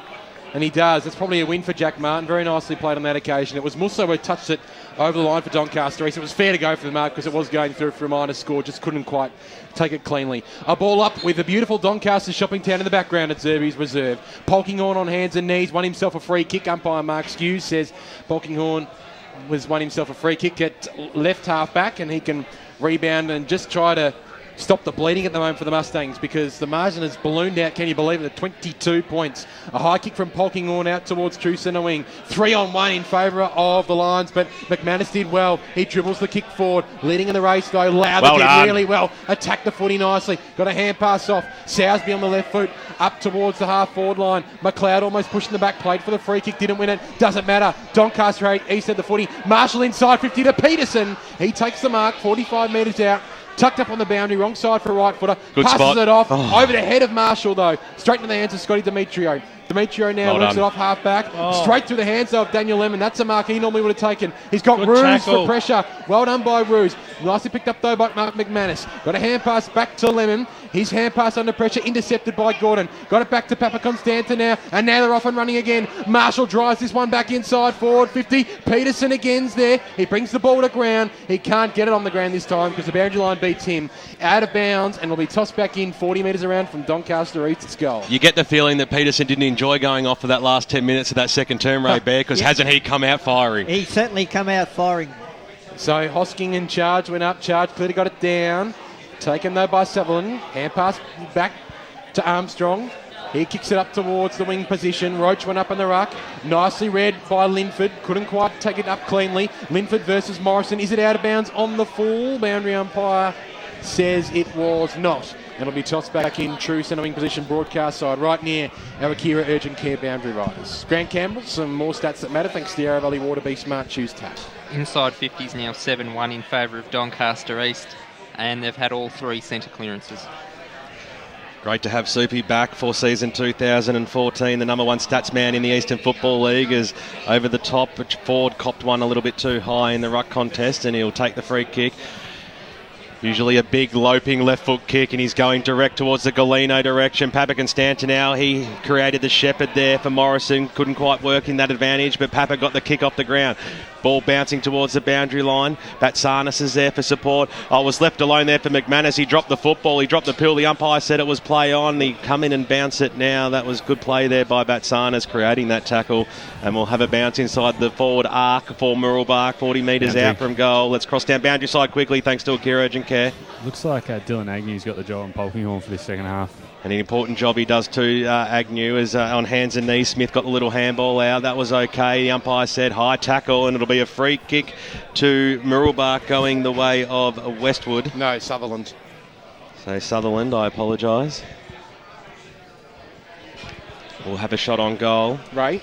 And he does. That's probably a win for Jack Martin. Very nicely played on that occasion. It was Musso who touched it over the line for Doncaster East. It was fair to go for the mark because it was going through for a minor score. Just couldn't quite take it cleanly. A ball up with the beautiful Doncaster shopping town in the background at Zerby's Reserve. Polkinghorn on hands and knees. Won himself a free kick. Umpire Mark Hughes says Polkinghorn won himself a free kick at left half back, and he can rebound and just try to stop the bleeding at the moment for the Mustangs because the margin has ballooned out, can you believe it, at 22 points. A high kick from Polkinghorn out towards true centre wing. 3-on-1 in favour of the Lions, but McManus did well. He dribbles the kick forward, leading in the race though. Lowther did really well. Attacked the footy nicely. Got a hand pass off. Sowersby on the left foot, up towards the half-forward line. McLeod almost pushing the back plate for the free kick, didn't win it. Doesn't matter. Doncaster East had the footy. Marshall inside 50 to Peterson. He takes the mark, 45 metres out. Tucked up on the boundary, wrong side for a right footer. Good passes spot. it off over the head of Marshall though. Straight into the hands of Scotty Demetrio. Demetrio now works it off half back. Straight through the hands of Daniel Lemon. That's a mark he normally would have taken. He's got Good Ruse tackle. for pressure. Well done by Ruse. Nicely picked up though by Mark McManus. Got a hand pass back to Lemon. His hand pass under pressure, intercepted by Gordon. Got it back to Papa Constanta now, and now they're off and running again. Marshall drives this one back inside forward 50. Peterson again's there. He brings the ball to ground. He can't get it on the ground this time because the boundary line beats him. Out of bounds and will be tossed back in 40 metres around from Doncaster East's goal. You get the feeling that Peterson didn't enjoy going off for that last 10 minutes of that second term, Ray Bear, because hasn't he come out firing? He certainly come out firing. So Hosking and Charge went up. Charge clearly got it down. Taken though by Sutherland. Hand pass back to Armstrong. He kicks it up towards the wing position. Roach went up in the ruck. Nicely read by Linford. Couldn't quite take it up cleanly. Linford versus Morrison. Is it out of bounds on the full? Boundary umpire says it was not. And it'll be tossed back in true centre wing position, broadcast side, right near our Akira Urgent Care boundary riders. Grant Campbell, some more stats that matter thanks to the Yarra Valley Waterby Smart Shoes tap. Inside 50s now 7-1 in favour of Doncaster East, and they've had all 3 centre clearances. Great to have Soupy back for season 2014. The number 1 stats man in the Eastern Football League is over the top, but Ford copped one a little bit too high in the ruck contest, and he'll take the free kick. Usually a big loping left foot kick, and he's going direct towards the Galeno direction. Papa Constanta now, he created the shepherd there for Morrison. Couldn't quite work in that advantage, but Papa got the kick off the ground. Ball bouncing towards the boundary line. Batsanis is there for support. I was left alone there for McManus. He dropped the football. He dropped the pill. The umpire said it was play on. He come in and bounce it now. That was good play there by Batsanis, creating that tackle. And we'll have a bounce inside the forward arc for Mooroolbark, 40 metres out from goal. Let's cross down boundary side quickly, thanks to Akira Urgent Care. Looks like Dylan Agnew's got the job on Polkinghorn for this second half. And an important job he does too, Agnew, is on hands and knees. Smith got the little handball out. That was okay. The umpire said high tackle, and it'll be a free kick to Mooroolbark going the way of Westwood. No, Sutherland. So Sutherland, I apologise. We'll have a shot on goal. Ray?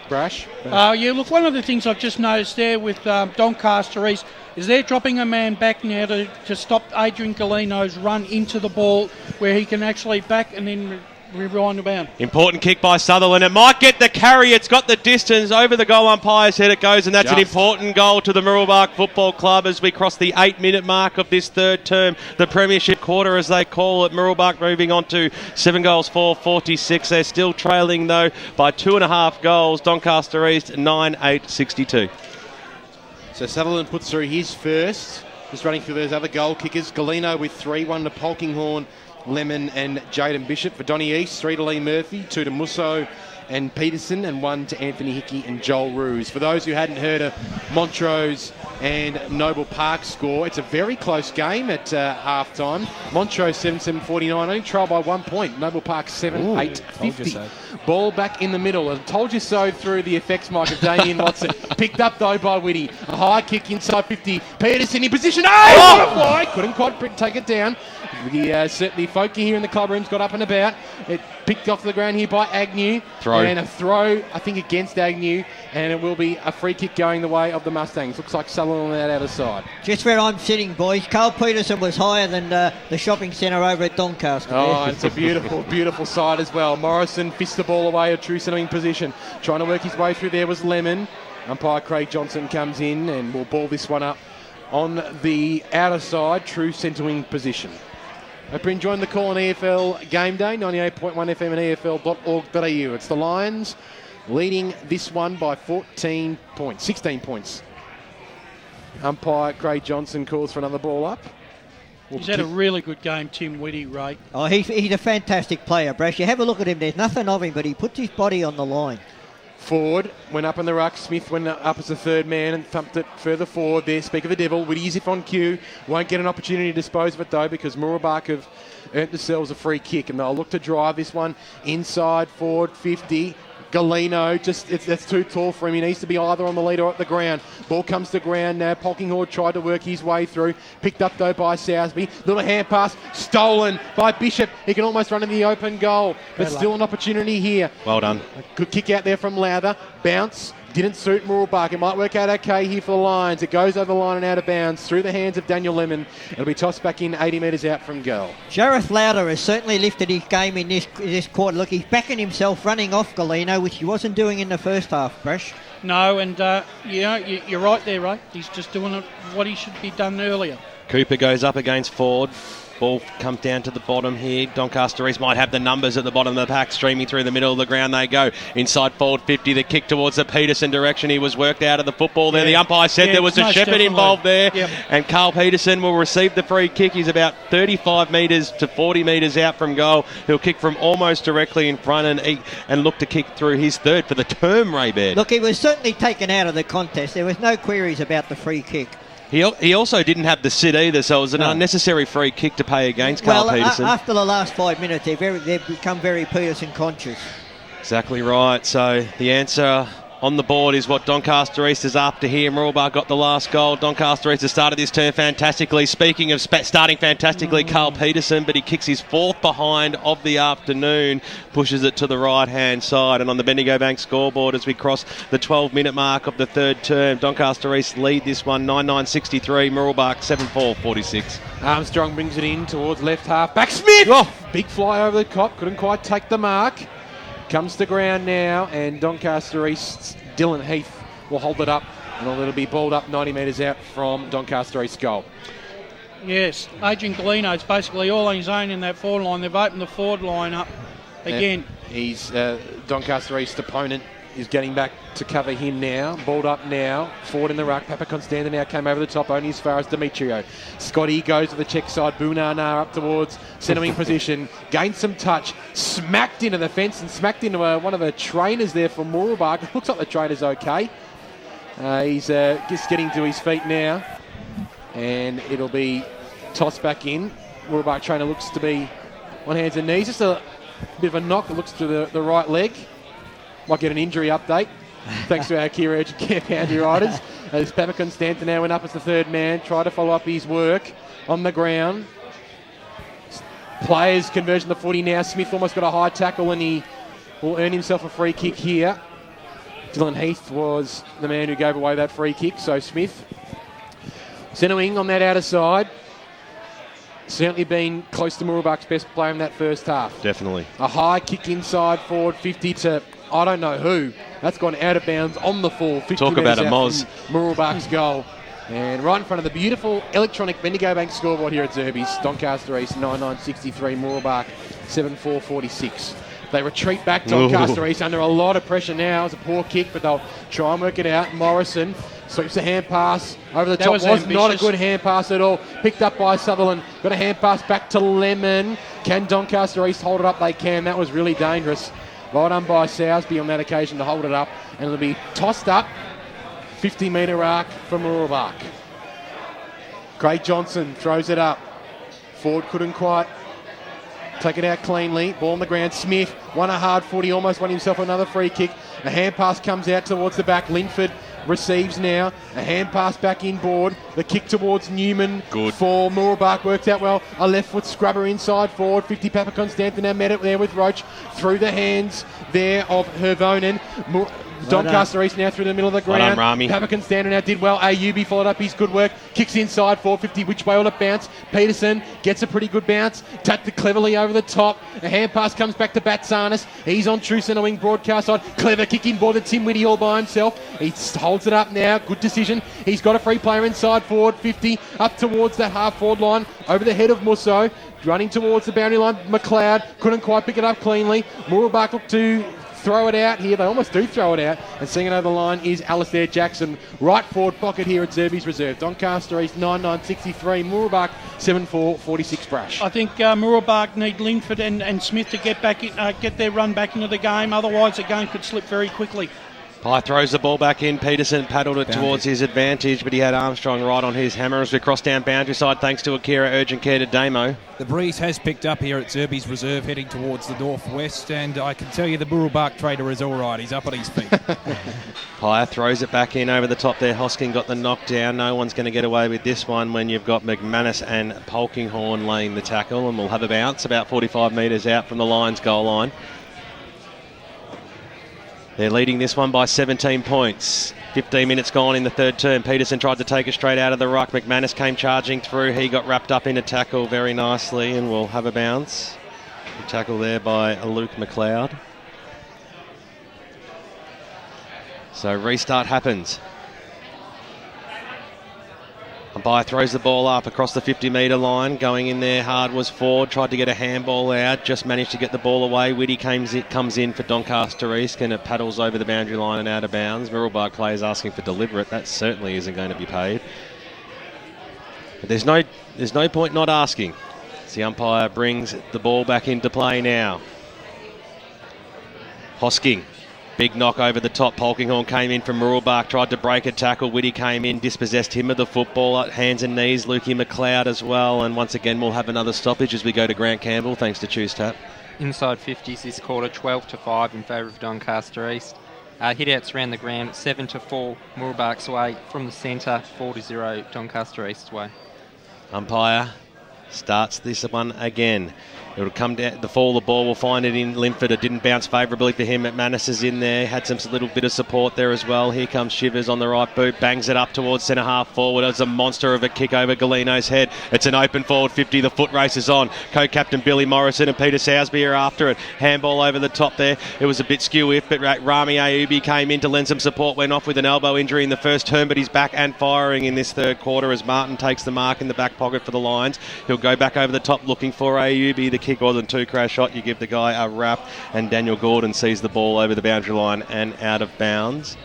Brash? Yeah, look, one of the things I've just noticed there with Doncaster East is they're dropping a man back now to stop Adrian Galeno's run into the ball where he can actually back and then rewind about. Important kick by Sutherland. It might get the carry. It's got the distance. Over the goal umpire's head it goes, and that's an important goal to the Mooroolbark Football Club as we cross the 8-minute mark of this third term, the Premiership quarter as they call it. Mooroolbark moving on to 7 goals for 46. They're still trailing, though, by 2.5 goals. Doncaster East 9-8-62. So Sutherland puts through his first. Just running through those other goal kickers. Galeno with 3, 1 to Polkinghorn, Lemon and Jaden Bishop. For Donny East, 3 to Lee Murphy, 2 to Musso and Peterson, and 1 to Anthony Hickey and Joel Roos. For those who hadn't heard of Montrose and Noble Park score, it's a very close game at half-time. Montrose 7-7-49, only trail by 1 point. Noble Park 7-8-50. Ball back in the middle. I told you so through the effects mic of Damien Watson. Picked up though by Whitty. A high kick inside 50. Peterson in position. Oh! What a fly! Couldn't quite take it down. The folk here in the club room's got up and about. It picked off the ground here by Agnew. And a throw, I think, against Agnew. And it will be a free kick going the way of the Mustangs. Looks like Sutherland on that outer side. Just where I'm sitting, boys. Carl Peterson was higher than the shopping centre over at Doncaster. Oh, it's a beautiful, beautiful side as well. Morrison fists the ball away, a true centering position. Trying to work his way through there was Lemon. Umpire Craig Johnson comes in and will ball this one up on the outer side, true centering position. Hope you're enjoying the call on EFL Game Day, 98.1 FM and EFL.org.au. It's the Lions leading this one by 16 points. Umpire Craig Johnson calls for another ball up. He's had a really good game, Tim Whitty, Ray. Oh, he's a fantastic player, Brash. You have a look at him. There's nothing of him, but he puts his body on the line. Forward, went up in the ruck. Smith went up as the third man and thumped it further forward there. Speak of the devil. Whitty is if on cue. Won't get an opportunity to dispose of it, though, because Mooroolbark have earned themselves a free kick, and they'll look to drive this one inside forward 50. Galeno, that's too tall for him. He needs to be either on the lead or at the ground. Ball comes to ground now. Polkinghorn tried to work his way through. Picked up, though, by Sousby. Little hand pass. Stolen by Bishop. He can almost run in the open goal. But still an opportunity here. Well done. A good kick out there from Lowther. Bounce. Didn't suit Mooroolbark. It might work out okay here for the Lions. It goes over the line and out of bounds through the hands of Daniel Lemon. It'll be tossed back in 80 metres out from goal. Jareth Lowther has certainly lifted his game in this quarter. Look, he's backing himself running off Galeno, which he wasn't doing in the first half, Brash. No, and you're right there, Ray. He's just doing what he should be done earlier. Cooper goes up against Ford. Ball comes down to the bottom here. Doncaster East might have the numbers at the bottom of the pack. Streaming through the middle of the ground they go. Inside forward 50. The kick towards the Peterson direction. He was worked out of the football there. The umpire said there was a Shepherd involved there. Yep. And Carl Peterson will receive the free kick. He's about 35 metres to 40 metres out from goal. He'll kick from almost directly in front and look to kick through his third for the term, Ray Baird. Look, he was certainly taken out of the contest. There was no queries about the free kick. He also didn't have the sit either, so it was an unnecessary free kick to pay against Carl Peterson. After the last 5 minutes, they've become very Peterson conscious. Exactly right. So the answer on the board is what Doncaster East is after here. Mooroolbark got the last goal. Doncaster East has started this term fantastically. Speaking of starting fantastically, Carl Peterson, but he kicks his fourth behind of the afternoon, pushes it to the right-hand side. And on the Bendigo Bank scoreboard as we cross the 12-minute mark of the third term, Doncaster East lead this one 9-9-63, Mooroolbark 7-4-46. Armstrong brings it in towards left half. Back Smith! Oh, big fly over the top. Couldn't quite take the mark. Comes to ground now, and Doncaster East's Dylan Heath will hold it up, and it'll be balled up 90 metres out from Doncaster East goal. Yes, Adrian Galeno is basically all on his own in that forward line. They've opened the forward line up again. He's Doncaster East opponent is getting back to cover him now. Balled up now. Forward in the ruck. Papa Constanta now came over the top only as far as Demetrio. Scotty goes to the check side. Bunana up towards centering position. Gained some touch. Smacked into the fence and smacked into one of the trainers there for Mooroolbark. It looks like the trainer's okay. He's just getting to his feet now. And it'll be tossed back in. Mooroolbark trainer looks to be on hands and knees. Just a bit of a knock. It looks to the right leg. Might get an injury update, thanks to our key urgent care boundary riders. As Papa Constanta now went up as the third man, tried to follow up his work on the ground. Players conversion the footy now. Smith almost got a high tackle and he will earn himself a free kick here. Dylan Heath was the man who gave away that free kick, so Smith centering on that outer side. certainly been close to Mooroolbark's best player in that first half. Definitely. A high kick inside forward 50 to I don't know who. That's gone out of bounds on the full. 50 Talk about a Moz. Mooroolbark's goal. And right in front of the beautiful electronic Bendigo Bank scoreboard here at Zerby's. Doncaster East 9963, Mooroolbark 7446. They retreat back. Doncaster East under a lot of pressure now. It's a poor kick, but they'll try and work it out. Morrison sweeps a hand pass over the top. Was not a good hand pass at all. Picked up by Sutherland. Got a hand pass back to Lemon. Can Doncaster East hold it up? They can. That was really dangerous. Well done by Sousby on that occasion to hold it up. And it'll be tossed up. 50-metre arc for Mooroolbark. Craig Johnson throws it up. Ford couldn't quite take it out cleanly. Ball on the ground. Smith won a hard footy. Almost won himself another free kick. A hand pass comes out towards the back. Linford receives now. A hand pass back inboard. The kick towards Newman. Good. For Mooroolbark worked out well. A left foot scrubber inside forward. 50 Papa Constantin met it there with Roach. Through the hands there of Hervonen. Doncaster East now through the middle of the ground. Well done, Rami. Papa Constantin out did well. Ayubi followed up his good work. Kicks inside 450. Which way will it bounce? Peterson gets a pretty good bounce. Tapped it cleverly over the top. A hand pass comes back to Batsanis. He's on true centre wing broadcast side. Clever kick in ball to Tim Whitty all by himself. He holds it up now. Good decision. He's got a free player inside forward 50. Up towards that half forward line. Over the head of Musso. Running towards the boundary line. McLeod couldn't quite pick it up cleanly. Mooroolbark looked to throw it out here. They almost do throw it out. And seeing it over the line is Alistair Jackson. Right forward pocket here at Zerby's Reserve. Doncaster East 9963. Mooroolbark 7446 Brash. I think Mooroolbark need Linford and Smith to get back in, get their run back into the game. Otherwise, the game could slip very quickly. Pye throws the ball back in. Peterson paddled it towards his advantage, but he had Armstrong right on his hammer as we cross down boundary side thanks to Akira urgent care to Damo. The breeze has picked up here at Zerby's Reserve heading towards the northwest, and I can tell you the Mooroolbark trader is all right. He's up on his feet. Pye throws it back in over the top there. Hosking got the knockdown. No one's going to get away with this one when you've got McManus and Polkinghorn laying the tackle, and we'll have a bounce about 45 metres out from the Lions goal line. They're leading this one by 17 points. 15 minutes gone in the third term. Peterson tried to take it straight out of the ruck. McManus came charging through. He got wrapped up in a tackle very nicely, and we'll have a bounce. A tackle there by Luke McLeod. So restart happens. Umpire throws the ball up across the 50-metre line. Going in there hard was Ford. Tried to get a handball out. Just managed to get the ball away. Whitty comes in for Doncaster East, and it paddles over the boundary line and out of bounds. Mooroolbark players asking for deliberate. That certainly isn't going to be paid. But there's no point not asking. As the umpire brings the ball back into play now. Hosking. Big knock over the top. Polkinghorn came in from Mooroolbark, tried to break a tackle. Whitty came in, dispossessed him of the football. Hands and knees, Lukey McLeod as well. And once again, we'll have another stoppage as we go to Grant Campbell, thanks to Choose Tap. Inside 50s this quarter, 12-5 in favour of Doncaster East. Hit-outs around the ground, 7-4 Mooroolbark's way. From the centre, 4-0 Doncaster East's way. Umpire starts this one again. It'll come down, the fall of the ball, we'll find it in Linford. It didn't bounce favourably for him. McManus is in there, had some little bit of support there as well. Here comes Shivers on the right boot, bangs it up towards centre half forward. It's a monster of a kick over Galino's head. It's an open forward 50, the foot race is on. Co-captain Billy Morrison and Peter Sousby are after it. Handball over the top there. It was a bit skew-if, but Rami Ayubi came in to lend some support, went off with an elbow injury in the first term, but he's back and firing in this third quarter as Martin takes the mark in the back pocket for the Lions. He'll go back over the top looking for Ayubi. The kick wasn't too crash shot. You give the guy a wrap, and Daniel Gordon sees the ball over the boundary line and out of bounds.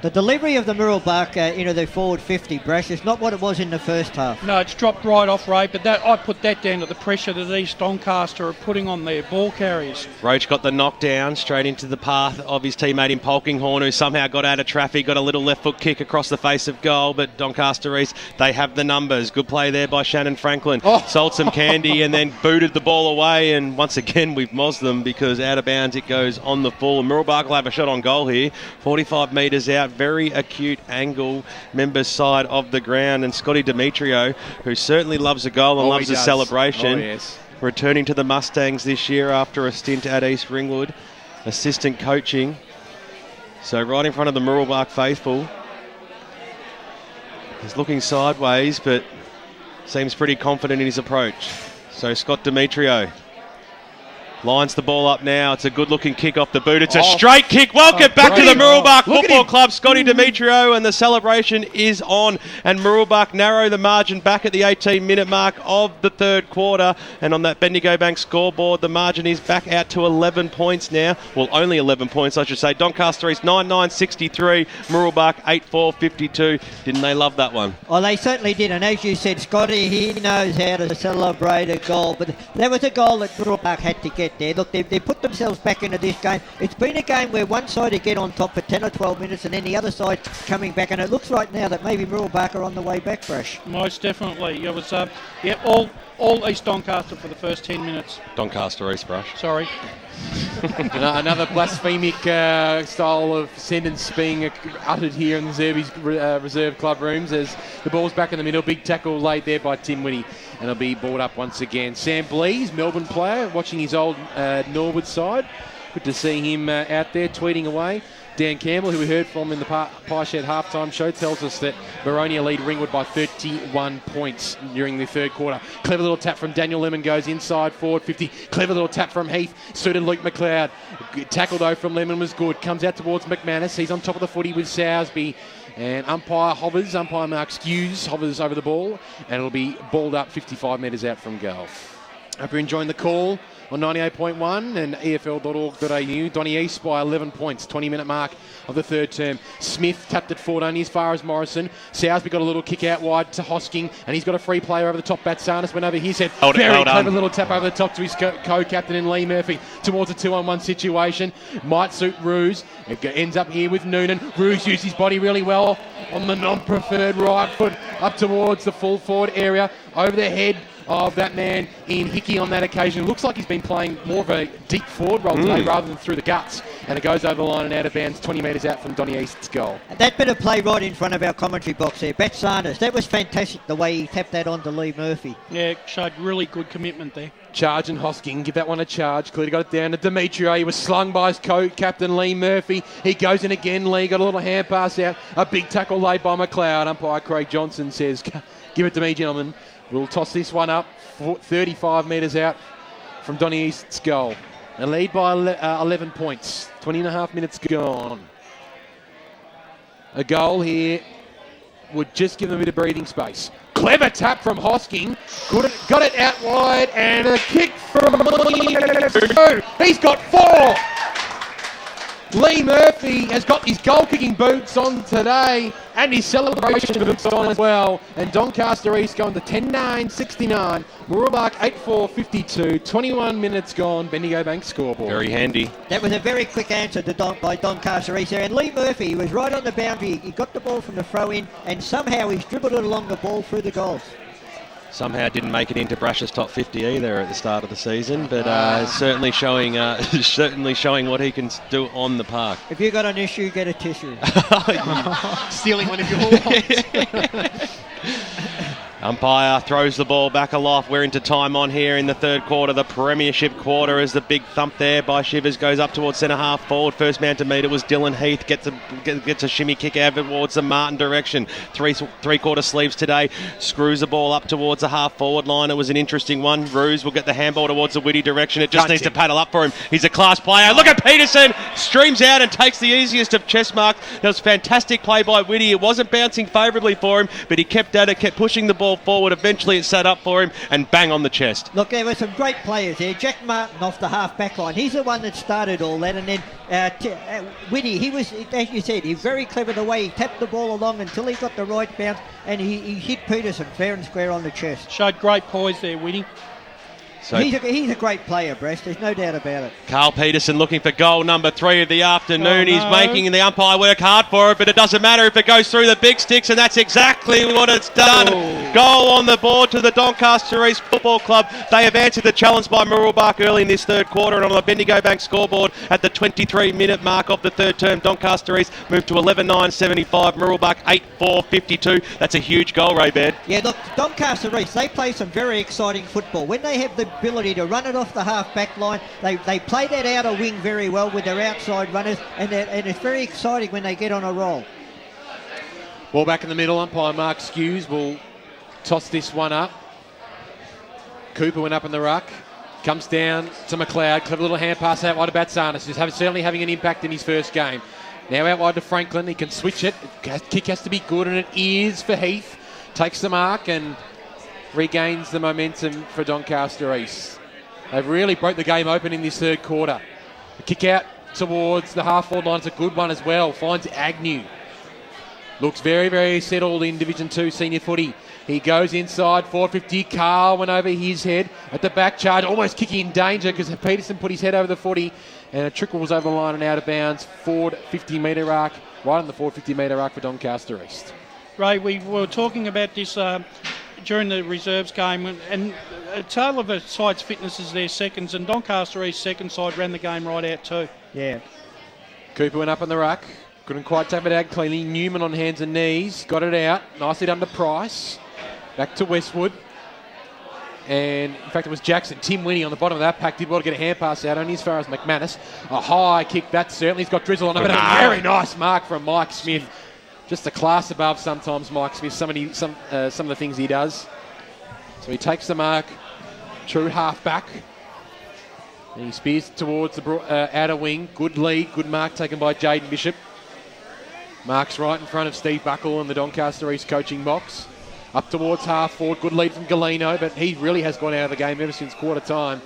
The delivery of the Mooroolbark into the forward 50, Brash, is not what it was in the first half. No, it's dropped right off, Ray, but I put that down to the pressure that East Doncaster are putting on their ball carriers. Roach got the knockdown straight into the path of his teammate in Polkinghorn, who somehow got out of traffic, got a little left foot kick across the face of goal, but Doncaster East, they have the numbers. Good play there by Shannon Franklin. Sold some candy and then booted the ball away, and once again we've mozzed them because out of bounds it goes on the full. And Mooroolbark will have a shot on goal here, 45 metres out. Very acute angle, members side of the ground, and Scotty Demetrio, who certainly loves a goal and loves a celebration, returning to the Mustangs this year after a stint at East Ringwood, assistant coaching. So right in front of the Mooroolbark faithful. He's looking sideways, but Seems pretty confident in his approach. So Scott Demetrio lines the ball up now. It's a good-looking kick off the boot. It's a straight kick. Welcome back to the Mooroolbark Football Club. Scotty Demetrio, and the celebration is on. And Mooroolbark narrow the margin back at the 18-minute mark of the third quarter. And on that Bendigo Bank scoreboard, the margin is back out to 11 points now. Well, only 11 points, I should say. Doncaster East 9-9-63. Mooroolbark 8-4-52. Didn't they love that one? Oh, they certainly did. And as you said, Scotty, he knows how to celebrate a goal. But there was a goal that Mooroolbark had to get there. Look, they put themselves back into this game. It's been a game where one side would get on top for 10 or 12 minutes and then the other side coming back. And it looks right now that maybe Mooroolbark are on the way back, Brush. Most definitely. It was, all East Doncaster for the first 10 minutes. Doncaster East, Brush. Sorry. Another blasphemic style of sentence being uttered here in the Zerbies reserve club rooms as the ball's back in the middle. Big tackle laid there by Tim Whitty, and it'll be balled up once again. Sam Blees, Melbourne player, watching his old Norwood side. Good to see him out there tweeting away. Dan Campbell, who we heard from in the Pie Shed halftime show, tells us that Boronia lead Ringwood by 31 points during the third quarter. Clever little tap from Daniel Lemon goes inside forward 50. Clever little tap from Heath. Suited Luke McLeod. Tackle though from Lemon was good. Comes out towards McManus. He's on top of the footy with Sowsby. And umpire Mark Skews hovers over the ball. And it'll be balled up 55 metres out from goal. Hope you're enjoying the call on 98.1 and EFL.org.au. Donny East by 11 points, 20-minute mark of the third term. Smith tapped it forward only as far as Morrison. Sowsby got a little kick out wide to Hosking, and he's got a free player over the top. Batsanis went over his head. Very clever little tap over the top to his co-captain in Lee Murphy towards a 2-on-1 situation. Might suit Ruse. It ends up here with Noonan. Ruse used his body really well on the non-preferred right foot up towards the full forward area over the head of that man in Hickey on that occasion. It looks like he's been playing more of a deep forward role today rather than through the guts. And it goes over the line and out of bounds 20 metres out from Donny East's goal. That bit of play right in front of our commentary box there. Bat Sanders, that was fantastic the way he tapped that onto Lee Murphy. Yeah, showed really good commitment there. Charge and Hosking, give that one a charge. Clearly got it down to Demetrio. He was slung by his co-captain Lee Murphy. He goes in again. Lee got a little hand pass out. A big tackle laid by McLeod. Umpire Craig Johnson says, give it to me, gentlemen. We'll toss this one up 35 metres out from Donny East's goal. A lead by 11 points. 20.5 minutes gone. A goal here would just give them a bit of breathing space. Clever tap from Hosking. Got it out wide, and a kick from... He's got 4! Lee Murphy has got his goal-kicking boots on today and his celebration boots on as well. And Doncaster East going to 10-9-69. Mooroolbark 8-4-52. 21 minutes gone. Bendigo Bank scoreboard. Very handy. That was a very quick answer by Doncaster East there. And Lee Murphy was right on the boundary. He got the ball from the throw-in and somehow he's dribbled it along the ball through the goals. Somehow didn't make it into Brash's top 50 either at the start of the season, but certainly showing what he can do on the park. If you got an issue, get a tissue. Stealing one of yours. Umpire throws the ball back aloft. We're into time on here in the third quarter, the premiership quarter, as the big thump there by Shivers goes up towards centre half forward. First man to meet it was Dylan Heath. Gets a shimmy kick out towards the Martin direction. Three-quarter sleeves today. Screws the ball up towards the half forward line. It was an interesting one. Ruse will get the handball towards the Whitty direction. It just needs to paddle up for him. He's a class player. Look at Peterson. Streams out and takes the easiest of chest marks. That was fantastic play by Whitty. It wasn't bouncing favourably for him, but he kept at it, kept pushing the ball forward. Eventually it sat up for him and bang on the chest. Look, there were some great players there. Jack Martin off the half back line. He's the one that started all that. And then Whitty, he was, as you said, he's very clever the way he tapped the ball along until he got the right bounce and he hit Peterson fair and square on the chest. Showed great poise there, Whitty. So he's a great player, Breast. There's no doubt about it. Carl Peterson looking for goal number 3 of the afternoon. He's making the umpire work hard for it, but it doesn't matter if it goes through the big sticks, and that's exactly what it's done. Goal on the board to the Doncaster East Football Club. They have answered the challenge by Mooroolbark early in this third quarter, and on the Bendigo Bank scoreboard at the 23-minute mark of the third term, Doncaster East moved to 11-9-75. Mooroolbark 8-4-52. That's a huge goal, Ray Baird. Yeah, look, Doncaster East, they play some very exciting football. When they have the ability to run it off the half-back line, they play that outer wing very well with their outside runners, and it's very exciting when they get on a roll. Ball back in the middle. Umpire Mark Skews will toss this one up. Cooper went up in the ruck. Comes down to McLeod. Clever little hand pass out wide to Batsanis. He's certainly having an impact in his first game. Now out wide to Franklin. He can switch it. Kick has to be good, and it is for Heath. Takes the mark and regains the momentum for Doncaster East. They've really broke the game open in this third quarter. The kick out towards the half-forward line is a good one as well. Finds Agnew. Looks very, very settled in Division 2 senior footy. He goes inside, 450. Carl went over his head at the back charge, almost kicking in danger because Peterson put his head over the footy and it trickles over the line and out of bounds. Forward 50-metre arc, right on the forward 50-metre arc for Doncaster East. Ray, we were talking about this during the reserves game, and a tale of a side's fitness is their seconds, and Doncaster East's second side ran the game right out too. Yeah. Cooper went up in the ruck. Couldn't quite tap it out cleanly. Newman on hands and knees. Got it out. Nicely done to Price. Back to Westwood. And, in fact, it was Jackson. Tim Winnie on the bottom of that pack did well to get a hand pass out, only as far as McManus. A high kick. That certainly's got drizzle on it. But a very nice mark from Mike Smith. Just a class above sometimes Mike Smith. Some of the things he does. So he takes the mark. True half back. And he spears towards the outer wing. Good lead. Good mark taken by Jaden Bishop. Mark's right in front of Steve Buckle in the Doncaster East coaching box. Up towards half forward. Good lead from Galeno, but he really has gone out of the game ever since quarter time.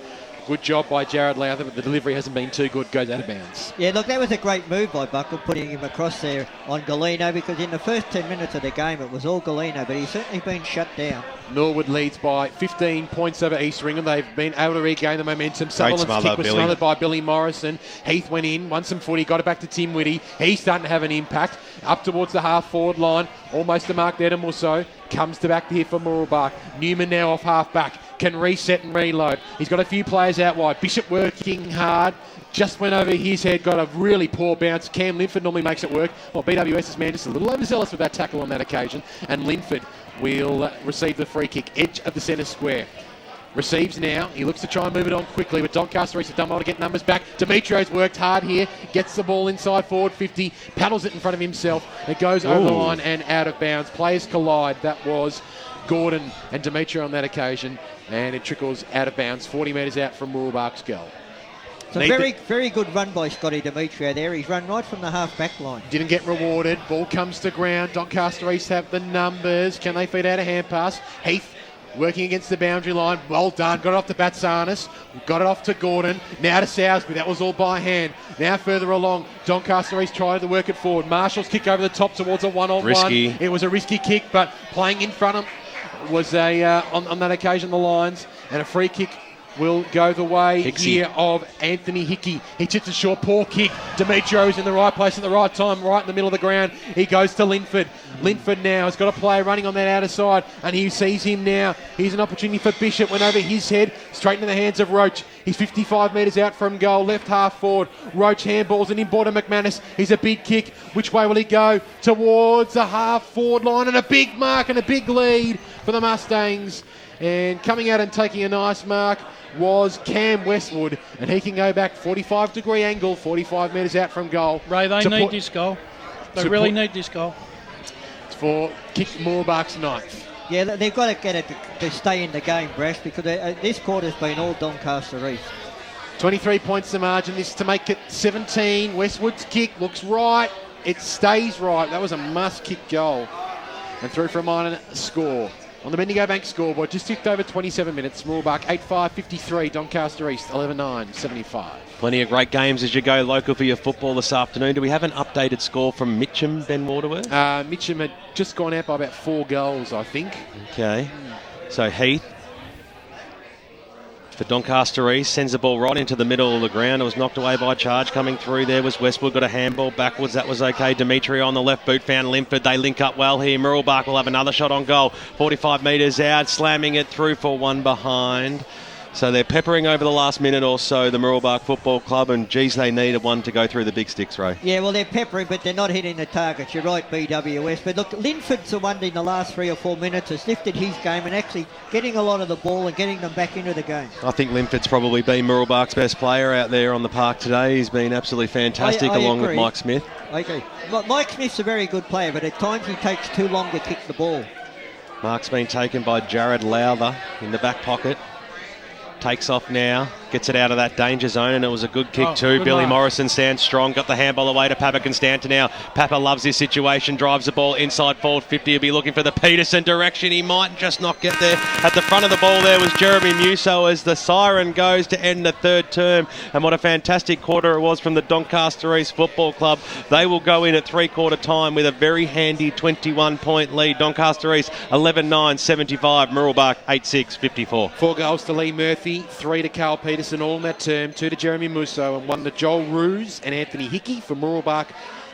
Good job by Jared Lowther, but the delivery hasn't been too good. Goes out of bounds. Yeah, look, that was a great move by Buckle, putting him across there on Galeno, because in the first 10 minutes of the game it was all Galeno, but he's certainly been shut down. Norwood leads by 15 points over East Ringham. They've been able to regain the momentum. Sutherland's kick was smothered by Billy Morrison. Heath went in, won some footy, got it back to Tim Whitty. He's starting to have an impact. Up towards the half-forward line, almost to Mark Dedham or so. Comes to back here for Mooroolbark. Newman now off half-back. Can reset and reload. He's got a few players out wide. Bishop working hard. Just went over his head. Got a really poor bounce. Cam Linford normally makes it work. Well, BWS's man just a little overzealous with that tackle on that occasion. And Linford will receive the free kick. Edge of the centre square. Receives now. He looks to try and move it on quickly, but Doncaster East have done well to get numbers back. Demetrio's worked hard here. Gets the ball inside forward 50. Paddles it in front of himself. It goes over the line and out of bounds. Players collide. That was Gordon and Demetrio on that occasion. And it trickles out of bounds. 40 metres out from Mooroolbark's goal. It's a very, very good run by Scotty Demetrio there. He's run right from the half-back line. Didn't get rewarded. Ball comes to ground. Doncaster East have the numbers. Can they feed out a hand pass? Heath working against the boundary line. Well done. Got it off to Batsanis. Got it off to Gordon. Now to Sowsby. That was all by hand. Now further along. Doncaster East trying to work it forward. Marshall's kick over the top towards a one-on-one. Risky. It was a risky kick, but playing in front of was on that occasion the lines. And a free kick will go the way here of Anthony Hickey. He chips a short, poor kick. Demetrio's in the right place at the right time, right in the middle of the ground. He goes to Linford. Linford now has got a player running on that outer side, and he sees him now. Here's an opportunity for Bishop. Went over his head, straight into the hands of Roach. He's 55 metres out from goal, left half forward. Roach handballs and in border McManus. He's a big kick. Which way will he go? Towards the half forward line, and a big mark and a big lead for the Mustangs. And coming out and taking a nice mark was Cam Westwood, and he can go back 45-degree angle, 45 metres out from goal. Ray, they need this goal. They really need this goal. It's for kick Mooroolbark's ninth. Yeah, they've got to get it to stay in the game, Brash, because this quarter's been all Doncaster East. 23 points the margin. This to make it 17. Westwood's kick looks right. It stays right. That was a must-kick goal. And through for a minor score. On the Bendigo Bank scoreboard, just ticked over 27 minutes. Mooroolbark 8-5-53, Doncaster East 11-9, 75. Plenty of great games as you go local for your football this afternoon. Do we have an updated score from Mitcham, Ben Waterworth? Mitcham had just gone out by about 4 goals, I think. Okay. So Heath for Doncaster East sends the ball right into the middle of the ground. It was knocked away by charge. Coming through there was Westwood. Got a handball backwards. That was okay. Demetrio on the left boot found Linford. They link up well here. Mooroolbark will have another shot on goal. 45 metres out. Slamming it through for one behind. So they're peppering over the last minute or so, the Mooroolbark Football Club, and geez, they needed one to go through the big sticks, Ray. Yeah, well, they're peppering, but they're not hitting the targets. You're right, BWS. But look, Linford's the one in the last 3 or 4 minutes has lifted his game and actually getting a lot of the ball and getting them back into the game. I think Linford's probably been Mooroolbark's best player out there on the park today. He's been absolutely fantastic along with Mike Smith. I agree. Mike Smith's a very good player, but at times he takes too long to kick the ball. Mark's been taken by Jared Lowther in the back pocket. Takes off now, gets it out of that danger zone, and it was a good kick too. Good Billy mark. Morrison stands strong, got the handball away to Papa Constanta now. Papa loves this situation, drives the ball inside forward 50. He'll be looking for the Peterson direction. He might just not get there. At the front of the ball there was Jeremy Musso as the siren goes to end the third term. And what a fantastic quarter it was from the Doncaster East Football Club. They will go in at three-quarter time with a very handy 21-point lead. Doncaster East 11-9, 75. Mooroolbark 8-6, 54. 4 goals to Lee Murphy, 3 to Carl Peterson, all in that term, 2 to Jeremy Musso, and 1 to Joel Roos and Anthony Hickey for Mooroolbark.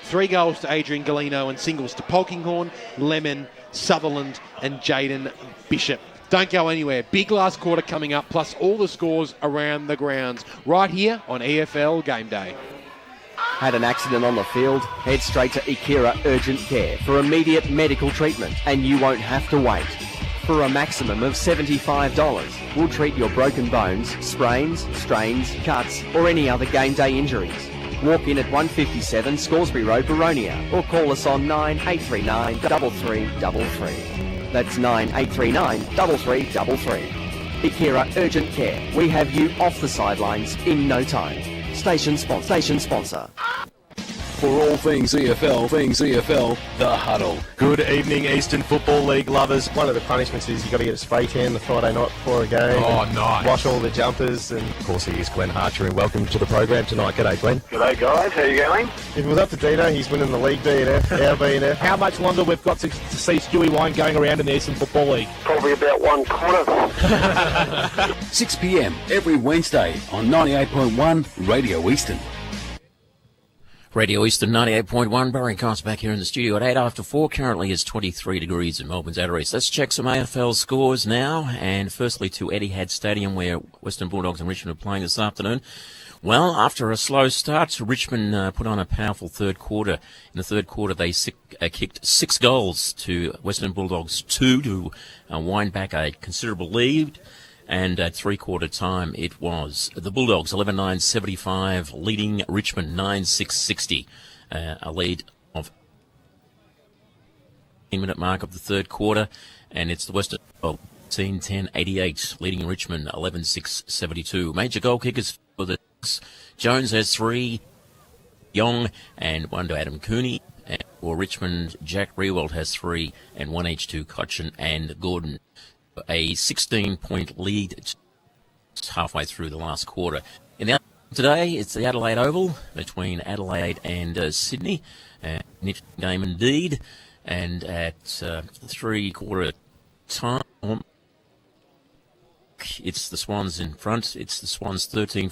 3 goals to Adrian Galino and singles to Polkinghorne, Lemon, Sutherland and Jaden Bishop. Don't go anywhere. Big last quarter coming up, plus all the scores around the grounds, right here on EFL Game Day. Had an accident on the field? Head straight to Ikira Urgent Care for immediate medical treatment, and you won't have to wait. For a maximum of $75, we'll treat your broken bones, sprains, strains, cuts, or any other game day injuries. Walk in at 157 Scoresby Road, Baronia, or call us on 9839 3333. That's 9839 3333. Ikira Urgent Care. We have you off the sidelines in no time. Station sponsor. For all things EFL, The Huddle. Good evening, Eastern Football League lovers. One of the punishments is you've got to get a spray tan the Friday night before a game. Oh, nice. Wash all the jumpers. And of course, he is Glenn Harcher, and welcome to the program tonight. G'day, Glenn. G'day, guys. How you going? If it was up to Dino, he's winning the league DNF, our BNF. How much longer we've got to see Stewie Wine going around in the Eastern Football League? Probably about 1 quarter. 6 p.m. every Wednesday on 98.1 Radio Eastern. Radio Eastern 98.1, Barry Cox back here in the studio at 8 after 4. Currently is 23 degrees in Melbourne's outer east. Let's check some AFL scores now. And firstly to Etihad Stadium, where Western Bulldogs and Richmond are playing this afternoon. Well, after a slow start, Richmond put on a powerful third quarter. In the third quarter, they kicked 6 goals to Western Bulldogs 2 to wind back a considerable lead. And at three-quarter time, it was the Bulldogs 11-9-75, leading Richmond 9-6-60. A lead of 10-minute mark of the third quarter, and it's the Western Bulldogs 10-10-88, leading Richmond 11-6-72. Major goal kickers for the Jones has 3, Young, and 1 to Adam Cooney. And for Richmond, Jack Rewald has 3, and 1 each to Cochin and Gordon. A 16-point lead halfway through the last quarter. In the today, it's the Adelaide Oval between Adelaide and Sydney. Nifty game indeed. And at three-quarter time, it's the Swans in front. It's the Swans 13,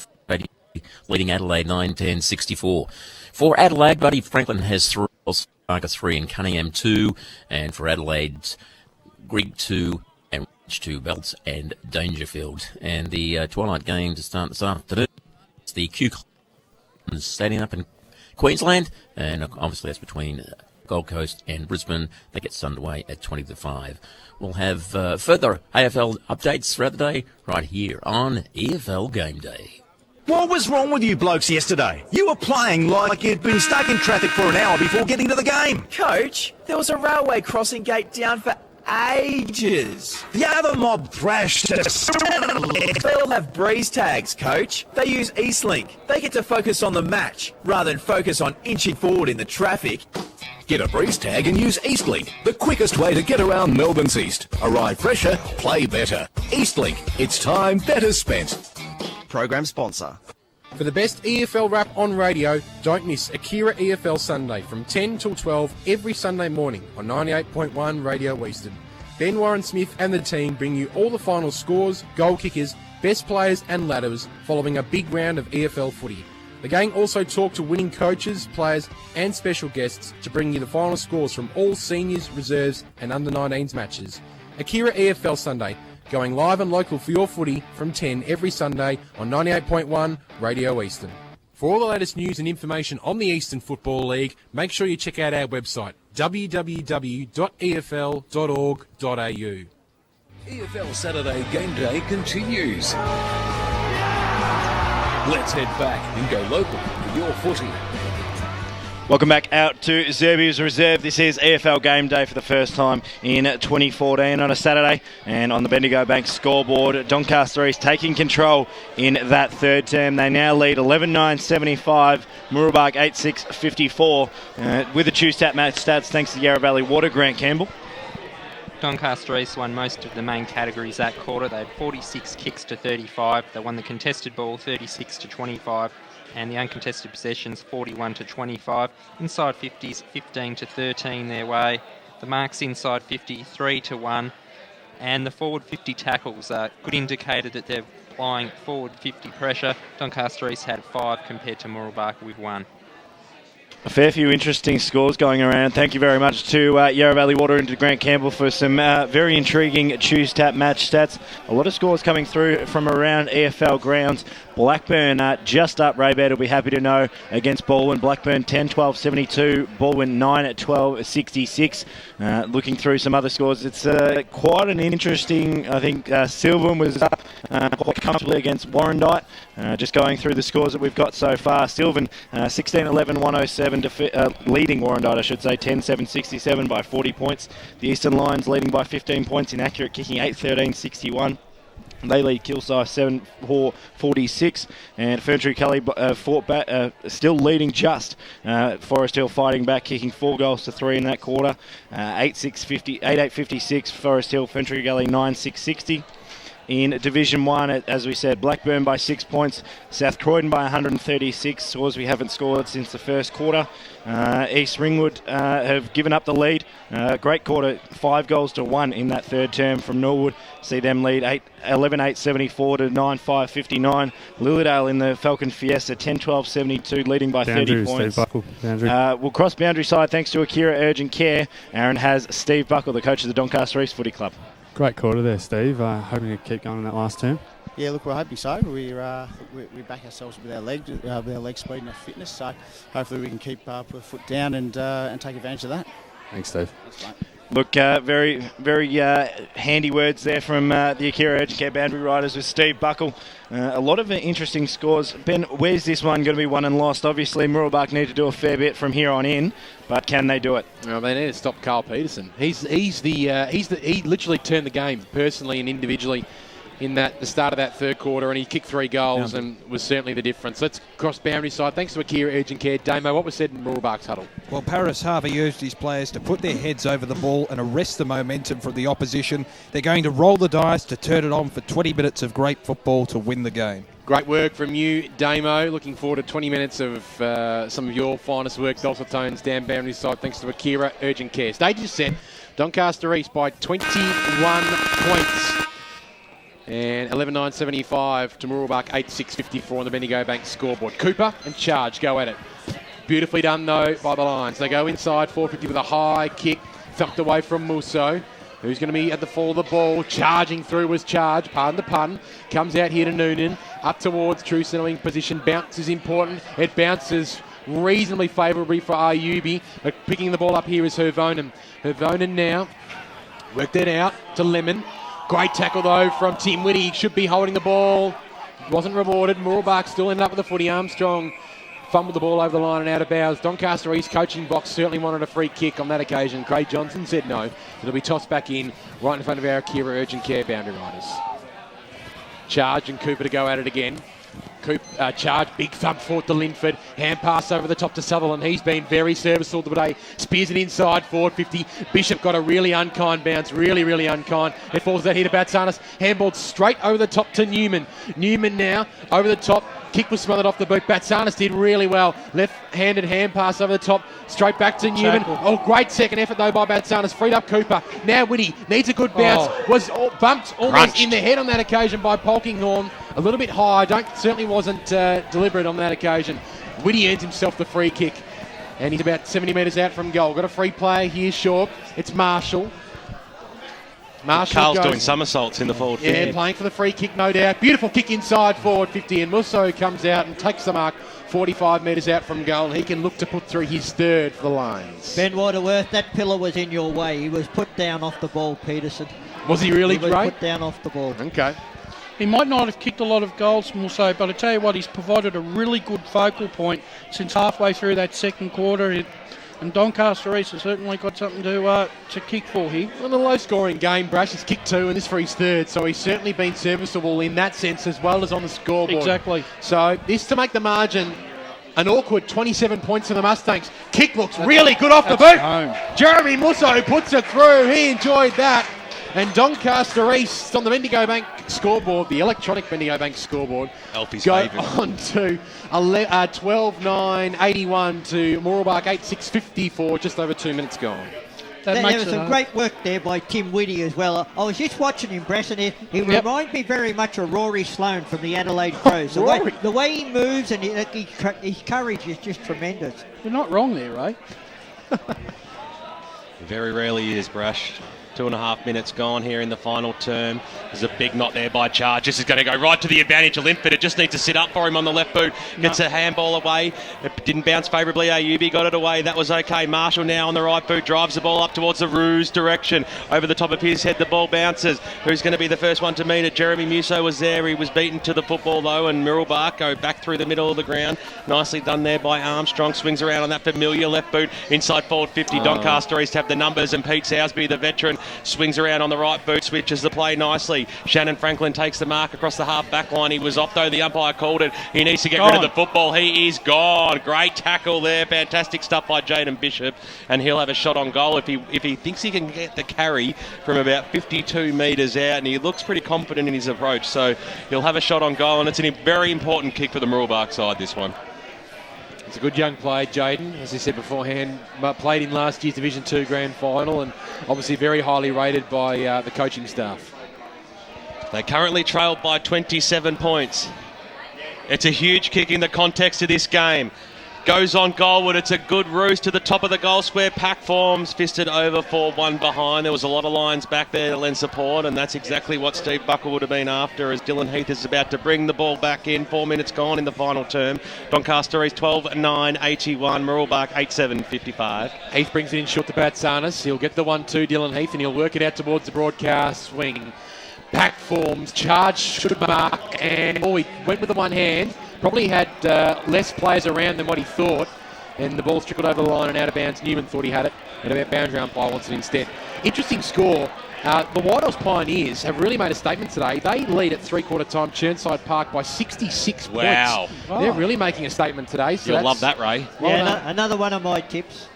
leading Adelaide 9-10-64. For Adelaide, Buddy Franklin has 3, Parker 3, and Cunningham 2. And for Adelaide, Grigg 2. 2 Belts and Dangerfield. And the twilight game to start this afternoon, it's the Q Stadium up in Queensland, and obviously that's between Gold Coast and Brisbane. That gets underway at 20 to 5. We'll have further AFL updates throughout the day right here on EFL Game Day. What was wrong with you blokes yesterday? You were playing like you'd been stuck in traffic for an hour before getting to the game. Coach, there was a railway crossing gate down for ages. The other mob thrashed us. They all have breeze tags, Coach. They use Eastlink. They get to focus on the match rather than focus on inching forward in the traffic. Get a breeze tag and use Eastlink, the quickest way to get around Melbourne's East. Arrive fresher, play better. Eastlink, it's time better spent. Program sponsor. For the best EFL rap on radio, don't miss Akira EFL Sunday from 10 till 12 every Sunday morning on 98.1 Radio Eastern. Ben Warren Smith and the team bring you all the final scores, goal kickers, best players and ladders following a big round of EFL footy. The gang also talk to winning coaches, players and special guests to bring you the final scores from all seniors, reserves and under-19s matches. Akira EFL Sunday, going live and local for your footy from 10 every Sunday on 98.1 Radio Eastern. For all the latest news and information on the Eastern Football League, make sure you check out our website, www.efl.org.au. EFL Saturday Game Day continues. Let's head back and go local with your footy. Welcome back out to Zerby's Reserve. This is EFL Game Day for the first time in 2014 on a Saturday. And on the Bendigo Bank scoreboard, Doncaster East taking control in that third term. They now lead 11-9-75, Mooroolbark 8-6-54. With the two-stat match stats thanks to Yarra Valley Water, Grant Campbell. Doncaster East won most of the main categories that quarter. They had 46 kicks to 35. They won the contested ball 36 to 25. And the uncontested possessions 41 to 25. Inside 50s 15 to 13 their way. The marks inside 50 3 to 1. And the forward 50 tackles are good indicator that they're applying forward 50 pressure. Doncaster East had 5 compared to Mooroolbark with 1. A fair few interesting scores going around. Thank you very much to Yarra Valley Water and to Grant Campbell for some very intriguing choose-tap match stats. A lot of scores coming through from around EFL grounds. Blackburn just up, Raybed will be happy to know, against Baldwin. Blackburn 10-12-72, Baldwin 9-12-66. Looking through some other scores, it's quite an interesting, I think, Sylvan was up quite comfortably against Warrandyte. Just going through the scores that we've got so far. Sylvan 16-11-107, leading Warrandyte, I should say, 10-7-67 by 40 points. The Eastern Lions leading by 15 points in accurate kicking, 8-13-61. They lead Kilsyth 7-4-46, and Ferntree Kelly fought back, still leading just. Forest Hill fighting back, kicking 4 goals to 3 in that quarter. 8-8-56, Forest Hill, Ferntree Kelly 9-6-60. In Division 1, as we said, Blackburn by 6 points, South Croydon by 136, scores we haven't scored since the first quarter. East Ringwood have given up the lead. Great quarter, 5 goals to 1 in that third term from Norwood. See them lead 11-8-74 to 9-5-59. Lilydale in the Falcon Fiesta 10-12-72, leading by 30 points. We'll cross boundary side thanks to Akira Urgent Care. Aaron has Steve Buckle, the coach of the Doncaster East Footy Club. Great quarter there, Steve. Hoping to keep going in that last term. Yeah, look, we're hoping so. We back ourselves with our leg speed and our fitness. So hopefully we can keep a foot down and take advantage of that. Thanks, Steve. Thanks, mate. Look, very handy words there from the Akira Urgent Care boundary riders with Steve Buckle. A lot of interesting scores. Ben, where's this one going to be won and lost? Obviously, Mooroolbark need to do a fair bit from here on in, but can they do it? Well, they need to stop Carl Peterson. He literally turned the game personally and individually in the start of that third quarter, and he kicked 3 goals and was certainly the difference. Let's cross boundary side. Thanks to Akira Urgent Care. Damo, what was said in Mooroolbark's huddle? Well, Paris Harvey urged his players to put their heads over the ball and arrest the momentum from the opposition. They're going to roll the dice to turn it on for 20 minutes of great football to win the game. Great work from you, Damo. Looking forward to 20 minutes of some of your finest work, dulcet tones, down boundary side, thanks to Akira Urgent Care. Stage is set. Doncaster East by 21 points. And 11-9-75 to Mooroolbark 8-6-54 on the Bendigo Bank scoreboard. Cooper and Charge go at it. Beautifully done, though, by the Lions. They go inside, 450 with a high kick, thumped away from Musso, who's going to be at the fall of the ball. Charging through was Charge, pardon the pun. Comes out here to Noonan, up towards true centering position. Bounce is important. It bounces reasonably favourably for Ayubi. But picking the ball up here is Hervonen. Hervonen now worked it out to Lemon. Great tackle, though, from Tim Whitty. Should be holding the ball. Wasn't rewarded. Mooroolbark still ended up with the footy. Armstrong fumbled the ball over the line and out of bounds. Doncaster East coaching box certainly wanted a free kick on that occasion. Craig Johnson said no. It'll be tossed back in right in front of our Akira Urgent Care boundary riders. Charge and Cooper to go at it again. Charge, big thump forward to Linford. Hand pass over the top to Sutherland. He's been very serviceable today. Spears it inside, forward 50. Bishop got a really unkind bounce. Really unkind. It falls that here to Batsanis. Handballed straight over the top to Newman. Newman now over the top. Kick was smothered off the boot. Batsanis did really well. Left-handed hand pass over the top. Straight back to Newman. Oh, great second effort, though, by Batsanis. Freed up Cooper. Now Whitty needs a good bounce. Was bumped almost in the head on that occasion by Polkinghorne. A little bit high. Certainly wasn't deliberate on that occasion. Whitty earns himself the free kick. And he's about 70 metres out from goal. Got a free player here short. It's Marshall. Carl's doing somersaults in the forward 50. Yeah, playing for the free kick, no doubt. Beautiful kick inside forward 50, and Musso comes out and takes the mark 45 metres out from goal. He can look to put through his third for the Lions. Ben Waterworth, that pillar was in your way. He was put down off the ball, Peterson. Was he really great? He was put down off the ball. Okay. He might not have kicked a lot of goals, Musso, but I tell you what, he's provided a really good focal point since halfway through that second quarter. And Doncaster East has certainly got something to kick for here. Well, a low-scoring game, Brash has kicked 2 and this for his 3rd, so he's certainly been serviceable in that sense as well as on the scoreboard. Exactly. So this to make the margin an awkward 27 points for the Mustangs. Kick looks really good off the boot. Jeremy Musso puts it through. He enjoyed that. And Doncaster East on the Bendigo Bank scoreboard, the electronic Bendigo Bank scoreboard, Alfie's go favourite. on to 12-9-81 to Mooroolbark 8-6-54, just over 2 minutes gone. There was some great work there by Tim Whitty as well. I was just watching him, Brass, and he reminds me very much of Rory Sloane from the Adelaide Crows. The way he moves and his courage is just tremendous. You're not wrong there, Ray. Very rarely is, Brash. 2.5 minutes gone here in the final term. There's a big knot there by Charge. This is going to go right to the advantage of Linford. It just needs to sit up for him on the left boot. Gets a handball away. It didn't bounce favourably. Ayubi got it away. That was okay. Marshall now on the right boot. Drives the ball up towards the Roos direction. Over the top of his head, the ball bounces. Who's going to be the first one to meet it? Jeremy Musso was there. He was beaten to the football, though, and Mooroolbark go back through the middle of the ground. Nicely done there by Armstrong. Swings around on that familiar left boot. Inside forward 50. Doncaster East have the numbers, and Pete Sousby, the veteran, swings around on the right boot, switches the play nicely. Shannon Franklin takes the mark across the half back line. He was off, though. The umpire called it. He needs to get rid of the football. He is gone. Great tackle there. Fantastic stuff by Jaden Bishop, and he'll have a shot on goal if he thinks he can get the carry from about 52 metres out, and he looks pretty confident in his approach, so he'll have a shot on goal, and it's a very important kick for the Mooroolbark side, this one. It's a good young player, Jaden, as I said beforehand, played in last year's Division 2 Grand Final and obviously very highly rated by the coaching staff. They currently trailed by 27 points. It's a huge kick in the context of this game. Goes on goalward. It's a good roost to the top of the goal square. Pack forms, fisted over for one behind. There was a lot of lines back there to lend support, and that's exactly what Steve Buckle would have been after as Dylan Heath is about to bring the ball back in. 4 minutes gone in the final term. Doncaster East 12-9-81. Mooroolbark 8-7-55. Heath brings it in short to Batsanis. He'll get the 1-2, Dylan Heath, and he'll work it out towards the broadcast swing. Pack forms, Charge should mark, and he went with the one hand. Probably had less players around than what he thought, and the ball's trickled over the line and out of bounds. Newman thought he had it, and a boundary umpire wants it instead. Interesting score. The White Horse Pioneers have really made a statement today. They lead at three-quarter time Chirnside Park by 66 wow. points. They're really making a statement today. So you'll love that, Ray. Another one of my tips.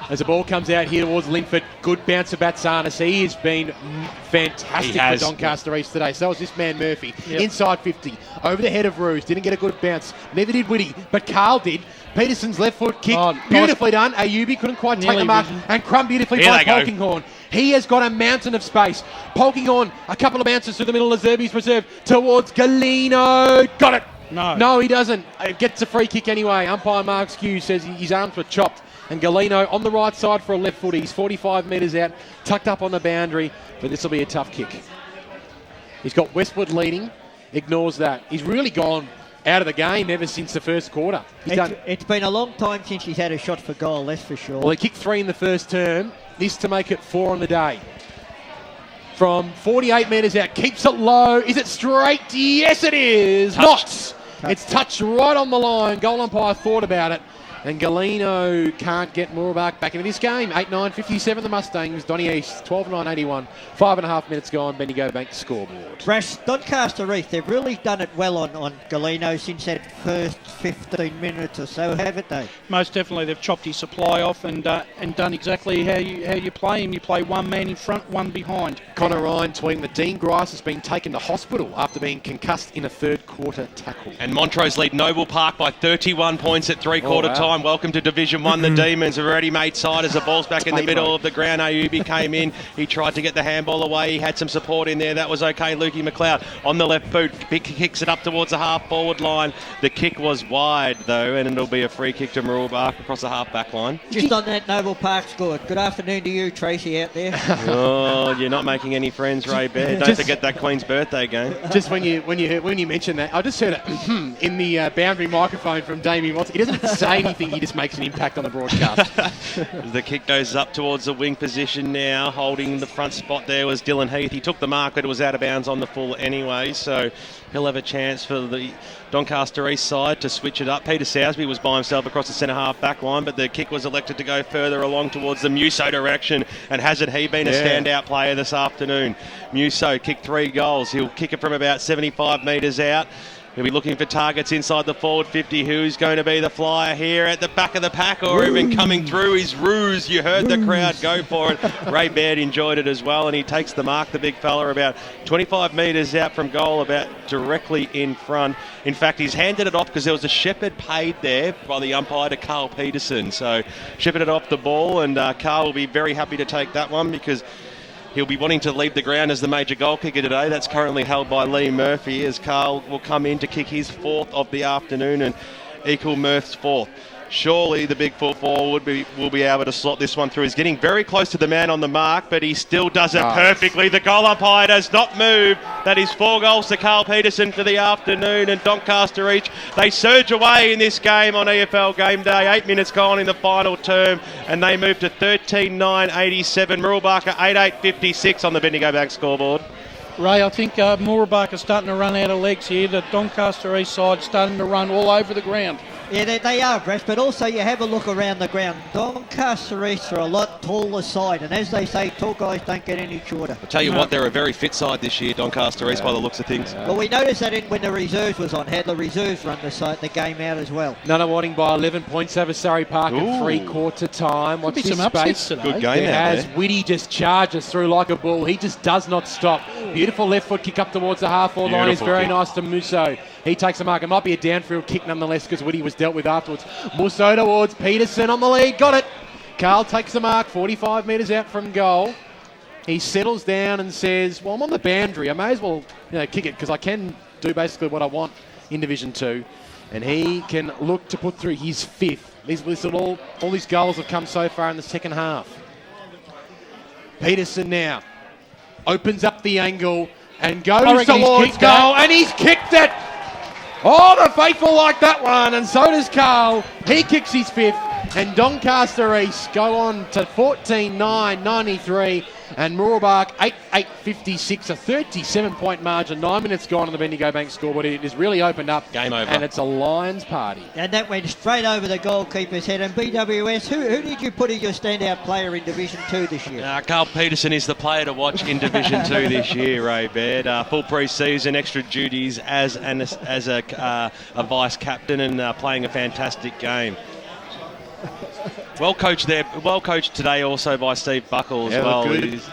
As the ball comes out here towards Linford, good bounce of Batsanis. He has been fantastic for Doncaster East today. So is this man Murphy. Inside 50, over the head of Roos. Didn't get a good bounce. Neither did Whitty, but Carl did. Peterson's left foot kick, beautifully done. Ayubi couldn't quite take the mark, and Crumb beautifully by Polkinghorn. He has got a mountain of space. Polkinghorn, a couple of bounces through the middle of Zerby's reserve towards Galeno. Got it. No, he doesn't. It gets a free kick anyway. Umpire Mark Skew says his arms were chopped. And Galeno on the right side for a left footy. He's 45 metres out, tucked up on the boundary, but this will be a tough kick. He's got Westwood leading, ignores that. He's really gone out of the game ever since the first quarter. It's been a long time since he's had a shot for goal, that's for sure. Well, he kicked 3 in the first term. This to make it 4 on the day. From 48 metres out, keeps it low. Is it straight? Yes, it is. Not. It's touched right on the line. Goal umpire thought about it. And Galeno can't get Mooroolbark back into this game. 8-9-57 the Mustangs. Donny East 12-9-81. 5.5 minutes gone. Bendigo Bank scoreboard. Brash, Doncaster East, they've really done it well on Galeno since that first 15 minutes or so, haven't they? Most definitely. They've chopped his supply off and done exactly how you play him. You play one man in front, one behind. Connor Ryan tweeting that Dean Grice has been taken to hospital after being concussed in a third quarter tackle. And Montrose lead Noble Park by 31 points at three-quarter time. Welcome to Division 1. The Demons are already made side as the ball's back in the middle of the ground. Ayubi came in. He tried to get the handball away. He had some support in there. That was okay. Lukey McLeod on the left boot kicks it up towards the half-forward line. The kick was wide, though, and it'll be a free kick to Mooroolbark across the half-back line. Just on that Noble Park score. Good afternoon to you, Tracy, out there. Oh, you're not making any friends, Ray Bear. Don't forget that Queen's birthday game. Just when you mention I just heard it in the boundary microphone from Damien Watson. He doesn't say anything, he just makes an impact on the broadcast. The kick goes up towards the wing position now. Holding the front spot there was Dylan Heath. He took the mark, but it was out of bounds on the full anyway, so he'll have a chance for the Doncaster East side to switch it up. Peter Sousby was by himself across the centre-half back line, but the kick was elected to go further along towards the Muso direction, and hasn't he been a standout player this afternoon? Muso kicked 3 goals. He'll kick it from about 75 metres out. He'll be looking for targets inside the forward 50. Who's going to be the flyer here at the back of the pack, or even coming through is Ruse. You heard the crowd go for it. Ray Baird enjoyed it as well, and he takes the mark, the big fella, about 25 metres out from goal, about directly in front. In fact, he's handed it off because there was a shepherd paid there by the umpire to Carl Peterson. So shepherded off the ball, and Carl will be very happy to take that one because he'll be wanting to leave the ground as the major goal kicker today. That's currently held by Lee Murphy, as Carl will come in to kick his 4th of the afternoon and equal Murph's 4th. Surely the big full forward will be able to slot this one through. He's getting very close to the man on the mark, but he still does it perfectly. The goal umpire does not move. That is 4 goals to Carl Peterson for the afternoon, and Doncaster each. They surge away in this game on EFL Game Day. 8 minutes gone in the final term, and they move to 13-9-87. Mooroolbark 8-8-56 on the Bendigo Bank scoreboard. Ray, I think Mooroolbark are starting to run out of legs here. The Doncaster East side starting to run all over the ground. Yeah, they are, Brett, but also you have a look around the ground. Doncaster East are a lot taller side, and as they say, tall guys don't get any shorter. I'll tell you what, they're a very fit side this year, Doncaster East, by the looks of things. Well, we noticed that when the reserves was on, how the reserves run the game out as well. Nunawading by 11 points over Surrey Park at 3/4 time. Could be some upsets today. Good game out there. Whitty just charges through like a bull. He just does not stop. Beautiful left foot kick up towards the half-forward line. It's very nice to Muso. He takes the mark. It might be a downfield kick nonetheless because Whitty was dealt with afterwards. Muso towards Peterson on the lead. Got it. Carl takes the mark 45 metres out from goal. He settles down and says, well, I'm on the boundary. I may as well kick it because I can do basically what I want in Division 2. And he can look to put through his 5th. All these goals have come so far in the second half. Peterson now opens up the angle and goes towards goal, and he's kicked it. Oh, the faithful like that one, and so does Carl. He kicks his 5th, and Doncaster East go on to 14-9-93, and Mooroolbark 8-8-56, a 37-point margin. 9 minutes gone on the Bendigo Bank scoreboard. It has really opened up. Game over. And it's a Lions party. And that went straight over the goalkeeper's head. And BWS, who did you put as your standout player in Division 2 this year? Carl Peterson is the player to watch in Division 2 this year, Ray Baird. Full pre-season, extra duties as a vice captain, and playing a fantastic game. Well coached there. Well coached today also by Steve Buckle as well. He's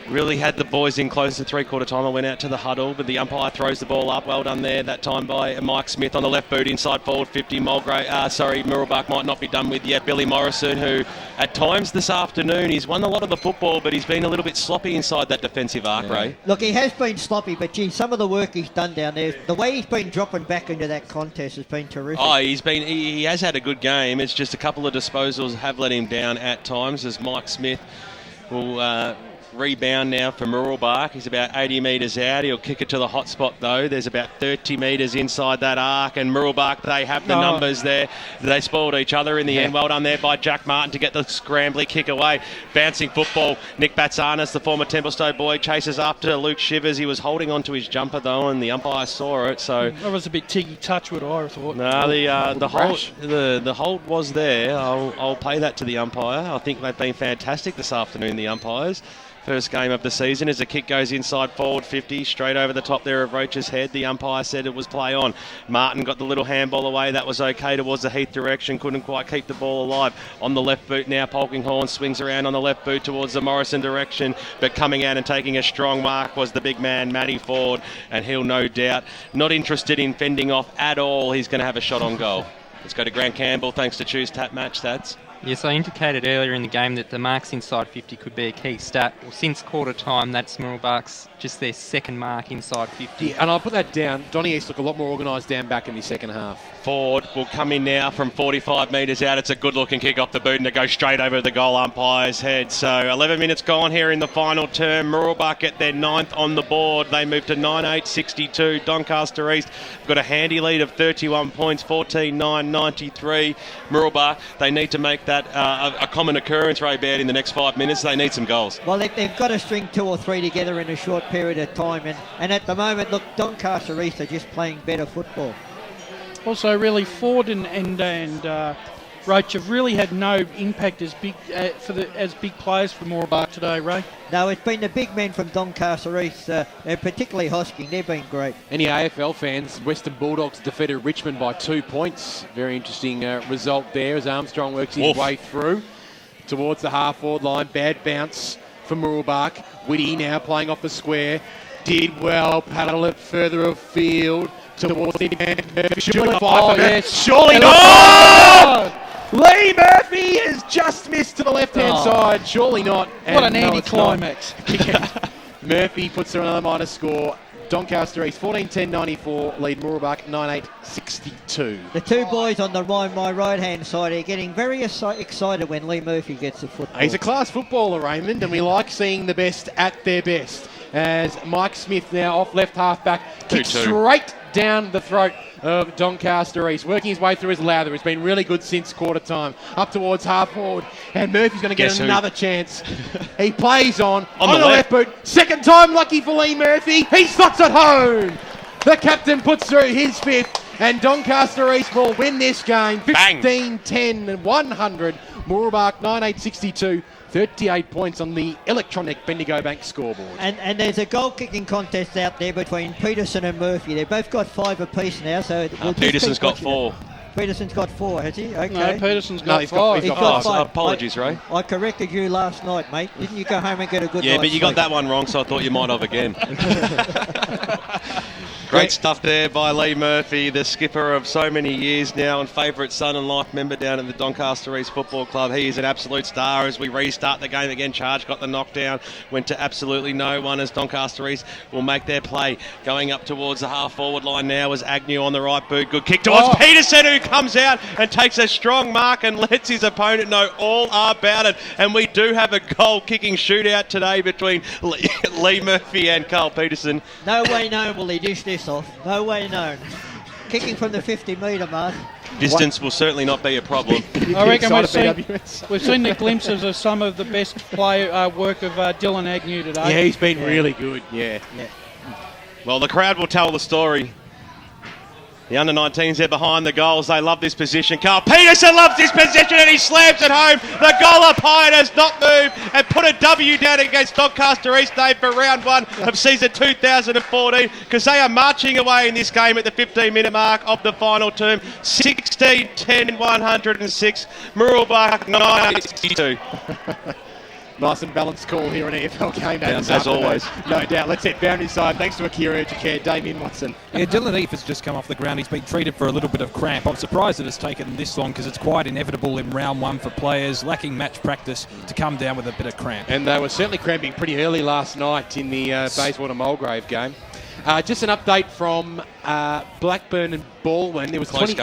really had the boys in close to 3/4 time. I went out to the huddle, but the umpire throws the ball up. Well done there that time by Mike Smith on the left boot, inside forward 50. Mooroolbark might not be done with yet. Billy Morrison, who at times this afternoon, he's won a lot of the football, but he's been a little bit sloppy inside that defensive arc, Ray. Look, he has been sloppy, but gee, some of the work he's done down there, the way he's been dropping back into that contest has been terrific. Oh, he has had a good game. It's just a couple of disposals have let him down at times, as Mike Smith will rebound now for Mooroolbark. He's about 80 metres out. He'll kick it to the hot spot though. There's about 30 metres inside that arc, and Mooroolbark, they have the numbers there. They spoiled each other in the end. Well done there by Jack Martin to get the scrambly kick away. Bouncing football. Nick Batsanis, the former Templestowe boy, chases after Luke Shivers. He was holding on to his jumper though, and the umpire saw it. So that was a bit Tiggy Touchwood, I thought. No, the hold was there. I'll pay that to the umpire. I think they've been fantastic this afternoon, the umpires. First game of the season as the kick goes inside forward 50, straight over the top there of Roach's head. The umpire said it was play on. Martin got the little handball away. That was okay towards the Heath direction. Couldn't quite keep the ball alive. On the left boot now, Polkinghorne swings around on the left boot towards the Morrison direction. But coming out and taking a strong mark was the big man, Matty Ford. And he'll no doubt not interested in fending off at all. He's going to have a shot on goal. Let's go to Grant Campbell thanks to Choose Tap Match Stats. Yes, I indicated earlier in the game that the marks inside 50 could be a key stat. Well, since quarter time, that's Mooroolbark's just their second mark inside 50. Yeah, and I'll put that down. Donny East look a lot more organised down back in the second half. Ford will come in now from 45 metres out. It's a good-looking kick off the boot and to go straight over the goal umpire's head. So 11 minutes gone here in the final term. Mooroolbark get their 9th on the board. They move to 9-8-62. Doncaster East got a handy lead of 31 points, 14-9-93. Mooroolbark, they need to make that a common occurrence, Ray Baird, in the next 5 minutes. They need some goals. Well, they've got to string 2 or 3 together in a short period of time. And at the moment, look, Doncaster East are just playing better football. Also, really, Ford and Roach have really had no impact as big as big players for Mooroolbark today, Ray. No, it's been the big men from Doncaster East, particularly Hosking. They've been great. Any AFL fans, Western Bulldogs defeated Richmond by 2 points. Very interesting result there as Armstrong works his way through towards the half-forward line. Bad bounce for Mooroolbark. Whitty now playing off the square. Did well, paddle it further afield towards the end. Surely not! Lee Murphy has just missed to the left-hand side. Surely not. What an anticlimax. Murphy puts her another minor score. Doncaster East 14-10-94, lead Mooroolbark 9-8-62. The two boys on my right-hand side are getting very excited when Lee Murphy gets the football. He's a class footballer, Raymond, and we like seeing the best at their best. As Mike Smith now off left half-back kicks straight down the throat of Doncaster East, working his way through his lather. He's been really good since quarter time. Up towards half forward, and Murphy's going to get another chance. He plays on the left boot. Second time lucky for Lee Murphy. He slots it home. The captain puts through his 5th, and Doncaster East will win this game 15-10-100. Mooroolbark 9-8-62. 38 points on the electronic Bendigo Bank scoreboard. And there's a goal-kicking contest out there between Peterson and Murphy. They've both got 5 apiece now, so... Peterson's got 4. Peterson's got 4, has he? Okay. No, Peterson's got 5. He's got 5. Apologies, Ray. I corrected you last night, mate. Didn't you go home and get a good night's but you got that one wrong, so I thought you might have again. Great stuff there by Lee Murphy, the skipper of so many years now and favourite son and life member down at the Doncaster East Football Club. He is an absolute star as we restart the game again. Charge got the knockdown, went to absolutely no one as Doncaster East will make their play. Going up towards the half-forward line now is Agnew on the right boot. Good kick towards Peterson, who comes out and takes a strong mark and lets his opponent know all about it. And we do have a goal-kicking shootout today between Lee Murphy and Carl Peterson. No way known will he dish this off. No way known. Kicking from the 50-metre mark. Distance will certainly not be a problem. I reckon we've seen the glimpses of some of the best play work of Dylan Agnew today. Yeah, he's been really good. Yeah. Well, the crowd will tell the story. The under-19s there behind the goals. They love this position. Carl Peterson loves this position and he slams it home. The goal umpire does not move and put a W down against Doncaster East Day for round 1 of season 2014 because they are marching away in this game at the 15-minute mark of the final term. 16-10-106. Mooroolbark 9-62. Nice and balanced call here on EFL Gameday. As always. No doubt. Let's hit boundary side. Thanks to Akira Urgent Care, Damien Watson. Yeah, Dylan Eath has just come off the ground. He's been treated for a little bit of cramp. I'm surprised that it's taken this long because it's quite inevitable in round 1 for players lacking match practice to come down with a bit of cramp. And they were certainly cramping pretty early last night in the Bayswater-Mulgrave game. Just an update from Blackburn and Baldwin. There was 20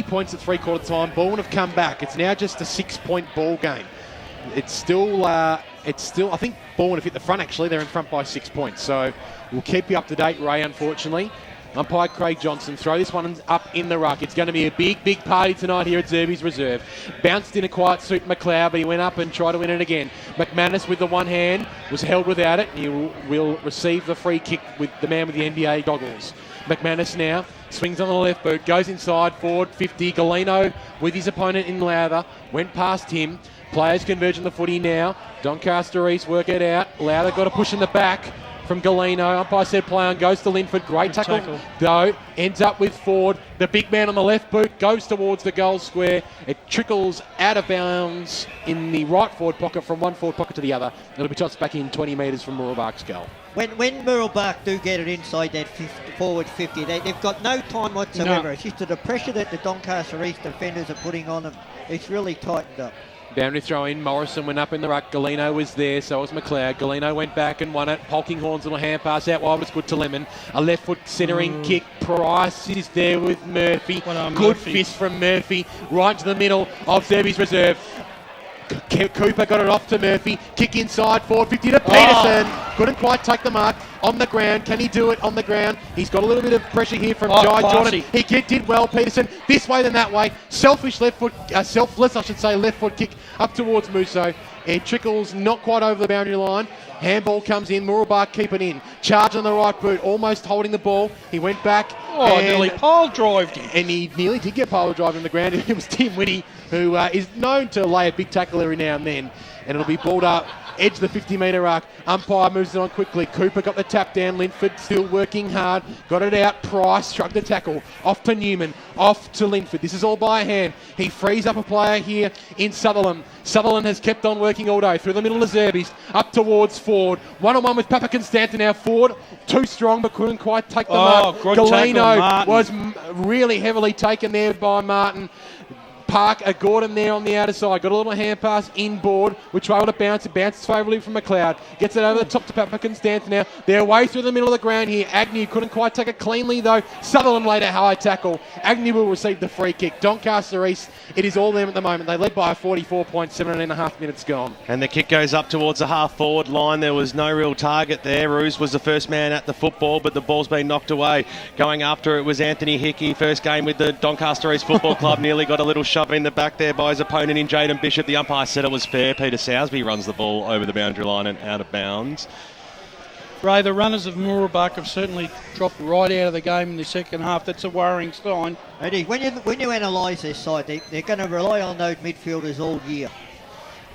points at three-quarter time. Baldwin have come back. It's now just a 6-point ball game. It's still, I think Baldwin have hit the front actually. They're in front by 6 points. So we'll keep you up to date, Ray, unfortunately. Umpire Craig Johnson, throw this one up in the ruck. It's going to be a big party tonight here at Zerby's Reserve. Bounced in a quiet suit McLeod, but he went up and tried to win it again. McManus with the one hand was held without it. He will receive the free kick with the man with the NBA goggles. McManus now swings on the left boot, goes inside, forward 50. Galeno with his opponent in Lowther, went past him. Players converge on the footy now. Doncaster East work it out. Lowther got a push in the back. from Galeno. Umpire said play on, goes to Linford. Great tackle, though. Ends up with Ford. The big man on the left boot goes towards the goal square. It trickles out of bounds in the right forward pocket from one forward pocket to the other. It'll be tossed back in 20 metres from Mooroolbark's goal. When Mooroolbark do get it inside that forward 50, they've got no time whatsoever. It's just the pressure that the Doncaster East defenders are putting on them. It's really tightened up. Boundary throw in. Morrison went up in the ruck. Galeno was there, so was McLeod. Galeno went back and won it. Polkinghorn's little hand pass out wide was good to Lemon. A left foot centering kick. Price is there with Murphy. Good fist from Murphy. Right to the middle of Zerby's reserve. Cooper got it off to Murphy. Kick inside, forward 50 to Peterson. Couldn't quite take the mark on the ground. Can he do it on the ground? He's got a little bit of pressure here from Jai Jordan. He did well, Peterson. This way than that way. Selfless left foot kick up towards Musso. It trickles not quite over the boundary line. Handball comes in. Mooroolbark keep it in. Charge on the right boot, almost holding the ball. He went back. Nearly pole drived him. And he nearly did get pole drive on the ground. It was Tim Whitty, who is known to lay a big tackle every now and then. And it'll be balled up, edge the 50-metre arc. Umpire moves it on quickly. Cooper got the tap down. Linford still working hard. Got it out. Price struck the tackle. Off to Newman. Off to Linford. This is all by hand. He frees up a player here in Sutherland. Sutherland has kept on working all day. Through the middle of Zerbies. Up towards Ford. One-on-one with Papa Constantin now. Ford too strong but couldn't quite take the mark. Galeno was really heavily taken there by Martin. Park, Gordon there on the outer side. Got a little hand pass inboard, which way will it bounce? It bounces favourably from McLeod. Gets it over the top to Papa Constantin now. They're way through the middle of the ground here. Agnew couldn't quite take it cleanly though. Sutherland laid a high tackle. Agnew will receive the free kick. Doncaster East, it is all them at the moment. They led by a 44 point, 7.5 minutes gone. And the kick goes up towards the half-forward line. There was no real target there. Roos was the first man at the football, but the ball's been knocked away. Going after it was Anthony Hickey. First game with the Doncaster East Football Club. Nearly got a little shove in the back there by his opponent in Jaden Bishop. The umpire said it was fair. Peter Sousby runs the ball over the boundary line and out of bounds. Ray, the runners of Mooroolbark have certainly dropped right out of the game in the second half. That's a worrying sign. Eddie, when you analyse their side, they're going to rely on those midfielders all year.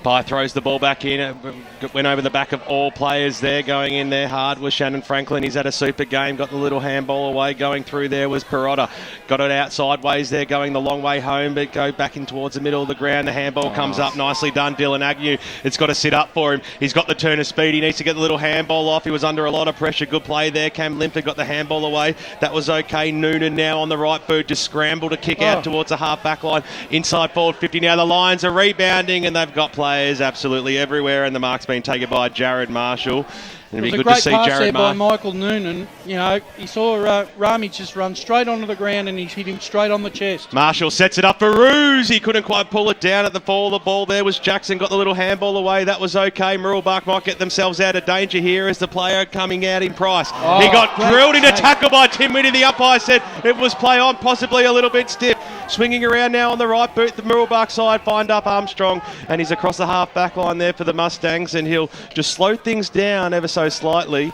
Pye throws the ball back in. It went over the back of all players there. Going in there hard was Shannon Franklin. He's had a super game. Got the little handball away. Going through there was Perotta. Got it out sideways there, going the long way home, but go back in towards the middle of the ground. The handball comes up. Nicely done, Dylan Agnew. It's got to sit up for him. He's got the turn of speed. He needs to get the little handball off. He was under a lot of pressure. Good play there. Cam Linford got the handball away. That was okay. Noonan now on the right boot. Just scrambled to kick out towards the half back line. Inside forward 50 now. The Lions are rebounding and they've got players absolutely everywhere, and the mark's been taken by Jared Marshall. And it'd be good to see Jared by Michael Noonan. You know, he saw Rami just run straight onto the ground and he hit him straight on the chest. Marshall sets it up for Roos. He couldn't quite pull it down at the fall. The ball there was Jackson. Got the little handball away. That was okay. Mooroolbark might get themselves out of danger here as the player coming out in Price. He got drilled into tackle by Tim Whitty. The umpire said it was play on, possibly a little bit stiff. Swinging around now on the right boot, the Mooroolbark side, find up Armstrong, and he's across the half back line there for the Mustangs, and he'll just slow things down ever so slightly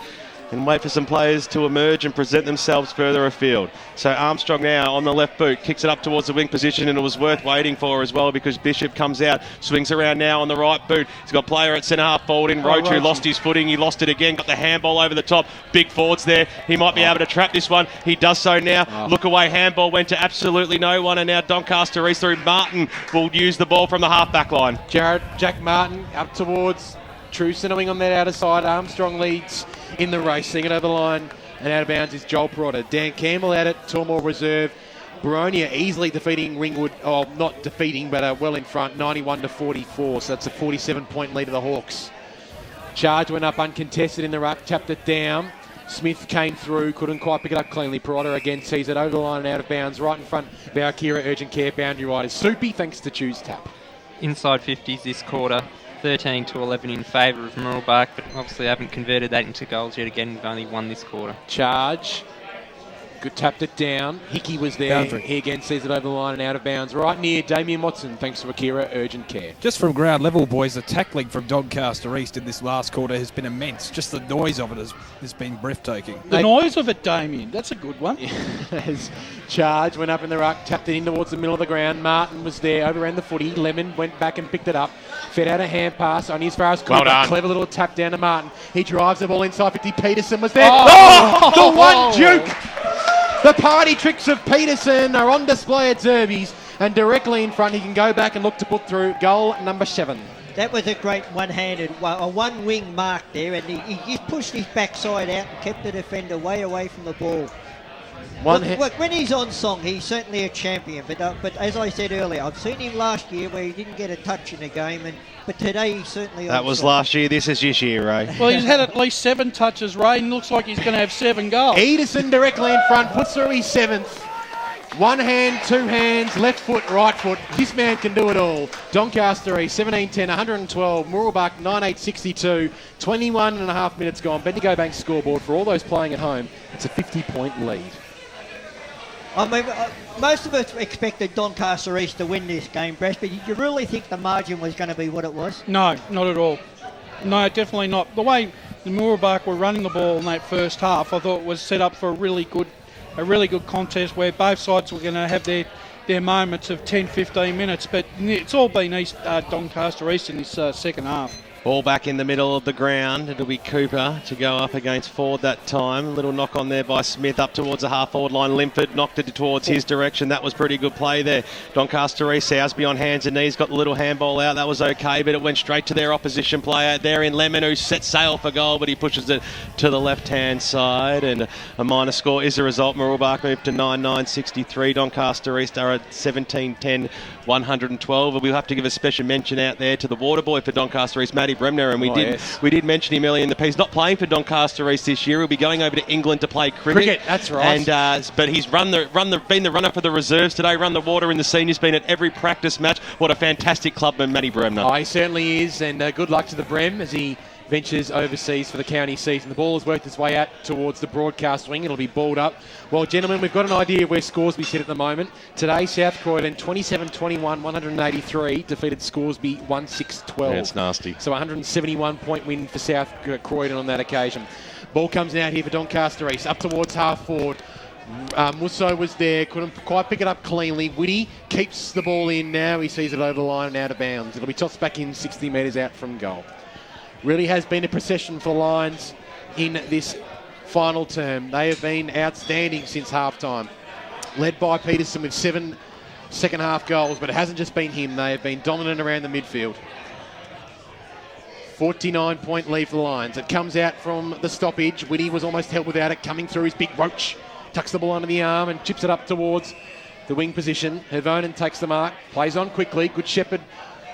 and wait for some players to emerge and present themselves further afield. So Armstrong now on the left boot, kicks it up towards the wing position, and it was worth waiting for as well because Bishop comes out, swings around now on the right boot. He's got a player at centre half forward in Roach who lost his footing. He lost it again, got the handball over the top. Big forwards there. He might be able to trap this one. He does so now. Look away, handball went to absolutely no one, and now Doncaster East through Martin will use the ball from the half back line. Jack Martin up towards True centering on that outer side. Armstrong leads in the race. Seeing it over the line and out of bounds is Joel Perotta. Dan Campbell at it. Tormore reserve. Baronia easily defeating Ringwood. Oh, not defeating, but well in front. 91-44. So that's a 47-point lead of the Hawks. Charge went up uncontested in the ruck. Tapped it down. Smith came through. Couldn't quite pick it up cleanly. Perotta again sees it over the line and out of bounds. Right in front of Akira Urgent Care boundary riders. Soupy thanks to Choose Tap. Inside 50s this quarter. 13-11 in favour of Mooroolbark, but obviously haven't converted that into goals yet again. We've only won this quarter. Charge Good, tapped it down. Hickey was there. Boundary. He again sees it over the line and out of bounds. Right near Damien Watson, thanks to Akira Urgent Care. Just from ground level, boys, the tackling from Doncaster East in this last quarter has been immense. Just the noise of it has been breathtaking. The noise of it, Damien. That's a good one. As Charge went up in the ruck, tapped it in towards the middle of the ground. Martin was there, overran the footy. Lemon went back and picked it up. Fed out a hand pass, only as far as Well done. Clever little tap down to Martin. He drives the ball inside 50. Peterson was there. The one juke! The party tricks of Peterson are on display at Zerby's, and directly in front he can go back and look to put through goal number 7. That was a great one-handed, a one-wing mark there, and he just pushed his backside out and kept the defender way away from the ball. Look, when he's on song, he's certainly a champion. But as I said earlier, I've seen him last year where he didn't get a touch in the game, but today he's certainly on That was song. last year. This is this year, Ray. Well, he's had at least 7 touches, Ray, and looks like he's going to have 7 goals. Edison directly in front, puts through his 7th. One hand, 2 hands, left foot, right foot. This man can do it all. Doncaster East, 17-10, 112. Mooroolbark, 9-8-62. 21 and a half minutes gone. Bendigo Bank scoreboard for all those playing at home. It's a 50-point lead. I mean, most of us expected Doncaster East to win this game, Brass, but did you really think the margin was going to be what it was? No, not at all. No, definitely not. The way the Mooroolbark were running the ball in that first half, I thought was set up for a really good contest where both sides were going to have their moments of 10-15 minutes, but it's all been Doncaster East in this second half. Ball back in the middle of the ground. It'll be Cooper to go up against Ford that time. Little knock on there by Smith up towards the half-forward line. Limpford knocked it towards his direction. That was pretty good play there. Doncaster East, Sousby on hands and knees, got the little handball out. That was okay, but it went straight to their opposition player there in Lemon, who set sail for goal, but he pushes it to the left-hand side. And a minor score is the result. Mooroolbark moved to 9-9-63. Doncaster East are at 17-10, 112. And we'll have to give a special mention out there to the water boy for Doncaster East, Matty Bremner, and we did mention him earlier in the piece. Not playing for Doncaster East this year. He'll be going over to England to play cricket. That's right. And but he's been the runner for the reserves today. Run the water in the seniors. Been at every practice match. What a fantastic clubman, Matty Bremner. Oh, he certainly is, and good luck to the Brem as he ventures overseas for the county season. The ball has worked its way out towards the broadcast wing. It'll be balled up. Well, gentlemen, we've got an idea of where Scoresby sit at the moment. Today, South Croydon 27-21, 183 defeated Scoresby 1-6-12. That's nasty. So 171-point win for South Croydon on that occasion. Ball comes out here for Doncaster East, up towards half forward. Musso was there, couldn't quite pick it up cleanly. Whitty keeps the ball in now. He sees it over the line and out of bounds. It'll be tossed back in 60 metres out from goal. Really has been a procession for Lions in this final term. They have been outstanding since half-time. Led by Peterson with 7 second-half goals, but it hasn't just been him. They have been dominant around the midfield. 49-point lead for the Lions. It comes out from the stoppage. Whitty was almost held without it, coming through his big roach. Tucks the ball under the arm and chips it up towards the wing position. Hervonen takes the mark, plays on quickly. Good Shepherd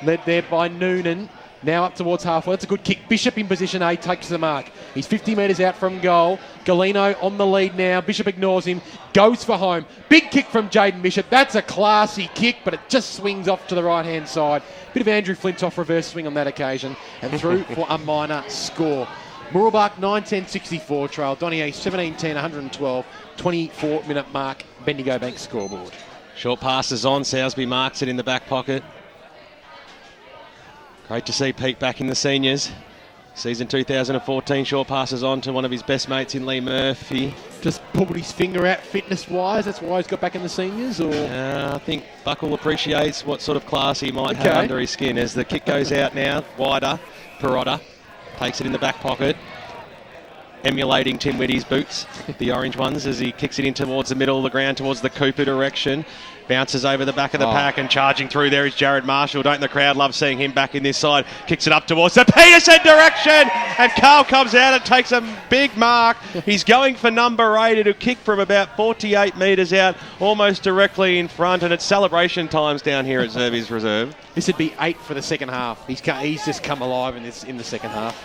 led there by Noonan. Now up towards halfway. That's a good kick. Bishop in position A takes the mark. He's 50 metres out from goal. Galeno on the lead now. Bishop ignores him. Goes for home. Big kick from Jaden Bishop. That's a classy kick, but it just swings off to the right-hand side. Bit of Andrew Flintoff reverse swing on that occasion. And through for a minor score. Mooroolbark 9-10-64 trail. Donny East 17-10, 112. 24-minute mark. Bendigo Bank scoreboard. Short passes on. Sousby marks it in the back pocket. Great to see Pete back in the seniors. Season 2014, short passes on to one of his best mates in Lee Murphy. Just pulled his finger out fitness-wise, that's why he's got back in the seniors? Or I think Buckle appreciates what sort of class he might have under his skin. As the kick goes out now, wider, Perotta takes it in the back pocket, emulating Tim Whitty's boots, the orange ones, as he kicks it in towards the middle of the ground, towards the Cooper direction. Bounces over the back of the pack, and charging through there is Jared Marshall. Don't the crowd love seeing him back in this side? Kicks it up towards the Peterson direction, and Carl comes out and takes a big mark. He's going for number 8. It'll kick from about 48 metres out, almost directly in front, and it's celebration times down here at Zerby's Reserve. This would be 8 for the second half. He's just come alive in the second half.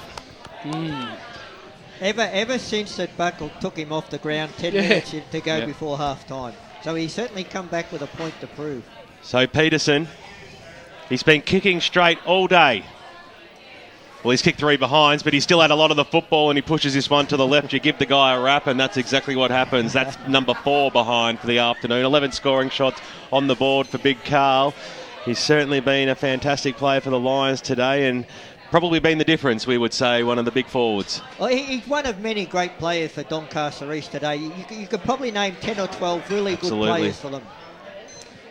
Ever since that Buckle took him off the ground 10 minutes to go before half-time. So he's certainly come back with a point to prove. So Peterson, he's been kicking straight all day. Well, he's kicked 3 behinds, but he still had a lot of the football, and he pushes this one to the left. You give the guy a wrap, and that's exactly what happens. That's number 4 behind for the afternoon. 11 scoring shots on the board for Big Carl. He's certainly been a fantastic player for the Lions today, and probably been the difference, we would say, one of the big forwards. Well, he's one of many great players for Doncaster East today. You could probably name 10 or 12 really good players for them.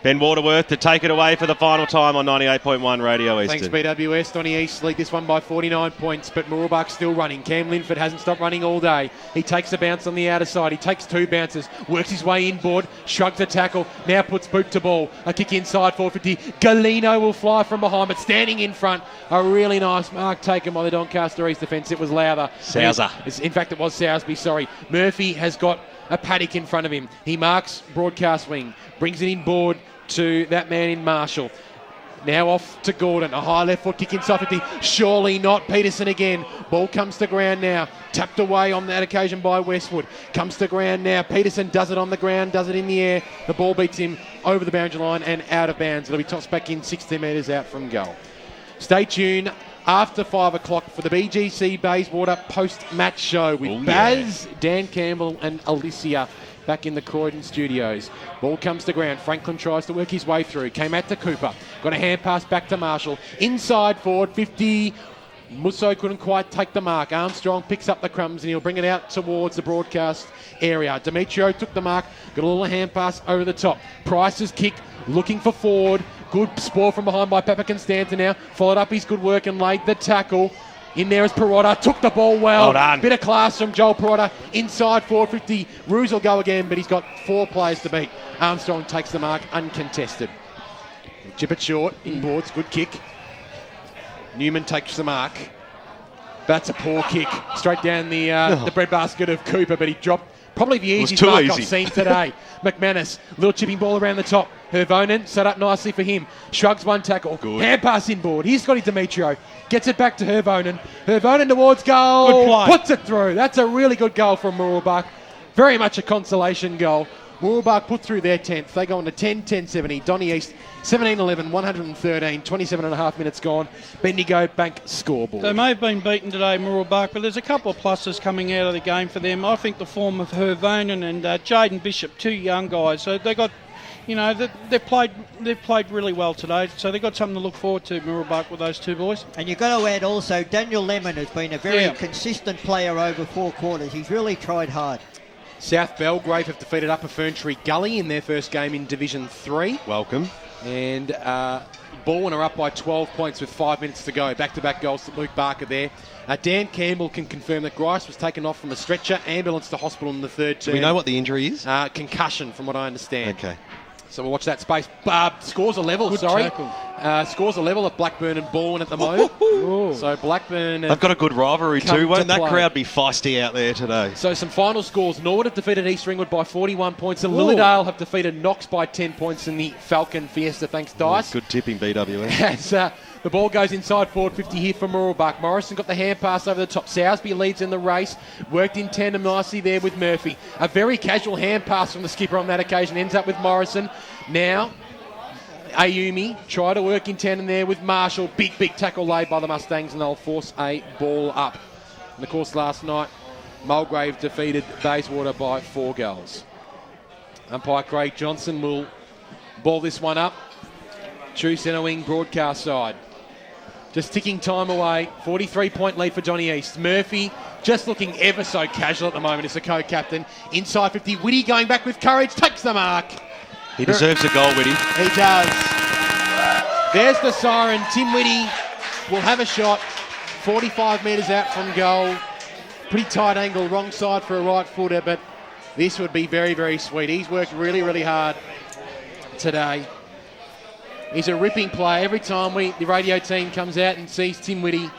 Ben Waterworth to take it away for the final time on 98.1 Radio Eastern. Thanks, BWS. Donny East lead this one by 49 points, but Mooroolbark still running. Cam Linford hasn't stopped running all day. He takes a bounce on the outer side. He takes 2 bounces, works his way inboard, shrugs the tackle, now puts boot to ball. A kick inside, 450. Galeno will fly from behind, but standing in front. A really nice mark taken by the Doncaster East defence. It was Lowther. Souser. In fact, it was Sowersby, sorry. Murphy has got a paddock in front of him. He marks broadcast wing, brings it inboard to that man in Marshall. Now off to Gordon. A high left foot kick inside 50. Surely not. Peterson again. Ball comes to ground now. Tapped away on that occasion by Westwood. Comes to ground now. Peterson does it on the ground, does it in the air. The ball beats him over the boundary line and out of bounds. It'll be tossed back in 60 metres out from goal. Stay tuned after 5 o'clock for the BGC Bayswater post-match show with Baz, Dan Campbell and Alicia back in the Croydon studios. Ball comes to ground. Franklin tries to work his way through. Came out to Cooper. Got a hand pass back to Marshall. Inside forward, 50. Musso couldn't quite take the mark. Armstrong picks up the crumbs and he'll bring it out towards the broadcast area. Demetrio took the mark. Got a little hand pass over the top. Price's kick, looking for forward. Good spoil from behind by Papa Constanta now. Followed up his good work and laid the tackle. In there is Perotta, took the ball well. Bit of class from Joel Perotta. Inside 450. Ruse will go again, but he's got 4 players to beat. Armstrong takes the mark uncontested. Chip it short, inboards, good kick. Newman takes the mark. That's a poor kick. Straight down the breadbasket of Cooper, but he dropped probably the easiest mark I've seen today. McManus, little chipping ball around the top. Hervonen set up nicely for him. Shrugs one tackle. Good. Hand pass inboard. Here's Scotty Demetrio. Gets it back to Hervonen. Hervonen towards goal. Good play. Puts it through. That's a really good goal from Mooroolbark. Very much a consolation goal. Mooroolbark put through their 10th. They go on to 10-10-70. Donny East 17-11, 113, 27 and a half minutes gone. Bendigo Bank scoreboard. They may have been beaten today, Mooroolbark, but there's a couple of pluses coming out of the game for them. I think the form of Hervonen and Jaden Bishop, 2 young guys. So they got, they've played really well today. So they've got something to look forward to, Mooroolbark, with those 2 boys. And you've got to add also, Daniel Lemon has been a very consistent player over 4 quarters. He's really tried hard. South Belgrave have defeated Upper Ferntree Gully in their first game in Division 3. Welcome. And Baldwin are up by 12 points with 5 minutes to go. Back-to-back goals to Luke Barker there. Dan Campbell can confirm that Grice was taken off from a stretcher, ambulance to hospital in the 3rd term. Do we know what the injury is? Concussion, from what I understand. Okay. So we'll watch that space. Scores a level, Good tackle. Scores a level at Blackburn and Baldwin at the moment. So Blackburn... They've got a good rivalry too. Won't that crowd be feisty out there today? So some final scores. Norwood have defeated East Ringwood by 41 points and Lilydale have defeated Knox by 10 points in the Falcon Fiesta. Thanks, Dice. Good tipping, BWS. As the ball goes inside forward 50 here for Mooroolbark. Morrison got the hand pass over the top. Sowersby leads in the race. Worked in tandem nicely there with Murphy. A very casual hand pass from the skipper on that occasion. Ends up with Morrison. Now, Ayumi try to work in tandem there with Marshall. Big tackle laid by the Mustangs and they'll force a ball up. And of course last night, Mulgrave defeated Bayswater by 4 goals. Umpire Craig Johnson will ball this one up. True centre wing broadcast side. Just ticking time away. 43-point lead for Donny East. Murphy just looking ever so casual at the moment as the co-captain. Inside 50, Whitty going back with courage, takes the mark. He deserves a goal, Whitty. He does. There's the siren. Tim Whitty will have a shot. 45 metres out from goal. Pretty tight angle, wrong side for a right footer, but this would be very, very sweet. He's worked really, really hard today. He's a ripping player. Every time the radio team comes out and sees Tim Whitty,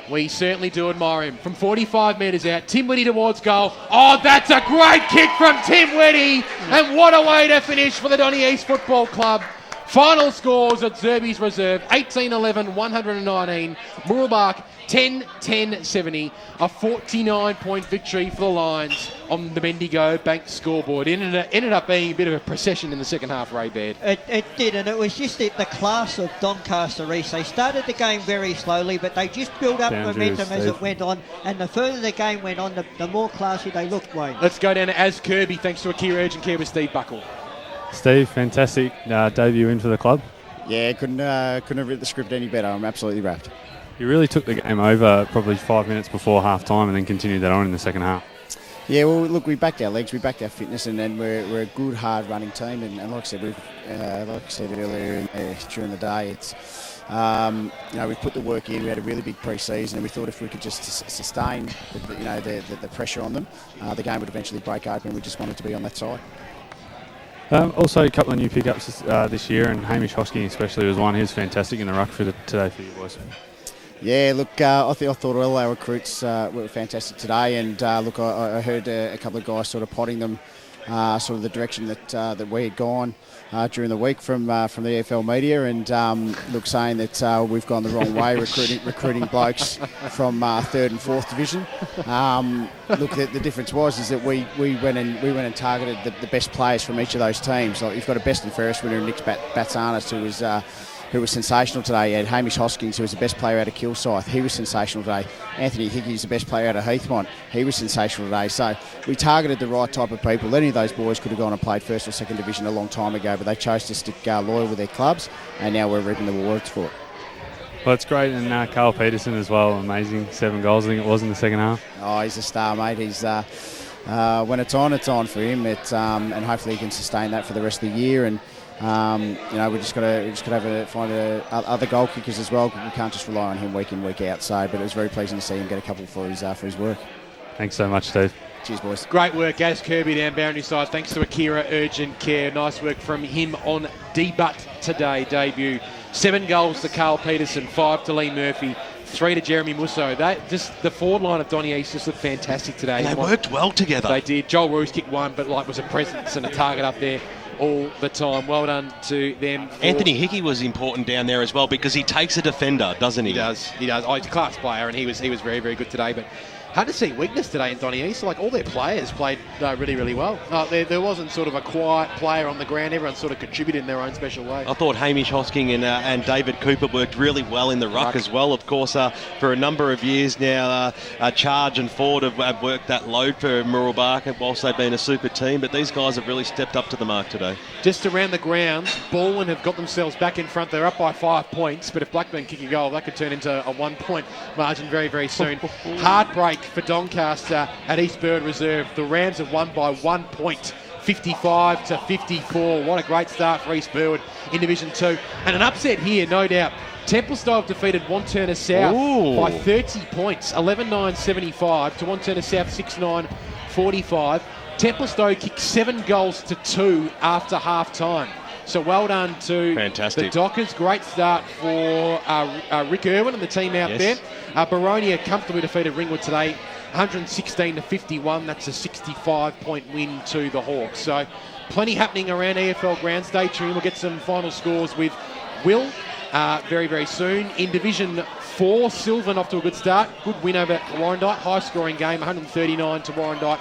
we certainly do admire him. From 45 metres out, Tim Whitty towards goal. Oh, that's a great kick from Tim Whitty. And what a way to finish for the Donny East Football Club. Final scores at Zerby's Reserve, 18-11, 119. Mooroolbark, 10-10-70. A 49-point victory for the Lions on the Bendigo Bank scoreboard. It ended up being a bit of a procession in the second half, Ray Baird. It did, and it was just the class of Doncaster East. They started the game very slowly, but they just built up momentum as it went on, and the further the game went on, the more classy they looked, Wayne. Let's go down to Az Kirby, thanks to Akira Urgent Care with Steve Buckle. Steve, fantastic debut in for the club. Yeah, couldn't have written the script any better. I'm absolutely wrapped. You really took the game over probably 5 minutes before half time and then continued that on in the second half. Yeah, well, look, we backed our legs, we backed our fitness, and then we're a good, hard-running team. And like I said earlier during the day, it's we've put the work in. We had a really big pre-season, and we thought if we could just sustain the pressure on them, the game would eventually break open. We just wanted to be on that side. Also, a couple of new pickups this year, and Hamish Hosking especially was one. He was fantastic in the ruck today for you boys. Yeah, look, I thought all our recruits were fantastic today, and look, I heard a couple of guys sort of potting them, sort of the direction that we had gone during the week from the EFL media, and look, saying that we've gone the wrong way recruiting blokes from 3rd and 4th division. Look, the difference is that we went and targeted the best players from each of those teams. Like, you've got a best and fairest winner, Nick Batsanis, who was sensational today. You had Hamish Hoskins, who was the best player out of Kilsyth. He was sensational today. Anthony Hickey's the best player out of Heathmont. He was sensational today. So we targeted the right type of people. Any of those boys could have gone and played 1st or 2nd division a long time ago, but they chose to stick loyal with their clubs, and now we're reaping the rewards for it. Well, it's great, and Carl Peterson as well, amazing. 7 goals, I think it was, in the second half. Oh, he's a star, mate. He's when it's on for him. And hopefully he can sustain that for the rest of the year. And we just got to find other goal kickers as well. We can't just rely on him week in, week out. So, but it was very pleasing to see him get a couple for his work. Thanks so much, Steve. Cheers, boys. Great work, Az Kirby down boundary side. Thanks to Akira Urgent Care. Nice work from him on debut today, debut. 7 goals to Carl Peterson, 5 to Lee Murphy, 3 to Jeremy Musso. The forward line of Donny East just looked fantastic today. And they worked well together. They did. Joel Roos kicked one, but was a presence and a target up there all the time. Well done to them. Anthony Hickey was important down there as well, because he takes a defender, doesn't he? He does. Oh, he's a class player, and he was very, very good today. But hard to see weakness today in Donny East. Like, all their players played really, really well. There wasn't sort of a quiet player on the ground. Everyone sort of contributed in their own special way. I thought Hamish Hosking and David Cooper worked really well in the ruck as well. Of course, for a number of years now, Charge and Ford have worked that load for Mooroolbark whilst they've been a super team. But these guys have really stepped up to the mark today. Just around the ground, Baldwin have got themselves back in front. They're up by 5 points, but if Blackburn kick a goal, that could turn into a 1-point margin very, very soon. Heartbreak for Doncaster at Eastburn Reserve. The Rams have won by 1 point, 55-54. What a great start for East Burwood in Division 2. And an upset here, no doubt. Templestowe have defeated Wanturna South by 30 points, 11-9-75 to Wanturna South 6-9-45. Templestowe kicked 7 goals to 2 after half time. So well done to the Dockers. Great start for Rick Irwin and the team out there. Baronia comfortably defeated Ringwood today, 116-51. That's a 65-point win to the Hawks. So plenty happening around EFL grounds. Stay tuned. We'll get some final scores with Will very, very soon. In Division 4, Sylvan off to a good start. Good win over Warrandyte. High-scoring game, 139 to Warrandyte,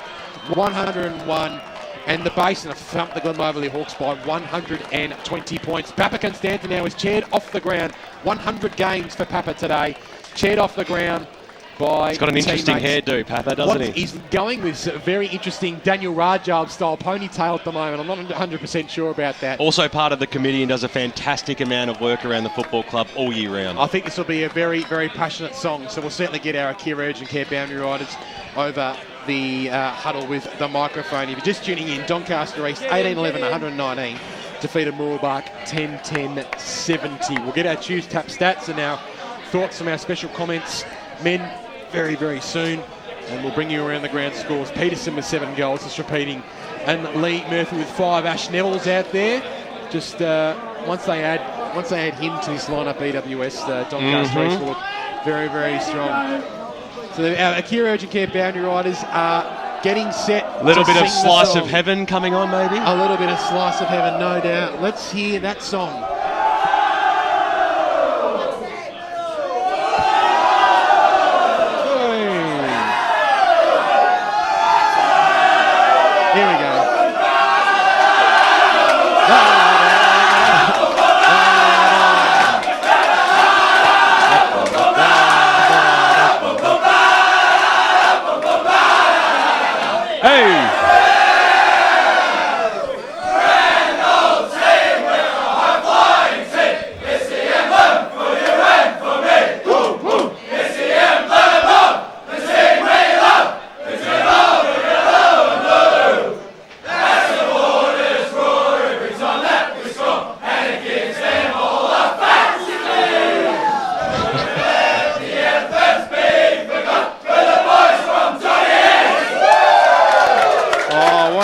101. And the Basin have thumped the Glen Waverley Hawks by 120 points. Papa Constanta now is chaired off the ground. 100 games for Papa today. Chaired off the ground by He's got an interesting hairdo, Papa, doesn't he? He's going with a very interesting Daniel Rajab style ponytail at the moment. I'm not 100% sure about that. Also part of the committee and does a fantastic amount of work around the football club all year round. I think this will be a very, very passionate song. So we'll certainly get our Akira Urgent Care boundary riders over the huddle with the microphone. If you're just tuning in, Doncaster East 18-11-119 defeated Mooroolbark 10-10-70. We'll get our Choose Tap stats and our thoughts from our special comments men very, very soon, and we'll bring you around the ground scores. Peterson with 7 goals, just repeating, and Lee Murphy with 5. Ash Neville's out there. Just once they add him to this lineup, EWS, Doncaster East will look very, very strong. So our Akira Urgent Care boundary riders are getting set. A little bit of Slice of Heaven coming on, maybe? A little bit of Slice of Heaven, no doubt. Let's hear that song.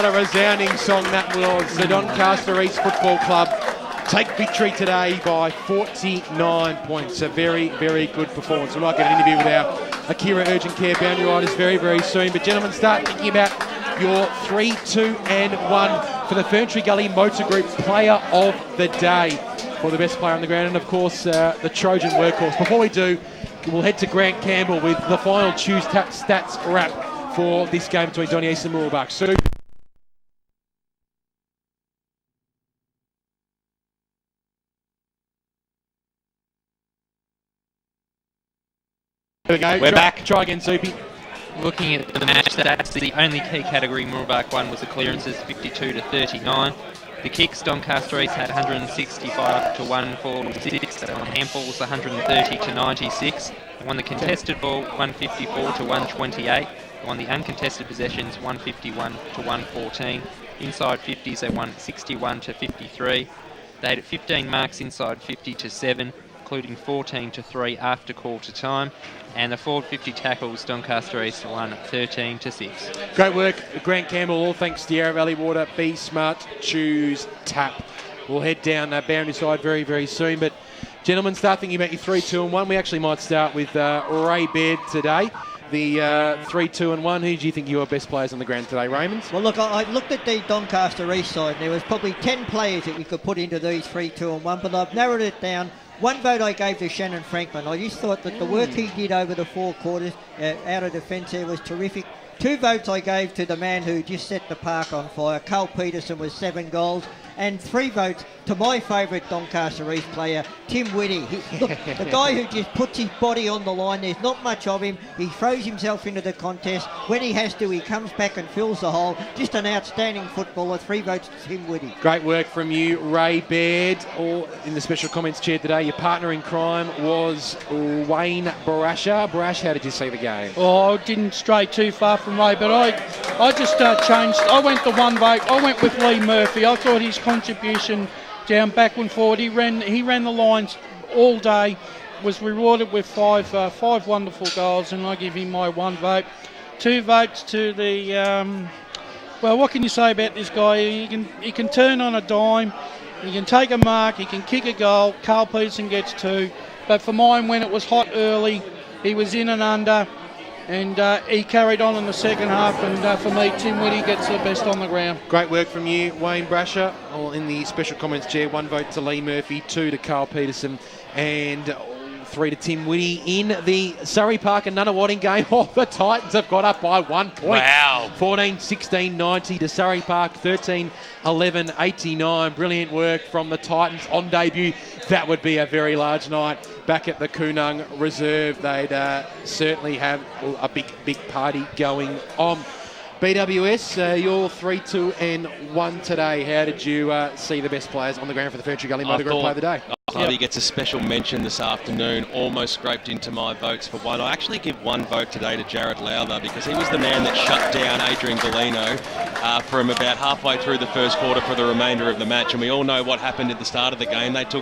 What a resounding song that was. The Doncaster East Football Club take victory today by 49 points. A very, very good performance. We might get an interview with our Akira Urgent Care Boundary Riders very, very soon. But gentlemen, start thinking about your 3, 2 and 1 for the Ferntree Gully Motor Group Player of the Day for the best player on the ground. And of course, the Trojan workhorse. Before we do, we'll head to Grant Campbell with the final Choose Tap stats wrap for this game between Donny East and Mooroolbark. So, there we go. We're back. Try again, Soupy. Looking at the match stats, the only key category Mooroolbark won was the clearances, 52 to 39. The kicks, Doncaster East had 165 to 146. On handballs, 130 to 96. They won the contested ball, 154 to 128. They won the uncontested possessions, 151 to 114. Inside 50s, they won 61 to 53. They had 15 marks inside 50 to 7, including 14 to 3 after quarter time. And the forward 50 tackles, Doncaster East won 13 to 6. Great work, Grant Campbell. All thanks to Yarra Valley Water. Be smart, choose tap. We'll head down boundary side very, very soon. But gentlemen, start thinking about your 3, 2 and 1. We actually might start with Ray Baird today. The 3, 2 and 1. Who do you think your best players on the ground today, Raymond? Well, look, I looked at the Doncaster East side. There was probably 10 players that you could put into these 3, 2 and 1, but I've narrowed it down. One vote I gave to Shannon Franklin. I just thought that the work he did over the 4 quarters out of defence there was terrific. 2 votes I gave to the man who just set the park on fire. Carl Peterson with 7 goals. And 3 votes to my favourite Doncaster East player, Tim Whitty. Look, the guy who just puts his body on the line. There's not much of him. He throws himself into the contest. When he has to, he comes back and fills the hole. Just an outstanding footballer. 3 votes to Tim Whitty. Great work from you, Ray Baird. All in the special comments chair today. Your partner in crime was Wayne Barasha. Barash, how did you see the game? Oh, I didn't stray too far from Ray, but I just changed. I went to 1 vote. I went with Lee Murphy. I thought his contribution down, backward and forward. He ran the lines all day, was rewarded with 5 wonderful goals, and I give him my 1 vote. 2 votes to the well, what can you say about this guy? He can turn on a dime, he can take a mark, he can kick a goal. Carl Peterson gets 2, but for mine, when it was hot early, he was in and under, and he carried on in the second half, and for me, Tim Whitty gets the best on the ground. Great work from you, Wayne Brasher. All in the special comments chair. 1 vote to Lee Murphy, 2 to Carl Peterson, and 3 to Tim Whitty. In the Surrey Park and Nunawading game, the Titans have got up by 1 point. Wow. 14-16-90 to Surrey Park, 13-11-89. Brilliant work from the Titans on debut. That would be a very large night back at the Koonung Reserve. They'd certainly have a big party going on. BWS, you're 3, 2 and 1 today. How did you see the best players on the ground for the Ferntree Gully Motor Group Player of the Day? He gets a special mention this afternoon, almost scraped into my votes for 1. I actually give 1 vote today to Jared Lowther because he was the man that shut down Adrian Bellino from about halfway through the first quarter for the remainder of the match. And we all know what happened at the start of the game. They took